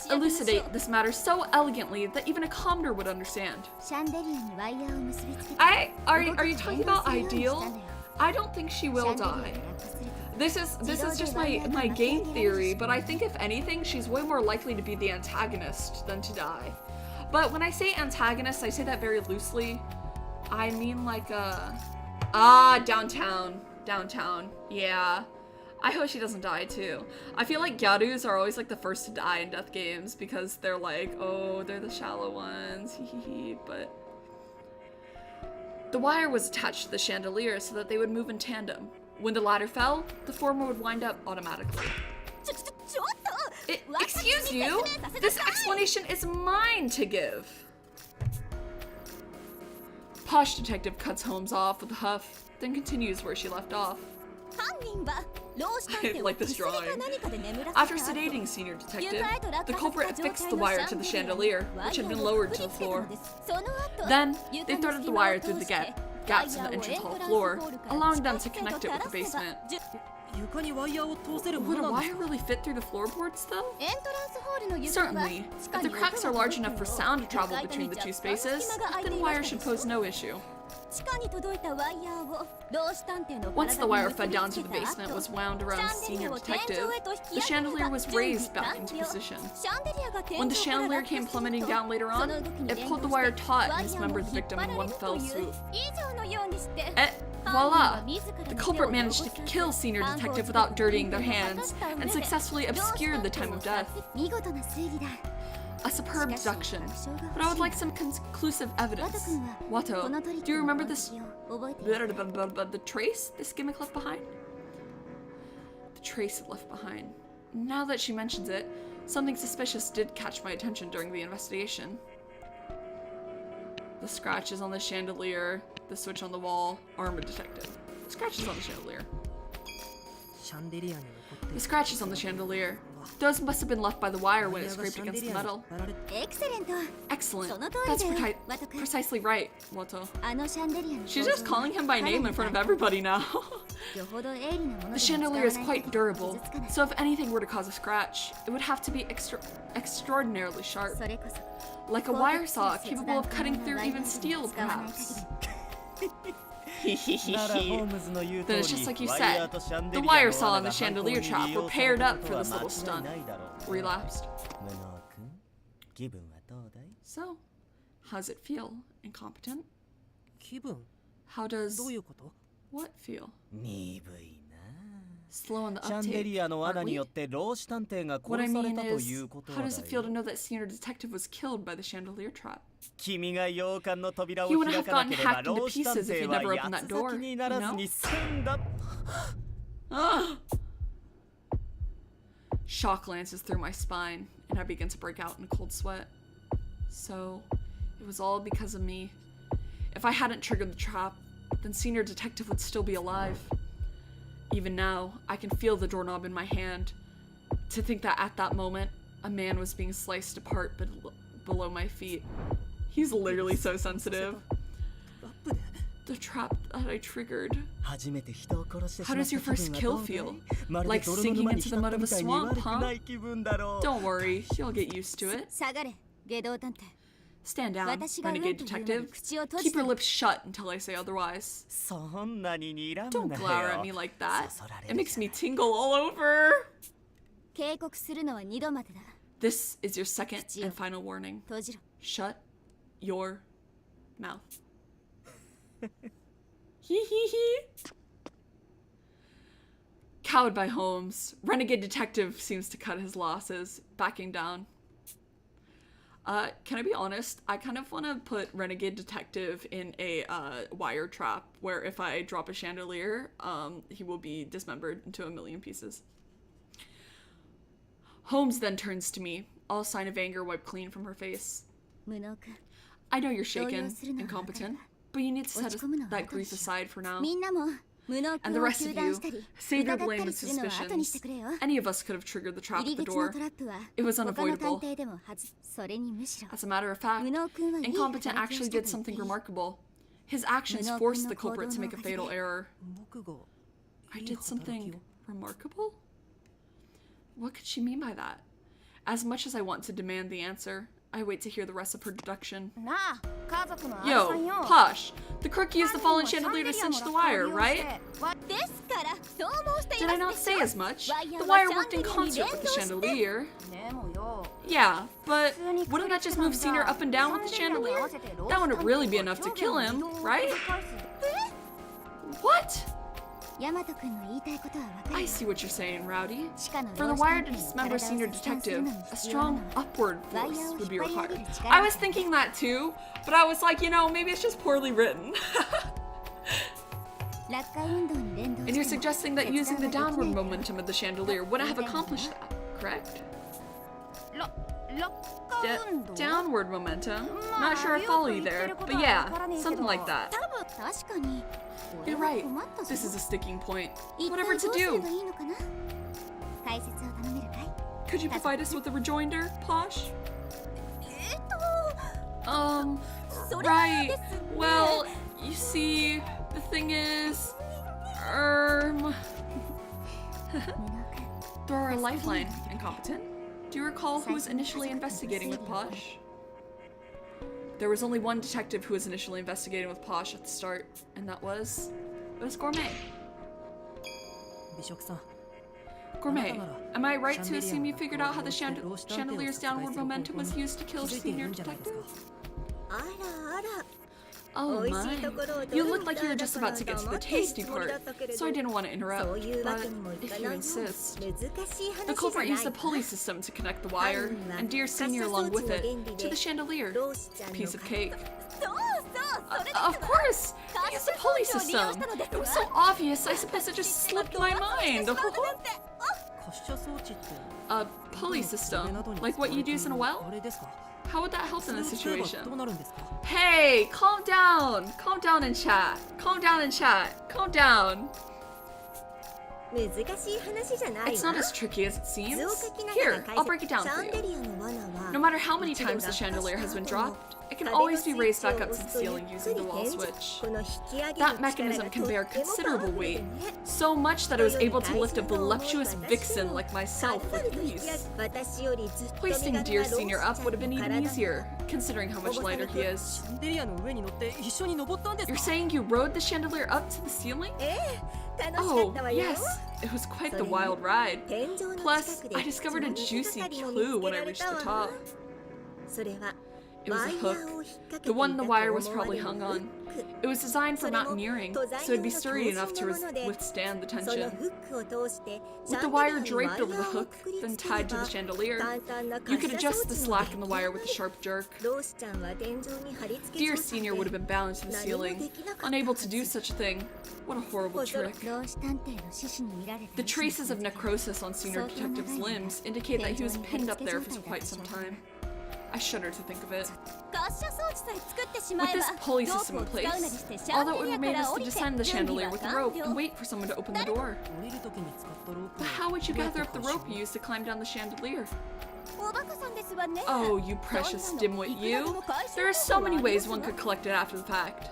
Speaker 2: elucidate this matter so elegantly that even a commoner would understand.
Speaker 4: シャンデリアにワイヤーを結びつけて
Speaker 2: Are you talking about
Speaker 4: 動くようにするよう
Speaker 2: ideal?
Speaker 4: にしたんだよ
Speaker 2: I don't think she
Speaker 4: シャ
Speaker 2: will
Speaker 4: ンデリア
Speaker 2: die.
Speaker 4: に落下すると
Speaker 2: This is just my game theory, but I think if anything, she's way more likely to be the antagonist than to die. But when I say antagonist, I say that very loosely. I mean like downtown. Yeah. I hope she doesn't die too. I feel like gyarus are always like the first to die in death games because they're like, oh, they're the shallow ones, but the wire was attached to the chandelier so that they would move in tandem. When the latter fell, the former would wind up automatically. Excuse you? This explanation is mine to give. Posh Detective cuts Holmes off with a huff, then continues where she left off.
Speaker 6: 犯人は老子探偵を
Speaker 2: Like this
Speaker 6: 薬か
Speaker 2: drawing.
Speaker 6: 何かで眠らせた
Speaker 2: After
Speaker 6: 後
Speaker 2: sedating Senior Detective,
Speaker 6: 床へと落
Speaker 2: the
Speaker 6: 下
Speaker 2: culprit
Speaker 6: させた
Speaker 2: affixed
Speaker 6: 状
Speaker 2: the
Speaker 6: 態
Speaker 2: wire
Speaker 6: の
Speaker 2: to the
Speaker 6: シャンデ
Speaker 2: chandelier,
Speaker 6: リアに
Speaker 2: which had
Speaker 6: ワイ
Speaker 2: been
Speaker 6: ヤーを
Speaker 2: lowered
Speaker 6: く
Speaker 2: to
Speaker 6: く
Speaker 2: the
Speaker 6: りつけた
Speaker 2: floor.
Speaker 6: のですその後
Speaker 2: Then, they
Speaker 6: 床の
Speaker 2: threaded the
Speaker 6: 隙間を
Speaker 2: wire
Speaker 6: 通
Speaker 2: through the
Speaker 6: して
Speaker 2: gaps in the entrance hall floor, allowing them to connect it with the basement.
Speaker 6: 床にワイヤーを通せるも
Speaker 2: Would
Speaker 6: の
Speaker 2: a
Speaker 6: なんです
Speaker 2: wire really fit through the floorboards, though?
Speaker 6: エントランスホールの床は
Speaker 2: Certainly.
Speaker 6: 地
Speaker 2: If
Speaker 6: 下
Speaker 2: the
Speaker 6: に
Speaker 2: cracks are large
Speaker 6: 音が
Speaker 2: enough for
Speaker 6: 届く
Speaker 2: sound to
Speaker 6: よう
Speaker 2: travel
Speaker 6: 床板
Speaker 2: between
Speaker 6: に
Speaker 2: the two
Speaker 6: 若干の
Speaker 2: spaces,
Speaker 6: 隙間が空いて
Speaker 2: then
Speaker 6: いま
Speaker 2: wire
Speaker 6: した
Speaker 2: should
Speaker 6: でしょ
Speaker 2: pose no issue.
Speaker 6: 地下に届いたワイヤーを老子探偵の
Speaker 2: Once
Speaker 6: 体
Speaker 2: the
Speaker 6: に
Speaker 2: wire
Speaker 6: 結
Speaker 2: fed
Speaker 6: び
Speaker 2: down
Speaker 6: つ
Speaker 2: to
Speaker 6: け
Speaker 2: the
Speaker 6: た
Speaker 2: basement
Speaker 6: 後
Speaker 2: was wound
Speaker 6: シ
Speaker 2: around
Speaker 6: ャンデリ
Speaker 2: Senior
Speaker 6: アを天井
Speaker 2: Detective,
Speaker 6: へと引き
Speaker 2: the
Speaker 6: 上げれ
Speaker 2: chandelier
Speaker 6: ば
Speaker 2: was
Speaker 6: 準備
Speaker 2: raised back
Speaker 6: 完
Speaker 2: into
Speaker 6: 了
Speaker 2: position.
Speaker 6: シャンデリアが天
Speaker 2: When
Speaker 6: 井
Speaker 2: the
Speaker 6: から
Speaker 2: chandelier
Speaker 6: 落下
Speaker 2: came
Speaker 6: する
Speaker 2: plummeting
Speaker 6: と
Speaker 2: down later
Speaker 6: そ
Speaker 2: on,
Speaker 6: の動きに
Speaker 2: it
Speaker 6: 連
Speaker 2: pulled the
Speaker 6: 動
Speaker 2: wire
Speaker 6: して
Speaker 2: taut
Speaker 6: ワ
Speaker 2: and
Speaker 6: イヤーも
Speaker 2: dismembered the
Speaker 6: 引っ
Speaker 2: victim
Speaker 6: 張
Speaker 2: in
Speaker 6: ら
Speaker 2: one
Speaker 6: れると
Speaker 2: fell
Speaker 6: いう
Speaker 2: swoop.
Speaker 6: 以上のようにして
Speaker 2: Voila! The culprit managed to kill Senior Detective without dirtying their hands, and successfully obscured the time of death.
Speaker 4: 見事な推理だ
Speaker 2: A superb deduction. But I would like some conclusive evidence.
Speaker 4: ワト君はこ
Speaker 2: Watto,
Speaker 4: のトリッ
Speaker 2: do
Speaker 4: ク
Speaker 2: you
Speaker 4: の
Speaker 2: remember
Speaker 4: 痕
Speaker 2: this?
Speaker 4: 跡を覚えている
Speaker 2: The trace this gimmick left behind? The trace it left behind. Now that she mentions it, something suspicious did catch my attention during the investigation. The scratches on the chandelier, the switch on the wall, armored detective. The scratches on the chandelier.
Speaker 8: シャンデリアに残ってい
Speaker 2: The
Speaker 8: る
Speaker 2: scratches on the chandelier. Those must have been left by the wire when it scraped against the metal.
Speaker 4: エクセレント
Speaker 2: Excellent.
Speaker 4: その通
Speaker 2: That's
Speaker 4: りだよワト君
Speaker 2: precisely right, Watto.
Speaker 4: あのシャンデリアの
Speaker 2: She's just calling him by name in front of everybody now.
Speaker 4: よほど鋭利なものでも
Speaker 2: The
Speaker 4: 使わ
Speaker 2: chandelier
Speaker 4: ない
Speaker 2: is
Speaker 4: と
Speaker 2: quite
Speaker 4: 傷
Speaker 2: durable,
Speaker 4: つかない
Speaker 2: so if anything were to cause a scratch, it would have to be extraordinarily sharp.
Speaker 4: それこそ
Speaker 2: Like a wire saw capable of cutting through even steel, perhaps.
Speaker 5: ならホームズの言う通
Speaker 2: Then
Speaker 5: り
Speaker 2: it's just like you
Speaker 5: ワイ
Speaker 2: said.
Speaker 5: ヤーとシャンデ
Speaker 2: The
Speaker 5: リア
Speaker 2: wire
Speaker 5: の
Speaker 2: saw
Speaker 5: 罠
Speaker 2: and
Speaker 5: が
Speaker 2: the
Speaker 5: 犯行
Speaker 2: chandelier
Speaker 5: に
Speaker 2: trap
Speaker 5: 利用
Speaker 2: were
Speaker 5: され
Speaker 2: paired
Speaker 5: た
Speaker 2: up
Speaker 5: こ
Speaker 2: for
Speaker 5: とは
Speaker 2: this
Speaker 5: 間
Speaker 2: little
Speaker 5: 違い
Speaker 2: stunt.
Speaker 5: ないだろう
Speaker 2: Relapsed.
Speaker 5: ムノ君気分はどうだい
Speaker 2: So, how's it feel? Incompetent?
Speaker 8: 気分
Speaker 2: How does
Speaker 8: どういうこと
Speaker 2: what feel?
Speaker 5: 鈍いな
Speaker 2: Slow on the
Speaker 5: シャンデ
Speaker 2: uptake.
Speaker 5: リアの罠
Speaker 2: aren't
Speaker 5: に
Speaker 2: we?
Speaker 5: よって老子探偵が
Speaker 2: What I
Speaker 5: 殺され
Speaker 2: mean
Speaker 5: たと
Speaker 2: is,
Speaker 5: いうこと
Speaker 2: how
Speaker 5: は
Speaker 2: does it
Speaker 5: だ
Speaker 2: feel to
Speaker 5: よ
Speaker 2: know that Senior Detective was killed by the chandelier trap?
Speaker 5: 君が洋館の扉を
Speaker 2: He wouldn't
Speaker 5: 開
Speaker 2: have
Speaker 5: かな
Speaker 2: gotten
Speaker 5: ければ
Speaker 2: hacked into
Speaker 5: 老子探
Speaker 2: pieces if
Speaker 5: 偵
Speaker 2: he
Speaker 5: は
Speaker 2: never
Speaker 5: 八
Speaker 2: opened that
Speaker 5: つ
Speaker 2: door,
Speaker 5: 咲きにならず
Speaker 2: you know?
Speaker 5: に済んだ
Speaker 2: Shock lances through my spine, and I begin to break out in a cold sweat. So, it was all because of me. If I hadn't triggered the trap, then Senior Detective would still be alive. Even now, I can feel the doorknob in my hand. To think that at that moment, A man was being sliced apart below my feet. He's literally so sensitive. The trap that I triggered. How does your first kill feel? Like sinking into the mud of a swamp, huh? Don't worry, you'll get used to it. Stand down, renegade detective. Keep your lips shut until I say otherwise. Don't glower at me like that. It makes me tingle all over. This is your second and final warning. Shut your mouth. Hee hee hee. Cowed by Holmes, renegade detective seems to cut his losses, backing down. Can I be honest? I kind of want to put renegade detective in a wire trap where if I drop a chandelier, he will be dismembered into a million pieces. Holmes then turns to me, all sign of anger wiped clean from her face. I know you're shaken, incompetent, but you need to set that grief aside for now. And the rest of you, save your blame and suspicions. Any of us could have triggered the trap at the door. It was unavoidable. As a matter of fact, Incompetent actually did something remarkable. His actions forced the culprit to make a fatal error. I did something remarkable? What could she mean by that? As much as I want to demand the answer, I wait to hear the rest of her deduction. Yo, Posh, the crook used the fallen chandelier to cinch the wire, right? Did I not say as much? The wire worked in concert with the chandelier. Yeah, but wouldn't that just move Senior up and down with the chandelier? That wouldn't really be enough to kill him, right? What? I see what you're saying, Rowdy. For the wire to dismember Senior Detective, a strong upward force would be required. I was thinking that too, but I was like, you know, maybe it's just poorly written. And you're suggesting that using the downward momentum of the chandelier wouldn't have accomplished that, correct? Downward momentum? Not sure I follow you there, but yeah, something like that. You're right. This is a sticking point. Whatever to do. Could you provide us with a rejoinder, Posh? Right. Well, you see, the thing is, throw her a lifeline, Incompetent. Do you recall who was initially investigating with Posh? There was only one detective who was initially investigating with Posh at the start, and it was Gourmet. Gourmet, am I right to assume you figured out how the chandelier's downward momentum was used to kill Senior Detective? Oh my, you looked like you were just about to get to the tasty part, so I didn't want to interrupt, but if you insist. The culprit used the pulley system to connect the wire, and dear Senior along with it, to the chandelier. Piece of cake. Of course! He used the pulley system! It was so obvious, I suppose it just slipped my mind. A pulley system? Like what you'd use in a well? How would that help in this situation? Hey, calm down! Calm down and chat. Calm down and chat. Calm down. It's not as tricky as it seems. Here, I'll break it down for you. No matter how many times the chandelier has been dropped, it can always be raised back up to the ceiling using the wall switch. That mechanism can bear considerable weight, so much that it was able to lift a voluptuous vixen like myself with ease. Hoisting dear Senior up would have been even easier, considering how much lighter he is. You're saying you rode the chandelier up to the ceiling? Oh, yes, it was quite the wild ride. Plus, I discovered a juicy clue when I reached the top. It was a hook, the one the wire was probably hung on. It was designed for mountaineering, so it'd be sturdy enough to withstand the tension. With the wire draped over the hook, then tied to the chandelier, you could adjust the slack in the wire with a sharp jerk. Dear Senior would have been bound to the ceiling, unable to do such a thing. What a horrible trick. The traces of necrosis on Senior Detective's limbs indicate that he was pinned up there for quite some time. I shudder to think of it. With this pulley system in place, all that would remain is to descend the chandelier with a rope and wait for someone to open the door. But how would you gather up the rope you used to climb down the chandelier? Oh, you precious dimwit, you. There are so many ways one could collect it after the fact.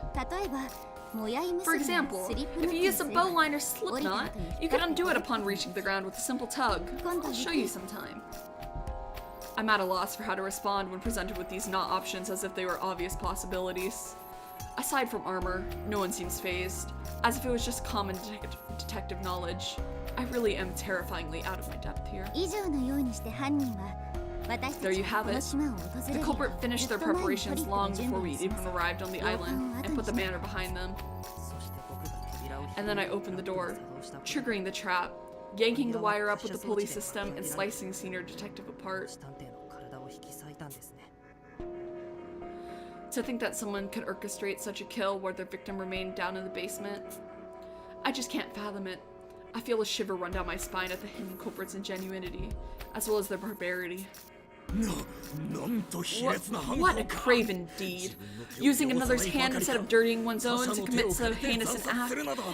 Speaker 2: For example, if you use a bowline or slip knot, you could undo it upon reaching the ground with a simple tug. I'll show you sometime. I'm at a loss for how to respond when presented with these knot options as if they were obvious possibilities. Aside from armor, no one seems phased, as if it was just common detective knowledge. I really am terrifyingly out of my depth here. There you have it. The culprit finished their preparations long before we even arrived on the island and put the banner behind them. And then I opened the door, triggering the trap, yanking the wire up with the pulley system and slicing Senior Detective apart. To think that someone could orchestrate such a kill where their victim remained down in the basement, I just can't fathom it. I feel a shiver run down my spine at the hidden culprit's ingenuity, as well as their barbarity. What a craven deed! Using another's hand instead of dirtying one's own to commit so heinous an act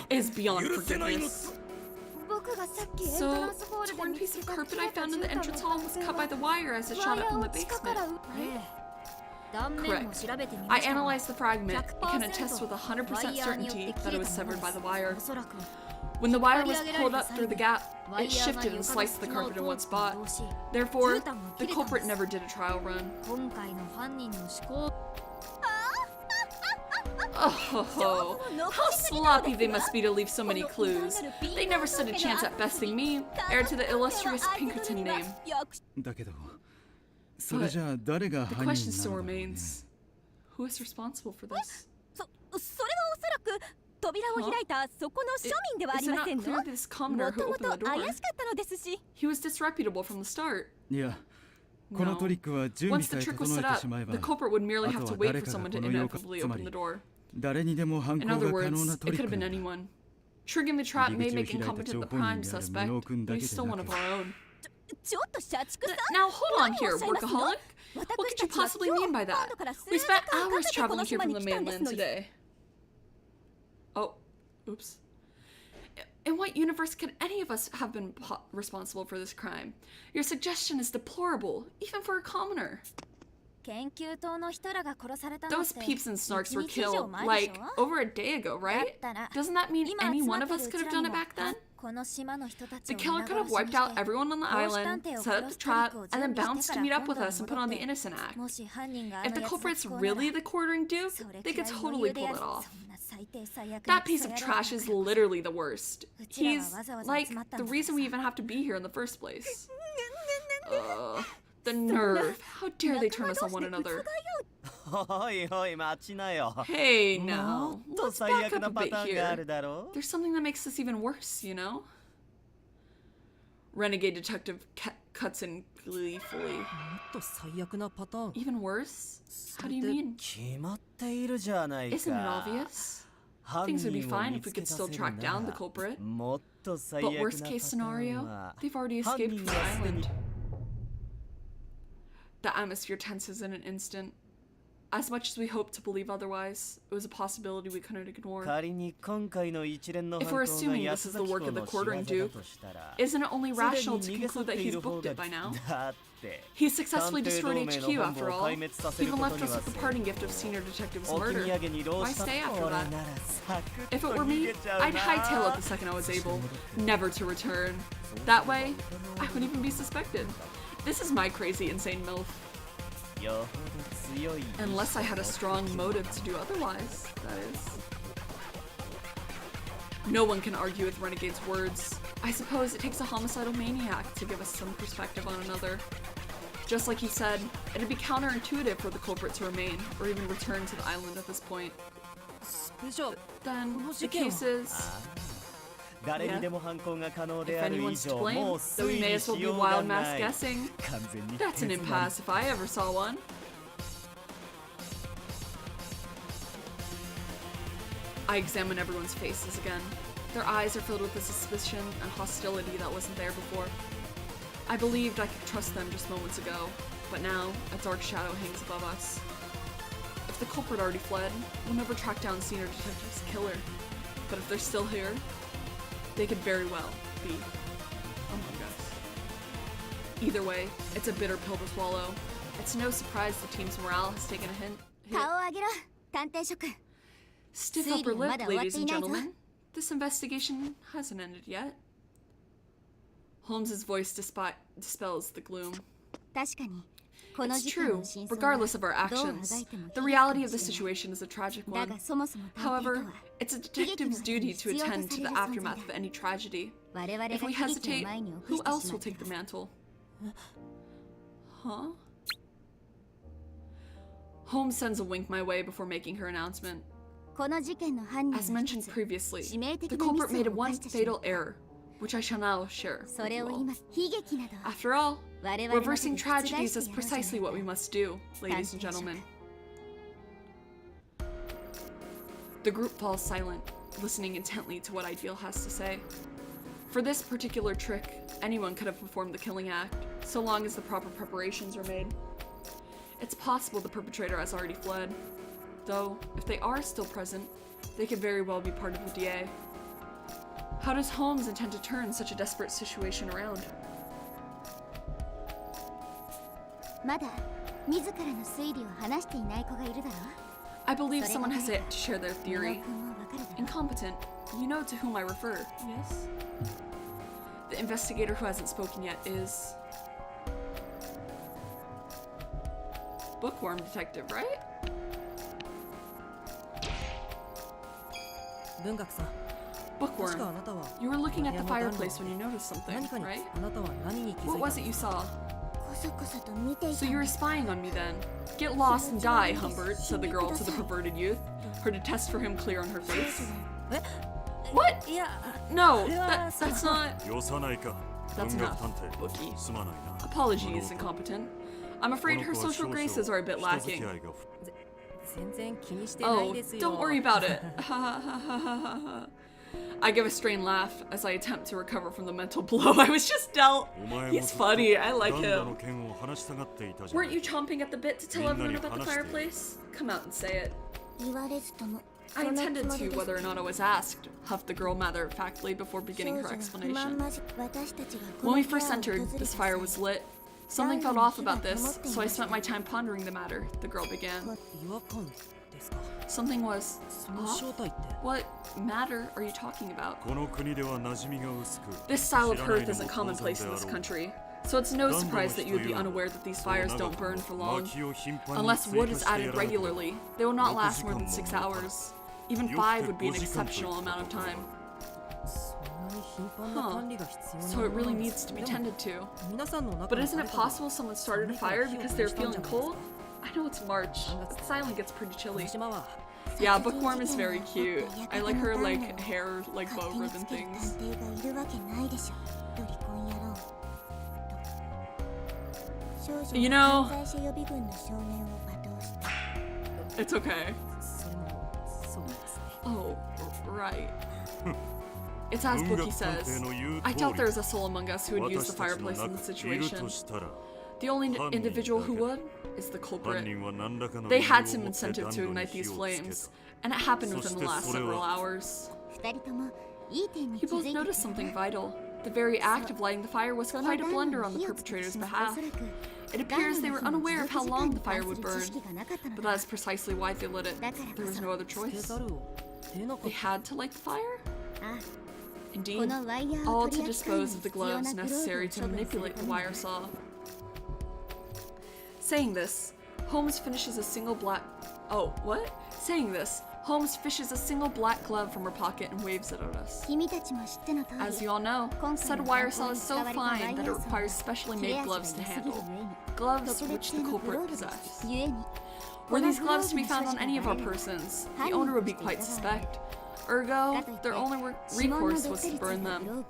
Speaker 2: is beyond forgiveness. So, the torn piece of carpet I found in the entrance hall was cut by the wire as it shot up from the basement, right? Correct. I analyzed the fragment and can attest with 100% certainty that it was severed by the wire. When the wire was pulled up through the gap, it shifted and sliced the carpet in one spot. Therefore, the culprit never did a trial run. Oh, how sloppy they must be to leave so many clues. They never stood a chance at besting me, heir to the illustrious Pinkerton name. But the question still remains, who is responsible for this? Is it not clear this commoner who opened the door? He was disreputable from the start. No. Once the trick was set up, the culprit would merely have to wait for someone to inevitably open the door. In other words, it could have been anyone. Triggering the trap may make incompetent the prime suspect, but he's still one of our own. Now hold on here, workaholic. What could you possibly mean by that? We spent hours traveling here from the mainland today. Oh, oops. In what universe could any of us have been responsible for this crime? Your suggestion is deplorable, even for a commoner. Those peeps and snarks were killed, like, over a day ago, right? Doesn't that mean any one of us could have done it back then? The killer could have wiped out everyone on the island, set up the trap, and then bounced to meet up with us and put on the innocent act. If the culprit's really the quartering duke, they could totally pull it off. That piece of trash is literally the worst. He's, like, the reason we even have to be here in the first place. The nerve. How dare they turn us on one another? Hey now, let's back up a bit here. There's something that makes this even worse, you know? Renegade Detective cuts in gleefully. Even worse? How do you mean? Isn't it obvious? Things would be fine if we could still track down the culprit. But worst case scenario, they've already escaped from the island. The atmosphere tenses in an instant. As much as we hoped to believe otherwise, it was a possibility we couldn't ignore. If we're assuming this is the work of the quartering duke, isn't it only rational to conclude that he's booked it by now? He successfully destroyed HQ after all, even left us with the parting gift of Senior Detective's murder. Why stay after that? If it were me, I'd hightail it the second I was able, never to return. That way, I wouldn't even be suspected. This is my crazy, insane MILF. Unless I had a strong motive to do otherwise, that is. No one can argue with Renegade's words. I suppose it takes a homicidal maniac to give us some perspective on another. Just like he said, it'd be counterintuitive for the culprit to remain, or even return to the island at this point. Then, the case is... Yeah. If anyone's to blame, then we may as well be wild mass guessing. That's an impasse if I ever saw one. I examine everyone's faces again. Their eyes are filled with a suspicion and hostility that wasn't there before. I believed I could trust them just moments ago, but now a dark shadow hangs above us. If the culprit already fled, we'll never track down Senior Detective's killer. But if they're still here, they could very well be among us. Either way, it's a bitter pill to swallow. It's no surprise the team's morale has taken a hit.
Speaker 4: 顔を上げろ探偵諸君
Speaker 2: Stiff upper lip, ladies and gentlemen. This investigation hasn't ended yet. Holmes's voice dispels the gloom.
Speaker 4: 確かにこの
Speaker 2: It's
Speaker 4: 事件
Speaker 2: true,
Speaker 4: の真相は
Speaker 2: regardless of our
Speaker 4: どうあ
Speaker 2: actions.
Speaker 4: がいても
Speaker 2: The
Speaker 4: 悲劇
Speaker 2: reality
Speaker 4: かも
Speaker 2: of the
Speaker 4: しれない
Speaker 2: situation is a tragic
Speaker 4: だ
Speaker 2: one.
Speaker 4: がそもそも探偵と
Speaker 2: However,
Speaker 4: は
Speaker 2: it's a detective's duty to attend to the aftermath of any tragedy.
Speaker 4: 我々が
Speaker 2: If
Speaker 4: 悲
Speaker 2: we
Speaker 4: 劇の
Speaker 2: hesitate,
Speaker 4: 前に起
Speaker 2: who
Speaker 4: こ
Speaker 2: else
Speaker 4: してし
Speaker 2: will
Speaker 4: まった
Speaker 2: take the mantle? Huh? Holmes sends a wink my way before making her announcement.
Speaker 4: この事件の犯人
Speaker 2: As
Speaker 4: は
Speaker 2: mentioned
Speaker 4: 一つ
Speaker 2: previously,
Speaker 4: 致命
Speaker 2: the
Speaker 4: 的なミ
Speaker 2: culprit
Speaker 4: ス
Speaker 2: made
Speaker 4: を
Speaker 2: one
Speaker 4: 犯してしま
Speaker 2: fatal
Speaker 4: った
Speaker 2: error, which I shall now share.
Speaker 4: そ
Speaker 2: with
Speaker 4: れ
Speaker 2: you
Speaker 4: を
Speaker 2: all.
Speaker 4: 言います悲劇など
Speaker 2: After all,
Speaker 4: 我々の手で
Speaker 2: reversing
Speaker 4: 覆してやろう
Speaker 2: tragedies
Speaker 4: じゃ
Speaker 2: is
Speaker 4: ない
Speaker 2: precisely what we
Speaker 4: か
Speaker 2: must do, ladies and gentlemen. The group falls silent, listening intently to what Ideal has to say. For this particular trick, anyone could have performed the killing act, so long as the proper preparations are made. It's possible the perpetrator has already fled. Though, if they are still present, they could very well be part of the DA. How does Holmes intend to turn such a desperate situation around?
Speaker 4: まだ自らの推理を話していない子がいるだろ
Speaker 2: I believe someone has yet to share their
Speaker 4: うミノ
Speaker 2: theory.
Speaker 4: 君もわかるだろ
Speaker 2: Incompetent. You know to whom I refer, yes? The investigator who hasn't spoken yet is... Bookworm detective, right?
Speaker 8: 文学さん、確か
Speaker 2: Bookworm.
Speaker 8: あなたは
Speaker 2: You were looking at the
Speaker 8: この部屋の暖炉
Speaker 2: fireplace when you noticed something,
Speaker 8: 何かに
Speaker 2: right?
Speaker 8: あなたは何に気づいた
Speaker 2: What was it you saw?
Speaker 4: こそこそと見てい
Speaker 2: So
Speaker 4: たん
Speaker 2: you were
Speaker 4: です
Speaker 2: spying on me then. Get lost and die, Humbert, said the girl to the perverted youth, her detest for him clear on her face. What?
Speaker 8: いや
Speaker 2: No,
Speaker 8: それは
Speaker 2: that's not...
Speaker 7: よさないか
Speaker 2: That's
Speaker 7: 文学
Speaker 2: enough,
Speaker 7: 探偵
Speaker 2: Bookie.
Speaker 7: すまないな
Speaker 2: Apologies, incompetent. I'm afraid her social graces are a bit
Speaker 7: 人付
Speaker 2: lacking.
Speaker 7: き合いが
Speaker 8: 全然気にしてない
Speaker 2: Oh,
Speaker 8: ですよ
Speaker 2: don't worry about it. I give a strained laugh as I attempt to recover from the mental blow I was just dealt.
Speaker 7: お前も
Speaker 2: He's funny. I like
Speaker 7: ガンダの
Speaker 2: him.
Speaker 7: 件を話したがっていたじゃな
Speaker 2: Weren't
Speaker 7: い
Speaker 2: you chomping at the bit to tell everyone about the
Speaker 7: Minna ni
Speaker 2: fireplace? Come out and say it.
Speaker 4: 言われずとも
Speaker 2: I
Speaker 4: そのつ
Speaker 2: intended
Speaker 4: もり
Speaker 2: to
Speaker 4: です
Speaker 2: whether or not I was asked, huffed the girl matter-of-factly before beginning
Speaker 4: 少
Speaker 2: her
Speaker 4: 女が不満
Speaker 2: explanation.
Speaker 4: まじ私たちがこ
Speaker 2: When
Speaker 4: の
Speaker 2: we
Speaker 4: 部屋を
Speaker 2: first
Speaker 4: 訪
Speaker 2: entered,
Speaker 4: れた
Speaker 2: this
Speaker 4: 際
Speaker 2: fire was lit. Something felt off about this, so I spent my time pondering the matter, the girl began.
Speaker 8: 違和感ですか
Speaker 2: Something was
Speaker 8: その
Speaker 2: off?
Speaker 8: 正体って
Speaker 2: What matter are you talking about?
Speaker 7: この国では馴染みが薄く
Speaker 2: This style of
Speaker 7: 知らない
Speaker 2: hearth
Speaker 7: の
Speaker 2: isn't
Speaker 7: も当然
Speaker 2: commonplace
Speaker 7: で
Speaker 2: in
Speaker 7: あ
Speaker 2: this
Speaker 7: ろう
Speaker 2: country, so it's no surprise that you would be unaware that these fires don't burn for long. Unless wood is added regularly, they will not last more than 6 hours. Even 5 would be an exceptional amount of time.
Speaker 8: そんなに頻繁な管理が必要な
Speaker 2: So it
Speaker 8: もの
Speaker 2: really
Speaker 8: なんです
Speaker 2: needs to be
Speaker 8: でも
Speaker 2: tended to.
Speaker 8: 皆さんの中
Speaker 2: But
Speaker 8: の
Speaker 2: isn't it
Speaker 8: 誰かが
Speaker 2: possible someone started a fire because they're feeling cold? I know it's March. This island gets pretty
Speaker 8: この
Speaker 2: chilly.
Speaker 8: 島は
Speaker 2: Yeah, Bookworm is very cute. I like her like hair, like bow
Speaker 4: 勝手に
Speaker 2: ribbon
Speaker 4: つける
Speaker 2: things.
Speaker 4: 探偵がいるわけないでしょロリコン野郎少女
Speaker 2: You
Speaker 4: は
Speaker 2: know-
Speaker 4: 犯罪者予備軍の少年を罵倒した
Speaker 2: It's okay.
Speaker 8: それもそうですね
Speaker 2: Oh, right. It's as Bookie says. I doubt there is a soul among us who would use the fireplace in this situation. The only individual who would is the culprit. They had some incentive to ignite these flames, and it happened within the last several hours.
Speaker 4: 二人ともいい点に
Speaker 2: You
Speaker 4: 気づ
Speaker 2: both
Speaker 4: いて
Speaker 2: noticed
Speaker 4: た
Speaker 2: something
Speaker 4: な
Speaker 2: vital. The very act of lighting the fire was
Speaker 4: その
Speaker 2: quite a
Speaker 4: 暖炉
Speaker 2: blunder
Speaker 4: に
Speaker 2: on the
Speaker 4: 火をつけた
Speaker 2: perpetrator's
Speaker 4: 始末は
Speaker 2: behalf.
Speaker 4: おそらく
Speaker 2: It appears they were unaware of how long the fire would
Speaker 4: 暖炉の火に関する知
Speaker 2: burn,
Speaker 4: 識がなかったの
Speaker 2: but
Speaker 4: だ
Speaker 2: that is precisely why they lit it. There was no other
Speaker 8: つけ
Speaker 2: choice.
Speaker 8: ざるを得なか
Speaker 2: They
Speaker 8: った
Speaker 2: had to light the fire?
Speaker 4: ああ
Speaker 2: Indeed,
Speaker 4: このワイヤー
Speaker 2: all
Speaker 4: を
Speaker 2: to
Speaker 4: 取り扱うの
Speaker 2: dispose
Speaker 4: に
Speaker 2: of the
Speaker 4: 必要
Speaker 2: gloves
Speaker 4: なグローブを
Speaker 2: necessary
Speaker 4: 処
Speaker 2: to
Speaker 4: 分する
Speaker 2: manipulate
Speaker 4: た
Speaker 2: the
Speaker 4: め
Speaker 2: wire
Speaker 4: に
Speaker 2: saw. Saying this, Holmes finishes a single black... Oh, what? Saying this, Holmes fishes a single black glove from her pocket and waves it at us.
Speaker 4: 君たちも知っての通
Speaker 2: As
Speaker 4: り
Speaker 2: you all know,
Speaker 4: 今回
Speaker 2: said
Speaker 4: の
Speaker 2: wire
Speaker 4: 犯行
Speaker 2: saw
Speaker 4: に
Speaker 2: is
Speaker 4: 使
Speaker 2: so
Speaker 4: われたワイ
Speaker 2: fine
Speaker 4: ヤ
Speaker 2: that
Speaker 4: ー
Speaker 2: it
Speaker 4: サーは
Speaker 2: requires specially
Speaker 4: 切れ
Speaker 2: made
Speaker 4: 味が
Speaker 2: gloves to
Speaker 4: 良すぎる
Speaker 2: handle.
Speaker 4: ゆえに
Speaker 2: Gloves
Speaker 4: 特
Speaker 2: which
Speaker 4: 別
Speaker 2: the
Speaker 4: 製のグロ
Speaker 2: culprit
Speaker 4: ーブが
Speaker 2: possessed.
Speaker 4: ゆえに
Speaker 2: Were
Speaker 4: この
Speaker 2: these
Speaker 4: グロー
Speaker 2: gloves
Speaker 4: ブ
Speaker 2: to be
Speaker 4: の
Speaker 2: found
Speaker 4: 所
Speaker 2: on
Speaker 4: 持
Speaker 2: any of
Speaker 4: が
Speaker 2: our
Speaker 4: バレれば
Speaker 2: persons,
Speaker 4: 犯
Speaker 2: the
Speaker 4: 人
Speaker 2: owner
Speaker 4: と
Speaker 2: would
Speaker 4: し
Speaker 2: be
Speaker 4: て
Speaker 2: quite
Speaker 4: 疑われ
Speaker 2: suspect.
Speaker 4: か
Speaker 2: Ergo,
Speaker 4: といって
Speaker 2: their only
Speaker 4: 指紋の
Speaker 2: recourse
Speaker 4: どっ
Speaker 2: was
Speaker 4: さ
Speaker 2: to
Speaker 4: りついた
Speaker 2: burn
Speaker 4: グロ
Speaker 2: them.
Speaker 4: ーブ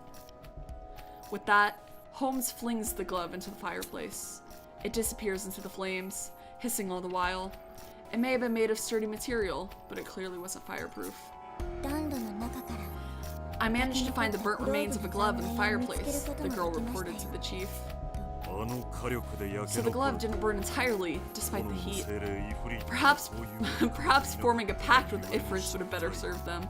Speaker 2: With that, Holmes flings the glove into the fireplace. It disappears into the flames, hissing all the while. It may have been made of sturdy material, but it clearly wasn't fireproof.
Speaker 4: 暖炉の中から
Speaker 2: I managed to find the burnt remains of a glove in the fireplace, the girl reported to the chief.
Speaker 7: あの火力で焼
Speaker 2: So
Speaker 7: け
Speaker 2: the
Speaker 7: 残
Speaker 2: glove
Speaker 7: る
Speaker 2: didn't burn entirely,
Speaker 7: こ
Speaker 2: despite
Speaker 7: の
Speaker 2: the
Speaker 7: 無
Speaker 2: heat.
Speaker 7: 精霊イフリート
Speaker 2: Perhaps,
Speaker 7: そういう
Speaker 2: perhaps forming a pact with Ifrits would have better served them.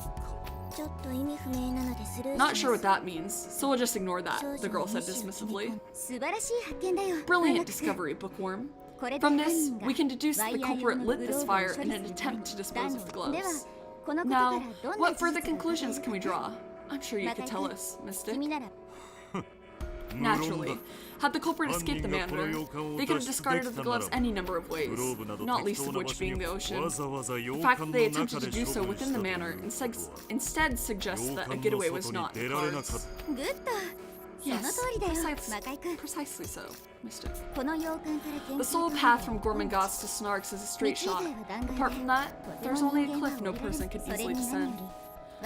Speaker 4: ちょっと意味不明なのでスルーし
Speaker 2: Not
Speaker 4: ます
Speaker 2: sure what that means, so we'll just ignore that, the girl said
Speaker 4: 少女の意志を
Speaker 2: dismissively.
Speaker 4: 素晴らしい発見だよ
Speaker 2: Brilliant
Speaker 4: 音楽君
Speaker 2: discovery, bookworm.
Speaker 4: これで
Speaker 2: From
Speaker 4: 犯
Speaker 2: this,
Speaker 4: 人が
Speaker 2: we can deduce that the
Speaker 4: ワイヤー用
Speaker 2: culprit
Speaker 4: の
Speaker 2: lit
Speaker 4: グ
Speaker 2: this
Speaker 4: ローブを
Speaker 2: fire
Speaker 4: 処
Speaker 2: in
Speaker 4: 理
Speaker 2: an
Speaker 4: するため
Speaker 2: attempt
Speaker 4: に
Speaker 2: to dispose
Speaker 4: だ
Speaker 2: of the
Speaker 4: のでは
Speaker 2: gloves.
Speaker 4: このことから
Speaker 2: Now,
Speaker 4: どんな
Speaker 2: what
Speaker 4: 事
Speaker 2: further
Speaker 4: 実が
Speaker 2: conclusions can we
Speaker 4: 考えられる
Speaker 2: draw? I'm sure you
Speaker 4: 中
Speaker 2: could
Speaker 4: 井
Speaker 2: tell
Speaker 4: 君
Speaker 2: us, Mystic.
Speaker 4: 君なら
Speaker 2: Naturally. Had the culprit escaped the manor, they could have discarded the gloves any number of ways, not least of which being the ocean. The fact that they attempted to do so within the manor instead suggests that a getaway was not in the cards.
Speaker 4: グッドその
Speaker 2: Yes,
Speaker 4: 通りだよ
Speaker 2: precisely,
Speaker 4: 中井君
Speaker 2: precisely so, Mystic.
Speaker 4: この洋館から
Speaker 2: The sole path from Gormenghast to Snarks is a straight shot. Apart from that, there's only a cliff no person could easily descend.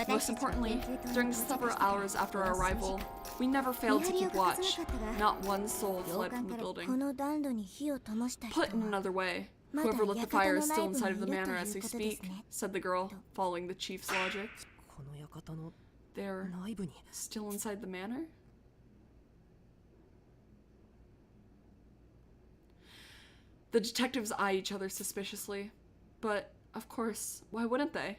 Speaker 2: Most importantly, during the several hours after our arrival, we never failed to keep watch. Not one soul
Speaker 4: 洋
Speaker 2: fled
Speaker 4: 館
Speaker 2: from the
Speaker 4: からこ
Speaker 2: building.
Speaker 4: の暖炉に火を灯した人
Speaker 2: Put in
Speaker 4: は
Speaker 2: another way, whoever lit the fire is still inside of the manor as they speak, said the girl, following the chief's logic.
Speaker 8: この館の
Speaker 2: They're
Speaker 8: 内部に
Speaker 2: still inside the manor? The detectives eye each other suspiciously. But, of course, why wouldn't they?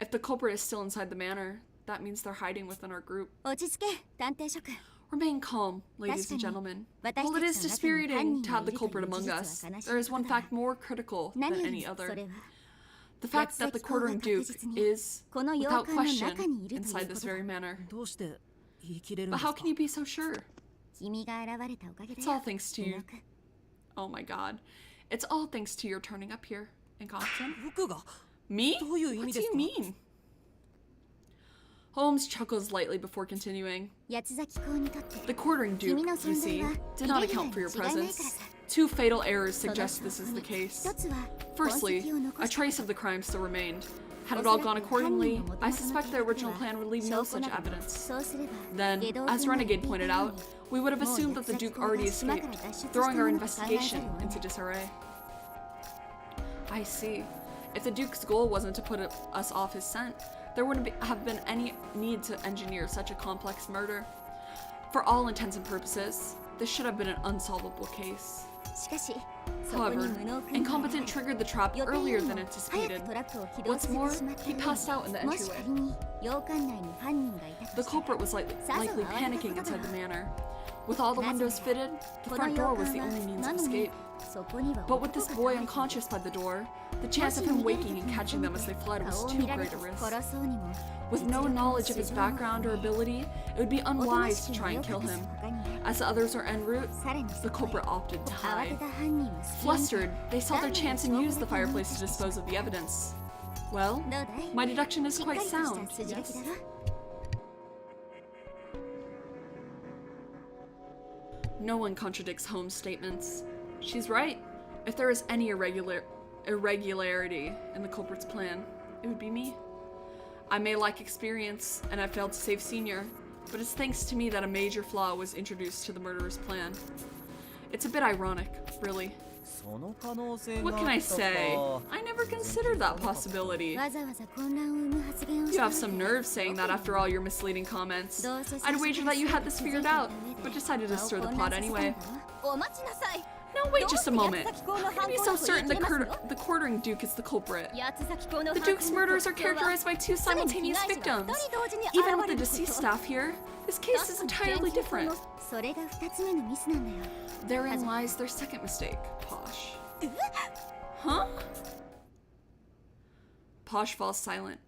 Speaker 2: If the culprit is still inside the manor, that means they're hiding within our group.
Speaker 4: 落ち着け探偵諸君
Speaker 2: Remain calm, ladies and gentlemen.
Speaker 4: 私
Speaker 2: While
Speaker 4: た
Speaker 2: it
Speaker 4: ち
Speaker 2: is
Speaker 4: の中に犯
Speaker 2: dispiriting
Speaker 4: 人
Speaker 2: to
Speaker 4: が
Speaker 2: have
Speaker 4: い
Speaker 2: the
Speaker 4: るとい
Speaker 2: culprit
Speaker 4: う事
Speaker 2: among
Speaker 4: 実は
Speaker 2: us,
Speaker 4: 悲しい
Speaker 2: there is
Speaker 4: こ
Speaker 2: one
Speaker 4: とだ
Speaker 2: fact more critical
Speaker 4: 何
Speaker 2: than
Speaker 4: より
Speaker 2: any
Speaker 4: そ
Speaker 2: other.
Speaker 4: れは
Speaker 2: The fact that the quartering duke is,
Speaker 4: この洋
Speaker 2: without
Speaker 4: 館の
Speaker 2: question,
Speaker 4: 中にいるという
Speaker 2: inside
Speaker 4: こ
Speaker 2: this
Speaker 4: とだ
Speaker 2: very manor.
Speaker 8: どうして言い切れるん
Speaker 2: But
Speaker 8: です
Speaker 2: how
Speaker 8: か
Speaker 2: can you be so sure?
Speaker 4: 君が現れたおかげだ
Speaker 2: It's
Speaker 4: よ
Speaker 2: all thanks to
Speaker 4: う
Speaker 2: you.
Speaker 4: まく
Speaker 2: Oh my god. It's all thanks to your turning up here in Compton.
Speaker 8: 僕が
Speaker 2: Me?
Speaker 8: どういう意
Speaker 2: What
Speaker 8: 味
Speaker 2: do
Speaker 8: です
Speaker 2: you
Speaker 8: か
Speaker 2: mean? Holmes chuckles lightly before continuing.
Speaker 4: 八崎公にとって
Speaker 2: The quartering duke,
Speaker 4: 君の
Speaker 2: you
Speaker 4: 存在
Speaker 2: see,
Speaker 4: は
Speaker 2: did not account for your
Speaker 4: イレギュラーに違いないから
Speaker 2: presence.
Speaker 4: さ
Speaker 2: Two fatal errors
Speaker 4: その
Speaker 2: suggest this
Speaker 4: 証
Speaker 2: is
Speaker 4: 拠
Speaker 2: the
Speaker 4: に
Speaker 2: case.
Speaker 4: 一つは
Speaker 2: Firstly,
Speaker 4: 痕跡を残
Speaker 2: a
Speaker 4: した
Speaker 2: trace of the crime still remained. Had it all gone accordingly, I suspect the original plan would leave no such evidence.
Speaker 4: そうすれば
Speaker 2: Then,
Speaker 4: 下道
Speaker 2: as
Speaker 4: 品が
Speaker 2: Renegade pointed out, we would have
Speaker 4: もう
Speaker 2: assumed that the
Speaker 4: 八崎
Speaker 2: Duke
Speaker 4: 公が
Speaker 2: already
Speaker 4: 島か
Speaker 2: escaped,
Speaker 4: ら脱出した
Speaker 2: throwing
Speaker 4: も
Speaker 2: our
Speaker 4: のと考えざる
Speaker 2: investigation
Speaker 4: を得ない
Speaker 2: into disarray. I see. If the Duke's goal wasn't to put us off his scent, there wouldn't have been any need to engineer such a complex murder. For all intents and purposes, this should have been an unsolvable case.
Speaker 4: しかしそこに
Speaker 2: However,
Speaker 4: 無能君が
Speaker 2: Incompetent
Speaker 4: 現れ
Speaker 2: triggered the trap
Speaker 4: 予定よ
Speaker 2: earlier
Speaker 4: りも
Speaker 2: than
Speaker 4: 早
Speaker 2: anticipated.
Speaker 4: くトラップを起動
Speaker 2: What's
Speaker 4: させ
Speaker 2: more,
Speaker 4: てしまった
Speaker 2: he passed out in the
Speaker 4: もし
Speaker 2: entryway.
Speaker 4: 仮に洋館内に犯人がいた
Speaker 2: The
Speaker 4: としたら
Speaker 2: culprit was likely panicking inside the manor. With all the windows fitted, the
Speaker 4: この
Speaker 2: front
Speaker 4: 洋
Speaker 2: door was
Speaker 4: 館
Speaker 2: the
Speaker 4: は
Speaker 2: only means
Speaker 4: な
Speaker 2: of
Speaker 4: のに
Speaker 2: escape.
Speaker 4: そこには
Speaker 2: But with this
Speaker 4: 男
Speaker 2: boy
Speaker 4: が倒れてい
Speaker 2: unconscious
Speaker 4: た
Speaker 2: by the door, the chance of him waking and catching them as they fled was
Speaker 4: 顔を
Speaker 2: too
Speaker 4: 見られ
Speaker 2: great
Speaker 4: て
Speaker 2: a risk.
Speaker 4: 殺そうにも
Speaker 2: With no knowledge of his background or ability, it would be
Speaker 4: おとな
Speaker 2: unwise
Speaker 4: し
Speaker 2: to
Speaker 4: く
Speaker 2: try
Speaker 4: 身を
Speaker 2: and kill
Speaker 4: 隠す
Speaker 2: him.
Speaker 4: 他にない
Speaker 2: As the others were en route,
Speaker 4: さらに
Speaker 2: the
Speaker 4: そこへ
Speaker 2: culprit opted to
Speaker 4: 慌て
Speaker 2: hide.
Speaker 4: た犯人は隙を見て
Speaker 2: Flustered, they sought their chance and used the fireplace to dispose of the evidence. Well,
Speaker 4: どうだい
Speaker 2: my deduction is
Speaker 4: しっか
Speaker 2: quite
Speaker 4: りとした
Speaker 2: sound.
Speaker 4: 筋書き
Speaker 2: Yes.
Speaker 4: だろ
Speaker 2: No one contradicts Holmes' statements. She's right. If there is any irregularity in the culprit's plan, it would be me. I may lack experience, and I failed to save Senior, but it's thanks to me that a major flaw was introduced to the murderer's plan. It's a bit ironic, really.
Speaker 5: その可能性
Speaker 2: What
Speaker 5: が
Speaker 2: can
Speaker 5: あ
Speaker 2: I
Speaker 5: ったか
Speaker 2: say? I never considered that possibility.
Speaker 4: わざわざ混乱を生む発言を
Speaker 2: You
Speaker 4: した
Speaker 2: have some nerve saying that after all your misleading comments. I'd wager that you had this figured out, but decided to stir the pot anyway.
Speaker 6: お待ちなさい
Speaker 2: Now wait just a moment.
Speaker 6: 八崎公の
Speaker 2: How
Speaker 6: 犯
Speaker 2: can you be
Speaker 6: 行
Speaker 2: so
Speaker 6: と言い
Speaker 2: certain
Speaker 6: 切れますの
Speaker 2: the quartering duke is the culprit?
Speaker 6: 八崎公の
Speaker 2: The
Speaker 6: 犯
Speaker 2: Duke's
Speaker 6: 行の
Speaker 2: murders are
Speaker 6: 特徴は
Speaker 2: characterized by two
Speaker 6: 常に被
Speaker 2: simultaneous
Speaker 6: 害者が
Speaker 2: victims.
Speaker 6: 二人同時に
Speaker 2: Even
Speaker 6: 現
Speaker 2: with
Speaker 6: れ
Speaker 2: the
Speaker 6: ること
Speaker 2: deceased staff here, this case is entirely different.
Speaker 4: それが二つ目のミスなんだよ
Speaker 2: Therein lies their second mistake, Posh. Huh? Posh falls silent.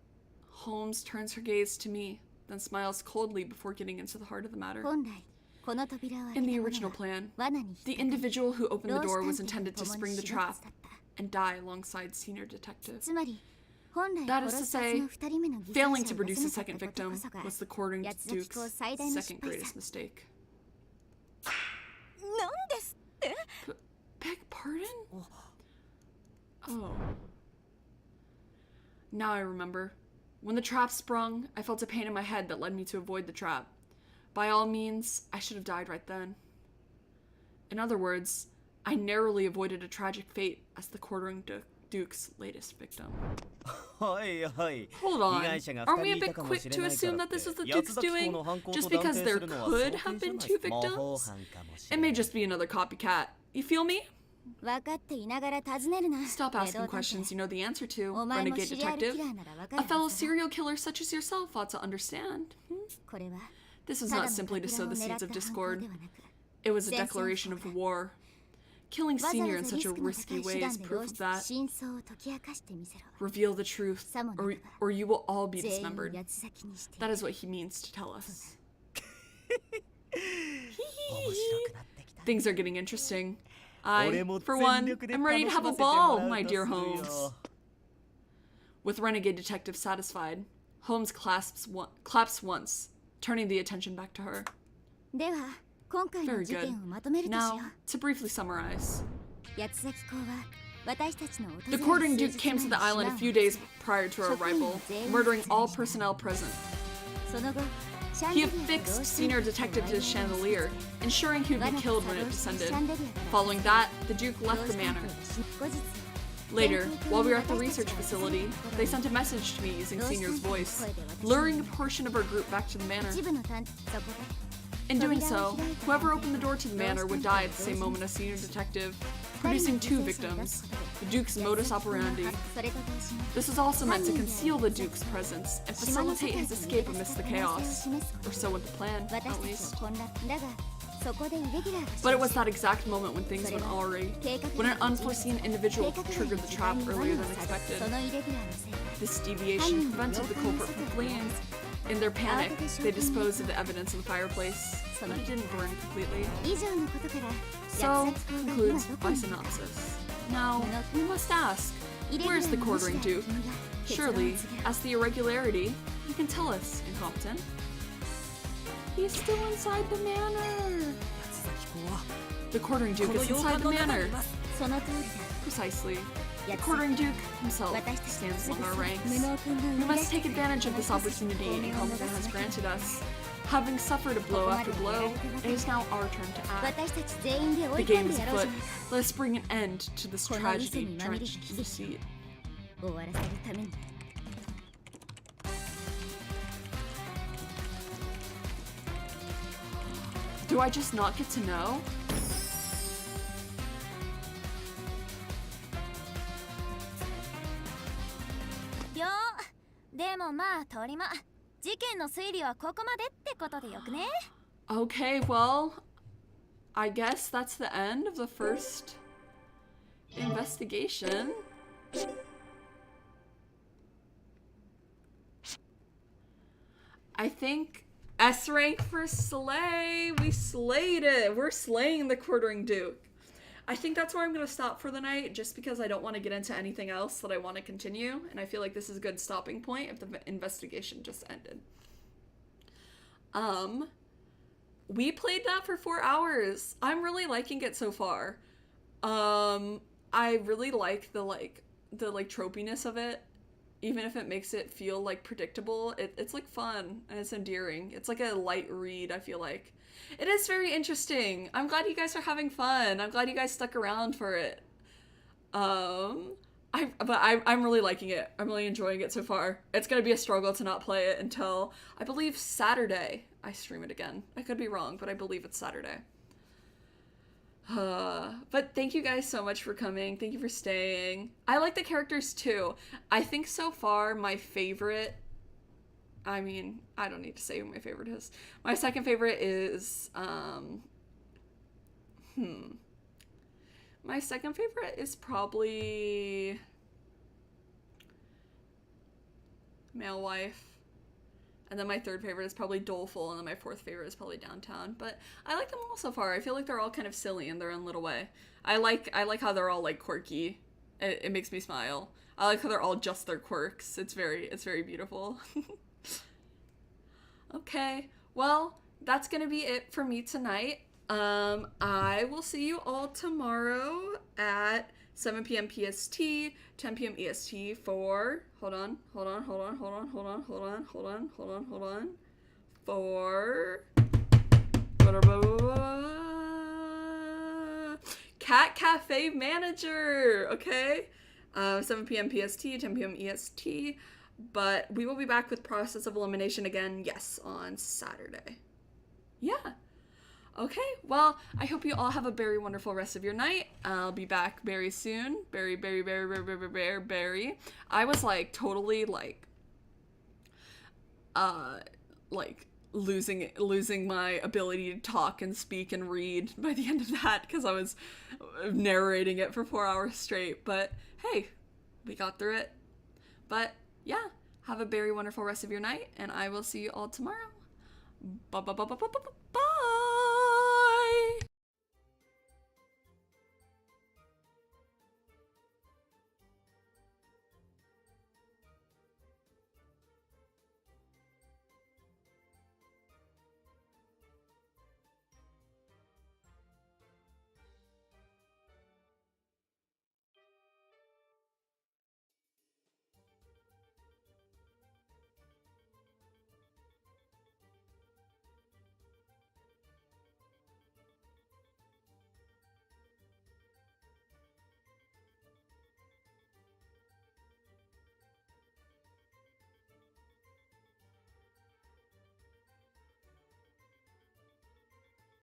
Speaker 2: Holmes turns her gaze to me, then smiles coldly before getting into the heart of the matter.
Speaker 4: 本来この扉を開
Speaker 2: In
Speaker 4: け
Speaker 2: the
Speaker 4: た
Speaker 2: original
Speaker 4: 者は
Speaker 2: plan,
Speaker 4: 罠に引っ
Speaker 2: the
Speaker 4: かかり
Speaker 2: individual who opened the
Speaker 4: 老
Speaker 2: door
Speaker 4: 子
Speaker 2: was
Speaker 4: 探偵
Speaker 2: intended
Speaker 4: と
Speaker 2: to
Speaker 4: 共に
Speaker 2: spring the
Speaker 4: 死
Speaker 2: trap
Speaker 4: 別だった
Speaker 2: and die alongside Senior Detective.
Speaker 4: つまり本来
Speaker 2: That is
Speaker 4: 殺
Speaker 2: to
Speaker 4: すはず
Speaker 2: say,
Speaker 4: の二人目の犠牲
Speaker 2: failing
Speaker 4: 者
Speaker 2: to
Speaker 4: を
Speaker 2: produce
Speaker 4: 出
Speaker 2: a
Speaker 4: せなか
Speaker 2: second
Speaker 4: ったこと
Speaker 2: victim
Speaker 4: こそが
Speaker 2: was the quartering
Speaker 4: 八崎
Speaker 2: Duke's
Speaker 4: 公最大の
Speaker 2: second
Speaker 4: 失敗さ
Speaker 2: greatest mistake.
Speaker 6: なんですって
Speaker 2: Beg pardon? Oh. Now I remember. When the trap sprung, I felt a pain in my head that led me to avoid the trap. By all means, I should have died right then. In other words, I narrowly avoided a tragic fate as the quartering Duke's latest victim.
Speaker 5: はいはい
Speaker 2: Hold
Speaker 5: 被
Speaker 2: on.
Speaker 5: 害者が
Speaker 2: Are
Speaker 5: 2
Speaker 2: we
Speaker 5: 人
Speaker 2: a
Speaker 5: いた
Speaker 2: bit
Speaker 5: かも
Speaker 2: quick
Speaker 5: しれ
Speaker 2: to
Speaker 5: ないか
Speaker 2: assume
Speaker 5: らっ
Speaker 2: that this was the
Speaker 5: て
Speaker 2: Duke's
Speaker 5: 八崎公
Speaker 2: doing
Speaker 5: の犯行と
Speaker 2: just
Speaker 5: 断
Speaker 2: because
Speaker 5: 定
Speaker 2: there
Speaker 5: するのは
Speaker 2: could
Speaker 5: 想定
Speaker 2: have
Speaker 5: じゃ
Speaker 2: been
Speaker 5: ない
Speaker 2: two
Speaker 5: 模倣
Speaker 2: victims?
Speaker 5: 犯かもし
Speaker 2: It
Speaker 5: れな
Speaker 2: may
Speaker 5: い
Speaker 2: just be another copycat. You feel me?
Speaker 4: 分かっていながら尋ねるな。
Speaker 2: Stop
Speaker 4: レ
Speaker 2: asking
Speaker 4: ド探偵
Speaker 2: questions you know the answer to,
Speaker 4: お前も
Speaker 2: renegade
Speaker 4: シリアル
Speaker 2: detective.
Speaker 4: キラーなら分か
Speaker 2: A
Speaker 4: る
Speaker 2: fellow
Speaker 4: はずだ。
Speaker 2: serial killer such as yourself ought to understand.
Speaker 4: これは
Speaker 2: This was
Speaker 4: ただ
Speaker 2: not
Speaker 4: の
Speaker 2: simply to
Speaker 4: か
Speaker 2: sow
Speaker 4: く
Speaker 2: the
Speaker 4: 乱を狙
Speaker 2: seeds
Speaker 4: った
Speaker 2: of
Speaker 4: 犯行
Speaker 2: discord.
Speaker 4: ではなく、
Speaker 2: It was a
Speaker 4: 戦争
Speaker 2: declaration of
Speaker 4: そうだ。
Speaker 2: war. Killing
Speaker 4: わざわ
Speaker 2: Senior
Speaker 4: ざ
Speaker 2: in
Speaker 4: リ
Speaker 2: such a
Speaker 4: スクの
Speaker 2: risky
Speaker 4: 高
Speaker 2: way
Speaker 4: い手
Speaker 2: is
Speaker 4: 段で
Speaker 2: proof
Speaker 4: 漏
Speaker 2: of
Speaker 4: 出
Speaker 2: that.
Speaker 4: 真相を解き明かしてみせろ。
Speaker 2: Reveal the truth,
Speaker 4: さもなくば
Speaker 2: or you will all be
Speaker 4: 全員
Speaker 2: dismembered.
Speaker 4: 八つ裂きにして
Speaker 2: That is what he means to tell us.
Speaker 5: 面白くなってきた。
Speaker 2: Things are getting interesting. I,
Speaker 5: 俺も
Speaker 2: for
Speaker 5: 全
Speaker 2: one,
Speaker 5: 力で
Speaker 2: am ready to
Speaker 5: 楽し
Speaker 2: have
Speaker 5: ま
Speaker 2: a
Speaker 5: せてもら
Speaker 2: ball,
Speaker 5: うと
Speaker 2: my
Speaker 5: する
Speaker 2: dear
Speaker 5: よ。
Speaker 2: Holmes. With Renegade Detective satisfied, Holmes claps once, turning the attention back to her.
Speaker 4: では今回の
Speaker 2: Very
Speaker 4: 事
Speaker 2: good.
Speaker 4: 件をまとめるとしよ
Speaker 2: Now, to briefly summarize,
Speaker 4: う。八つ裂き校は私たちの訪れ
Speaker 2: the
Speaker 4: る
Speaker 2: courting
Speaker 4: 数
Speaker 2: Duke
Speaker 4: 日
Speaker 2: came to
Speaker 4: 前
Speaker 2: the
Speaker 4: に
Speaker 2: island a
Speaker 4: 島を
Speaker 2: few days prior to our
Speaker 4: 職員
Speaker 2: arrival,
Speaker 4: 全員
Speaker 2: murdering all
Speaker 4: 殺害した。
Speaker 2: personnel present.
Speaker 4: その後
Speaker 2: He affixed Senior Detective to his chandelier, ensuring he would be killed when it descended. Following that, the Duke left the manor. Later, while we were at the research facility, they sent a message to me using Senior's voice, luring a portion of our group back to the manor.
Speaker 4: 一部の探偵そこで
Speaker 2: In doing so, whoever opened the door to the manor would die at the same moment as Senior Detective, producing two victims, the Duke's modus operandi.
Speaker 4: それと同時に
Speaker 2: This was also meant to conceal the Duke's presence and
Speaker 4: 島の世
Speaker 2: facilitate
Speaker 4: 界
Speaker 2: his
Speaker 4: と
Speaker 2: escape
Speaker 4: 見
Speaker 2: amidst the
Speaker 4: 出す可能性を
Speaker 2: chaos.
Speaker 4: 示すこ
Speaker 2: Or
Speaker 4: と
Speaker 2: so went the plan,
Speaker 4: 私
Speaker 2: at
Speaker 4: たち
Speaker 2: least.
Speaker 4: を混乱だがそこでイレギュラーが
Speaker 2: But it was
Speaker 4: 生
Speaker 2: that exact moment when things went awry, when an unforeseen individual triggered the trap earlier than
Speaker 4: そ
Speaker 2: expected.
Speaker 4: のイレギュラーのせいで
Speaker 2: This deviation prevented the culprit from fleeing. In their panic, they disposed of the evidence in the fireplace, but it didn't burn completely.
Speaker 4: 以上のことから
Speaker 2: So,
Speaker 4: 八つ裂き校が
Speaker 2: concludes
Speaker 4: 今どこ
Speaker 2: my
Speaker 4: にいるのか
Speaker 2: synopsis. Now, we must ask, where's the quartering Duke? Surely, as the irregularity, you can tell us, incompetent. He's still inside the manor.
Speaker 5: 八つ裂き校は
Speaker 2: The quartering
Speaker 5: こ
Speaker 2: Duke
Speaker 5: の
Speaker 2: is
Speaker 5: 洋
Speaker 2: inside
Speaker 5: 館
Speaker 2: the
Speaker 5: の中に
Speaker 2: manor.
Speaker 5: います。
Speaker 4: その通り
Speaker 2: Precisely.
Speaker 4: だ
Speaker 2: The
Speaker 4: 八つ
Speaker 2: quartering Duke himself
Speaker 4: 私たち
Speaker 2: stands
Speaker 4: のすぐ
Speaker 2: among our
Speaker 4: 無
Speaker 2: ranks.
Speaker 4: 能君が
Speaker 2: We
Speaker 4: 生み出
Speaker 2: must
Speaker 4: した
Speaker 2: take advantage of this opportunity Incompetent has granted us. Having suffered a blow after blow, it is now our turn to act.
Speaker 4: 私たち全員で追
Speaker 2: The
Speaker 4: い込
Speaker 2: game
Speaker 4: んで
Speaker 2: is
Speaker 4: やろうじ
Speaker 2: afoot.
Speaker 4: ゃないか
Speaker 2: Let us bring an end to this
Speaker 4: この嘘
Speaker 2: tragedy
Speaker 4: にまみれた
Speaker 2: drenched
Speaker 4: 悲劇
Speaker 2: deceit.
Speaker 4: 終わらせるために
Speaker 2: Do I just not get to know?
Speaker 4: よーでもまあ通り魔事件の推理はここまでってことでよくね
Speaker 2: Okay, well, I guess that's the end of the first investigation. I think S rank for slay. We slayed it. We're slaying the quartering Duke. I think that's where I'm going to stop for the night, just because I don't want to get into anything else that I want to continue, and I feel like this is a good stopping point if the investigation just ended. We played that for 4 hours. I'm really liking it so far. I really like the tropiness of it, even if it makes it feel like predictable. It's like fun and it's endearing. It's like a light read, I feel like. It is very interesting. I'm glad you guys are having fun. I'm glad you guys stuck around for it. I'm really liking it. I'm really enjoying it so far. It's gonna be a struggle to not play it until, I believe, Saturday. I stream it again. I could be wrong, but I believe it's Saturday. But thank you guys so much for coming. Thank you for staying. I like the characters too. I think so far my favorite, I mean, I don't need to say who my favorite is. My second favorite is, my second favorite is probably Male Wife. And then my third favorite is probably Doleful, and then my fourth favorite is probably Downtown. But I like them all so far. I feel like they're all kind of silly in their own little way. I like how they're all like quirky. It makes me smile. I like how they're all just their quirks. It's very beautiful. Okay, well, that's gonna be it for me tonight. I will see you all tomorrow at 7 p.m. PST, 10 p.m. EST for, hold on, for Cat Cafe Manager, okay? 7 p.m. PST, 10 p.m. EST, but we will be back with Process of Elimination again, yes, on Saturday. Yeah. Okay, well, I hope you all have a very wonderful rest of your night. I'll be back very soon. Berry. I was like totally like losing my ability to talk and speak and read by the end of that because I was narrating it for 4 hours straight. But hey, we got through it. But yeah, have a very wonderful rest of your night, and I will see you all tomorrow. Bye.